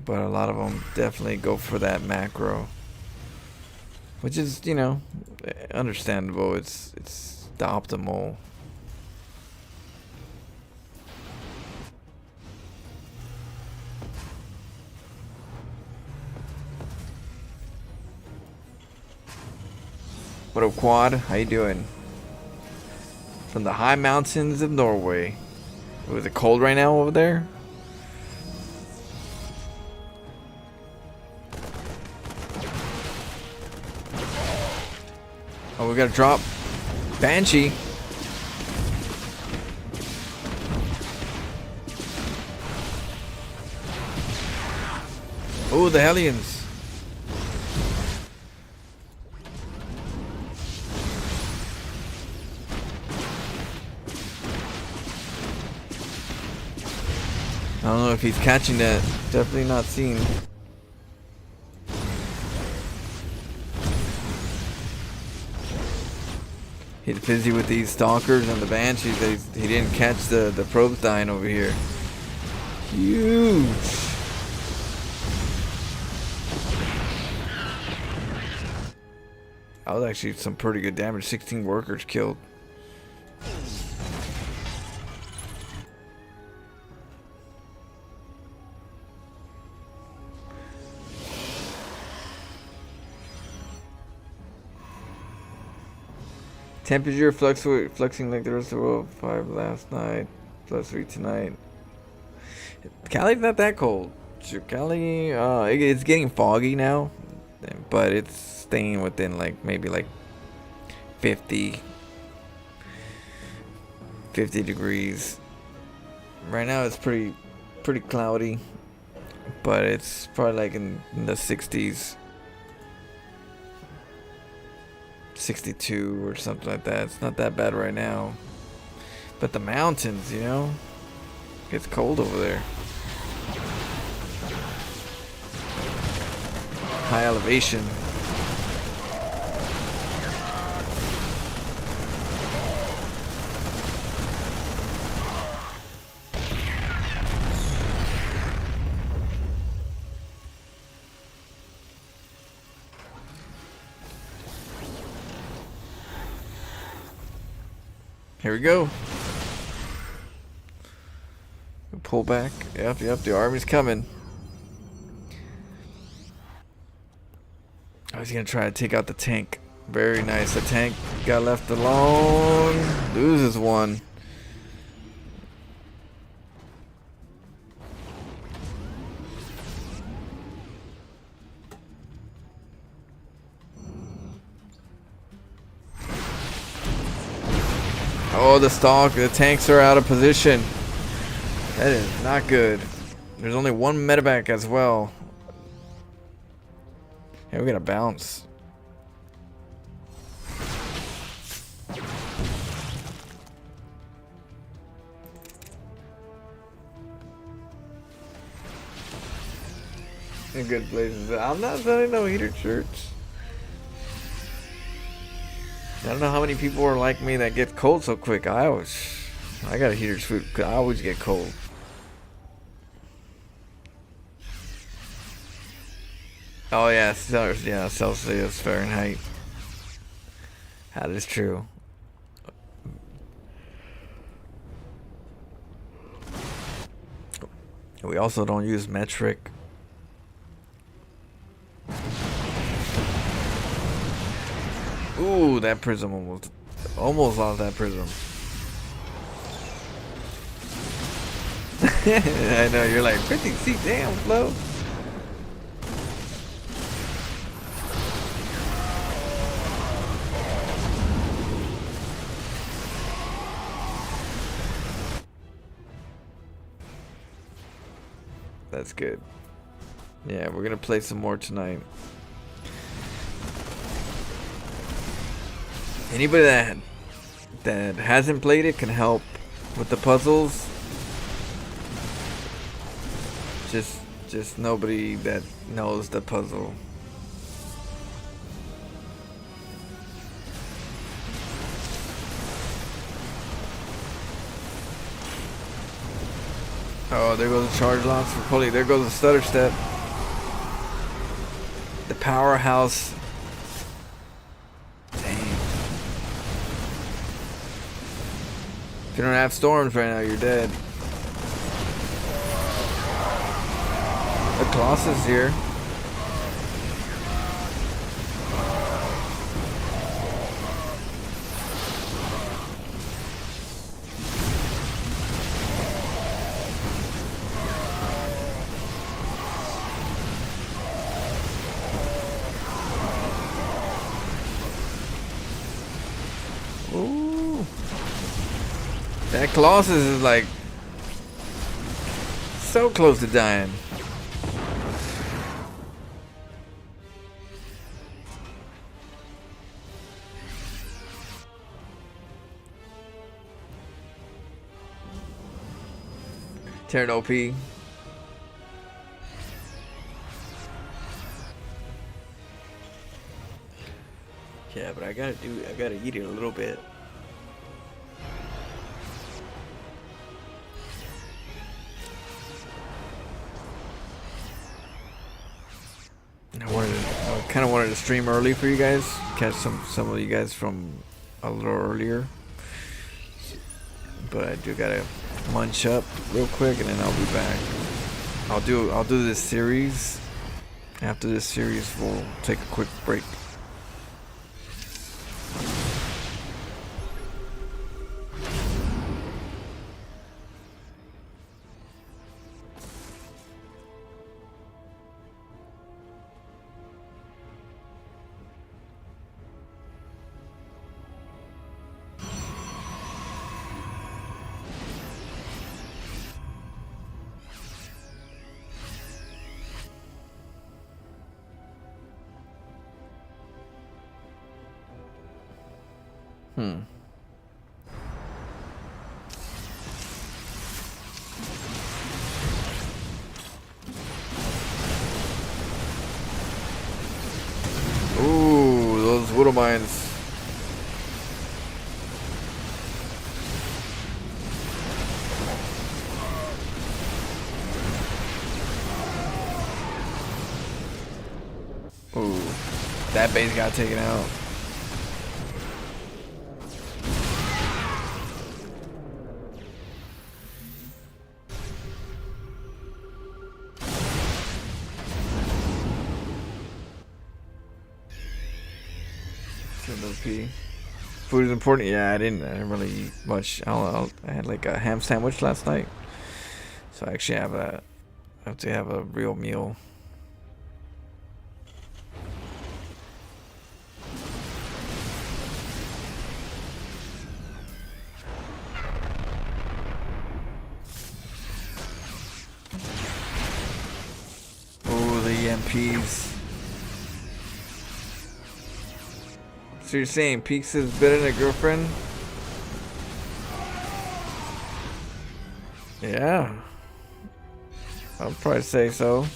but a lot of them definitely go for that macro, which is, you know, understandable. It's the optimal. What up, Quad? How you doing? From the high mountains of Norway. Was it cold right now over there? Oh, we gotta drop Banshee. Oh, the Hellions. I don't know if he's catching that. Definitely not seen. He's busy with these stalkers and the banshees. He didn't catch the probes dying over here. Huge. That was actually some pretty good damage. 16 workers killed. Temperature flexing like the rest of the world. 5 last night, +3 tonight. Cali's not that cold. Cali, it's getting foggy now, but it's staying within like maybe like 50 degrees. Right now it's pretty cloudy, but it's probably like in the 60s. 62 or something like that. It's not that bad right now. But the mountains, you know, it's cold over there. High elevation. Here we go. pull back. Yep, the army's coming. I was gonna try to take out the tank. Very nice. The tank got left alone. Loses one. Oh, the tanks are out of position. That is not good. There's only one medevac as well. Hey, we gotta bounce. In good places. I'm not selling no heater shirts. I don't know how many people are like me that get cold so quick. I got a heater suit because I always get cold. Oh yeah, Celsius, Fahrenheit. That is true. We also don't use metric. Ooh, that prism almost lost that prism. I know, you're like 50 feet, damn, Flo. That's good. Yeah, we're gonna play some more tonight. Anybody that hasn't played it can help with the puzzles. Just nobody that knows the puzzle. Oh, there goes the charge launch for pulley. There goes the stutter step. The powerhouse. If you don't have storms right now, you're dead. The Colossus here. Ooh. That Colossus is like so close to dying. Turn OP. Yeah, but I gotta eat it a little bit. I kind of wanted to stream early for you guys, catch some of you guys from a little earlier. But I do gotta munch up real quick, and then I'll be back. I'll do this series. After this series, we'll take a quick break. Ooh, those widow mines. Ooh, that base got taken out. LP. Food is important. Yeah, I didn't really eat much. I had like a ham sandwich last night, so I actually have to have a real meal. Oh, the EMPs. So you're saying Peaks is better than a girlfriend? Yeah. I'd probably say so.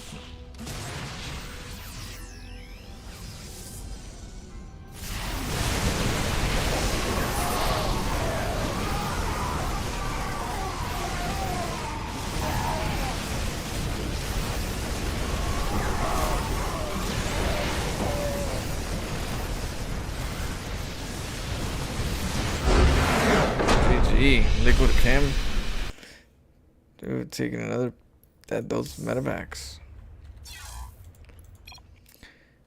GG. Liquid Chem. Dude, taking those medevacs.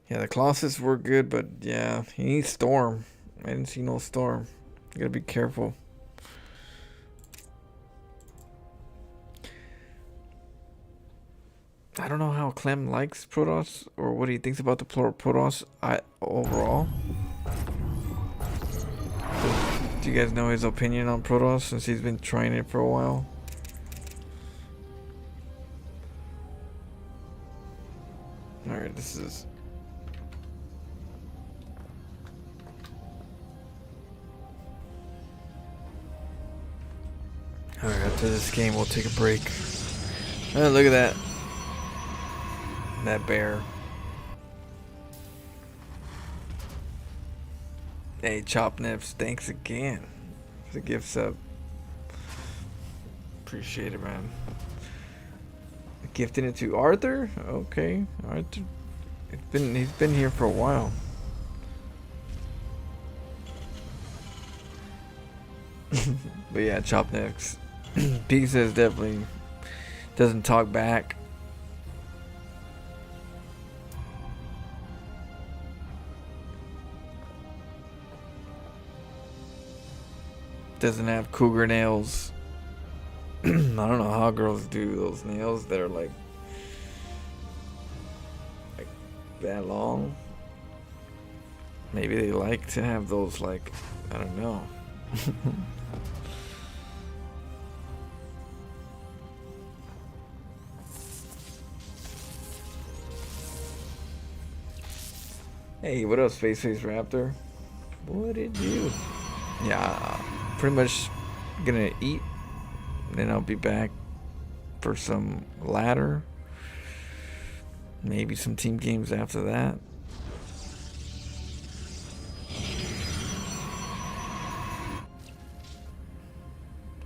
Yeah, the Colossus were good, but yeah, he needs Storm. I didn't see no Storm. You gotta be careful. I don't know how Clem likes Protoss or what he thinks about the Protoss overall. Do you guys know his opinion on Protoss since he's been trying it for a while? Alright, this is... Alright, after this game we'll take a break. Oh, look at that. That bear. Hey, Chop Nips, thanks again for the gift sub. Appreciate it, man. Gifting it to Arthur? Okay, Arthur. He's been here for a while. But yeah, Chop Nips. Pig says definitely doesn't talk back. Doesn't have cougar nails. I don't know how girls do those nails that are like that long. Maybe they like to have those, like, I don't know. Hey, what up, Space Raptor? What did you? Yeah, pretty much gonna eat. Then I'll be back for some ladder. Maybe some team games after that.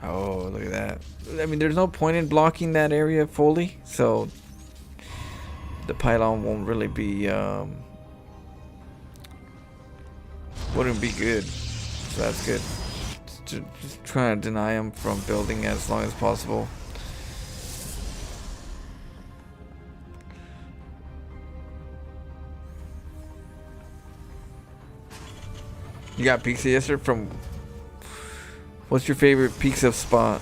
Oh, look at that. I mean, there's no point in blocking that area fully, so the pylon won't really be, wouldn't be good. So that's good. Just trying to deny them from building as long as possible. You got pizza yesterday from... What's your favorite pizza spot?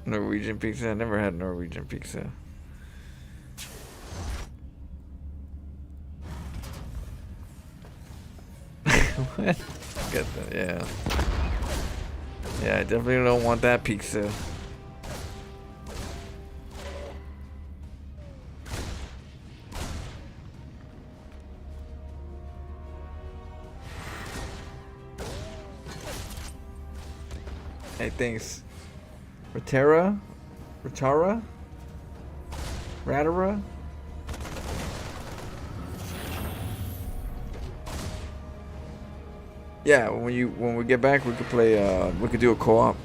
Norwegian pizza? I never had Norwegian pizza. What? Get that, yeah. Yeah, I definitely don't want that pizza. Hey, thanks. Ratara? Ratara? Yeah, when we get back, we could play. We could do a co-op.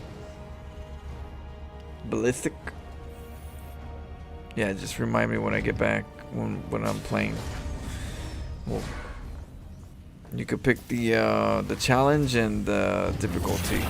Ballistic. Yeah, just remind me when I get back when I'm playing. Well, you could pick the challenge and the difficulty.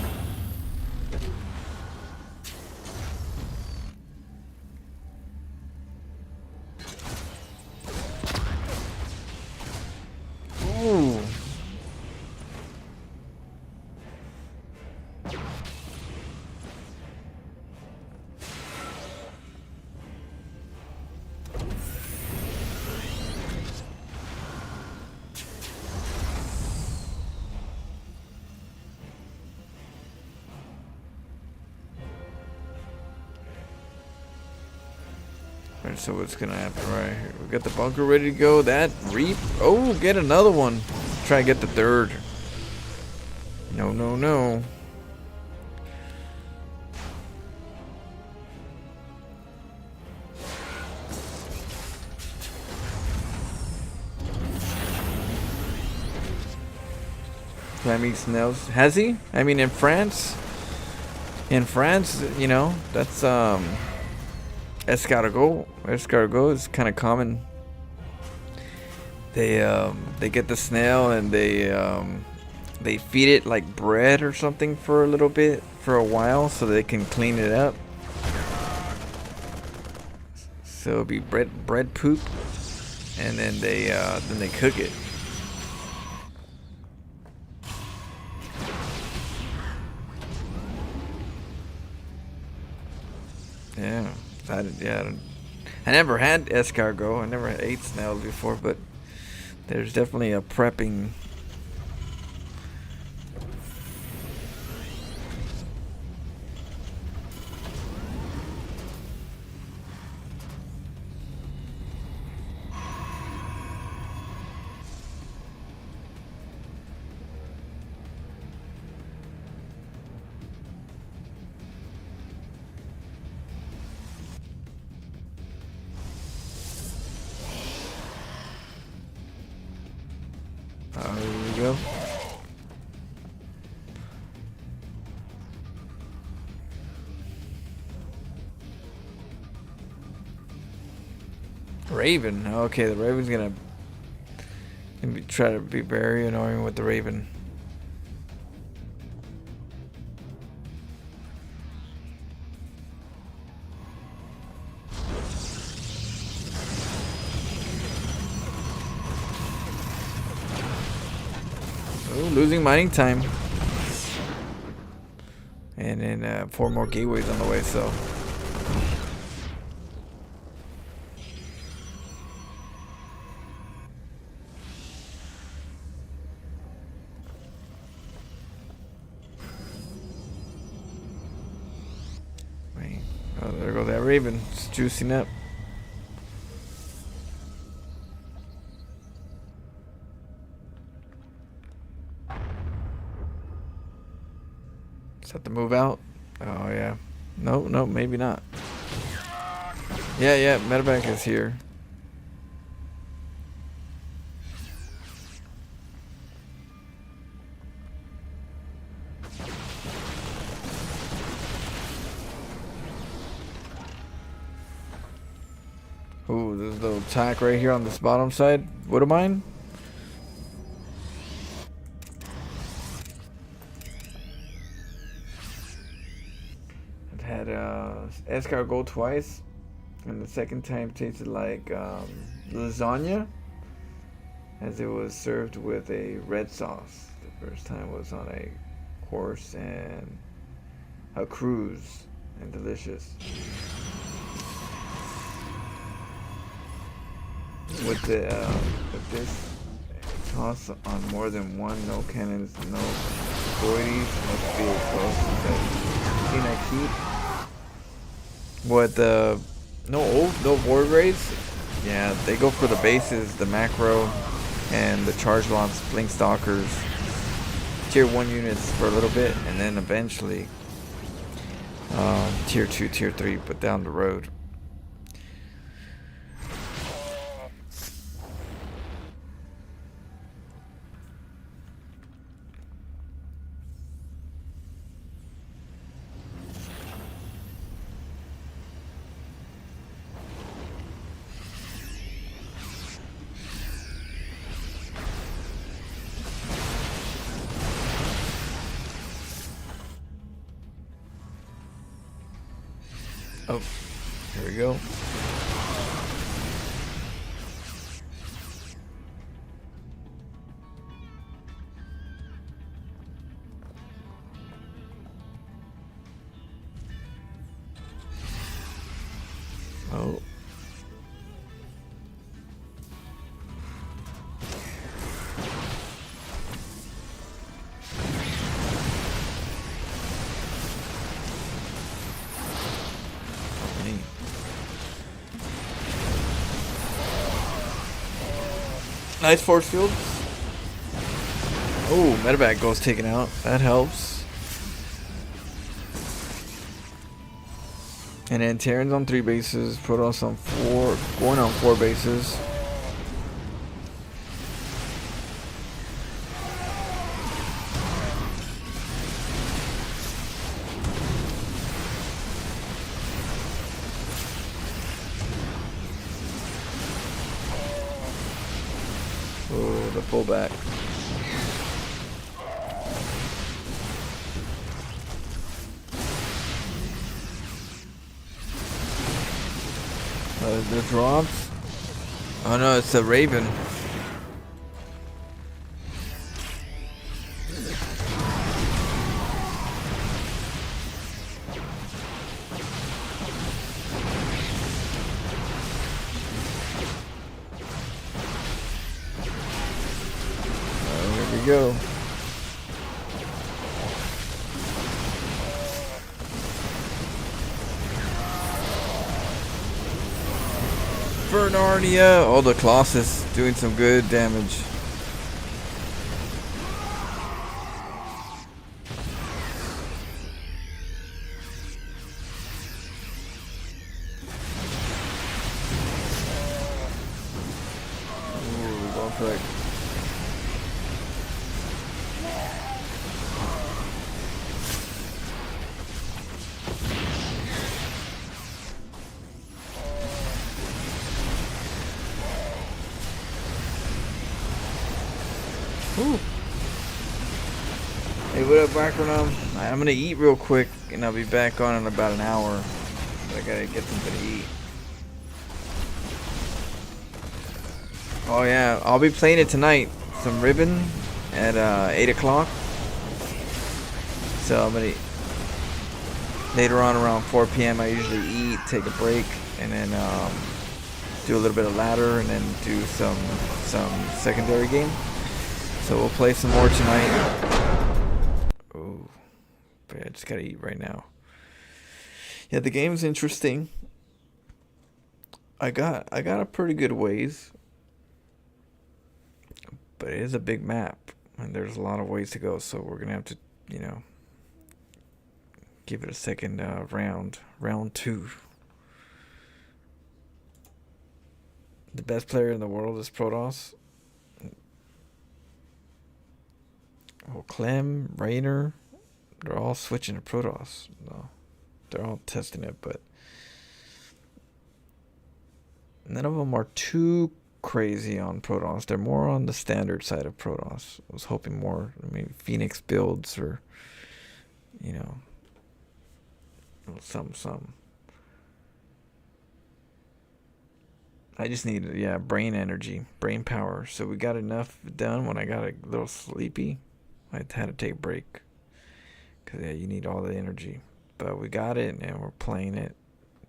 Alright, so what's gonna happen right here? We got the bunker ready to go. That reap. Oh, get another one. Try and get the third. No, no, no. Flaming snails. Has he? I mean, in France, you know, that's escargot. Escargot is kind of common. They get the snail and they feed it like bread or something for a little bit, for a while, so they can clean it up. So it'll be bread poop, and then they cook it. Yeah, I never had escargot. I never ate snails before, but there's definitely a prepping. Here we go. Raven. Okay, the Raven's gonna try to be very annoying with the Raven. Oh, losing mining time. And then 4 more gateways on the way, so. Wait. Oh, there goes that Raven. It's juicing up. Does that have to move out? Oh, yeah. No, no, maybe not. Yeah, medevac is here. Ooh, there's a little attack right here on this bottom side. Wood of mine. Had escargot twice, and the second time tasted like lasagna, as it was served with a red sauce. The first time was on a horse and a cruise, and delicious. With this toss on more than one, no cannons, no authorities, must be close to that. Keep. What no board raids? Yeah, they go for the bases, the macro, and the charge launch blink stalkers, tier 1 units for a little bit, and then eventually tier 2, tier 3, but down the road. Oh, here we go. Oh. Nice force fields. Oh, medevac goes taken out. That helps. And then Terran's on 3 bases. Protoss on 4. Going on 4 bases. Oh, the pullback. The drops. Oh no, it's a Raven. Here we go. Bernardia. Oh, the Colossus doing some good damage. Ooh, well played. Ooh. Hey, what up, background? I'm gonna eat real quick, and I'll be back on in about an hour. I gotta get something to eat. Oh yeah, I'll be playing it tonight. Some Ribbon at 8 o'clock. So I'm gonna later on around 4 p.m. I usually eat, take a break, and then do a little bit of ladder, and then do some secondary game. So we'll play some more tonight. Oh, but I just gotta eat right now. Yeah, the game's interesting. I got a pretty good ways, but it is a big map, and there's a lot of ways to go. So we're gonna have to, you know, give it a second round 2. The best player in the world is Protoss. Oh, Clem, Rainer, they're all switching to Protoss. No, they're all testing it, but none of them are too crazy on Protoss. They're more on the standard side of Protoss. I was hoping more, Phoenix builds or, you know, some. I just need, brain energy, brain power. So we got enough done when I got a little sleepy. I had to take a break. Because, you need all the energy. But we got it, and we're playing it.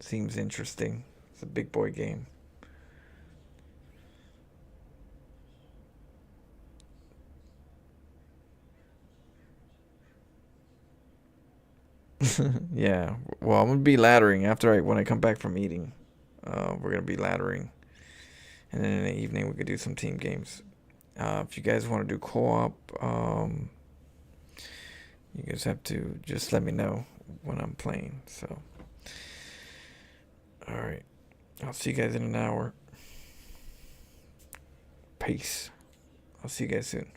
Seems interesting. It's a big boy game. Yeah. Well, I'm going to be laddering when I come back from eating. We're going to be laddering. And then in the evening, we could do some team games. If you guys want to do co-op, you guys have to just let me know when I'm playing. So, all right. I'll see you guys in an hour. Peace. I'll see you guys soon.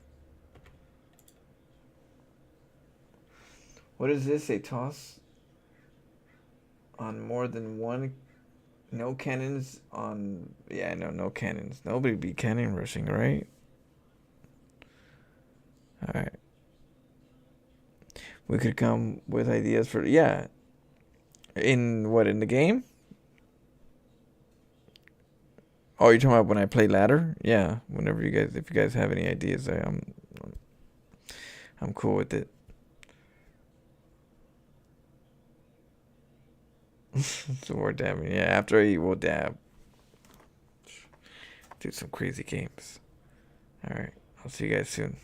What is this? A toss on more than one? No cannons on... Yeah, no cannons. Nobody be cannon rushing, right? Alright. We could come with ideas for... Yeah. In the game? Oh, you're talking about when I play ladder? Yeah. If you guys have any ideas, I'm cool with it. Some more dabbing. Yeah, after I eat, we'll dab. Do some crazy games. Alright. I'll see you guys soon.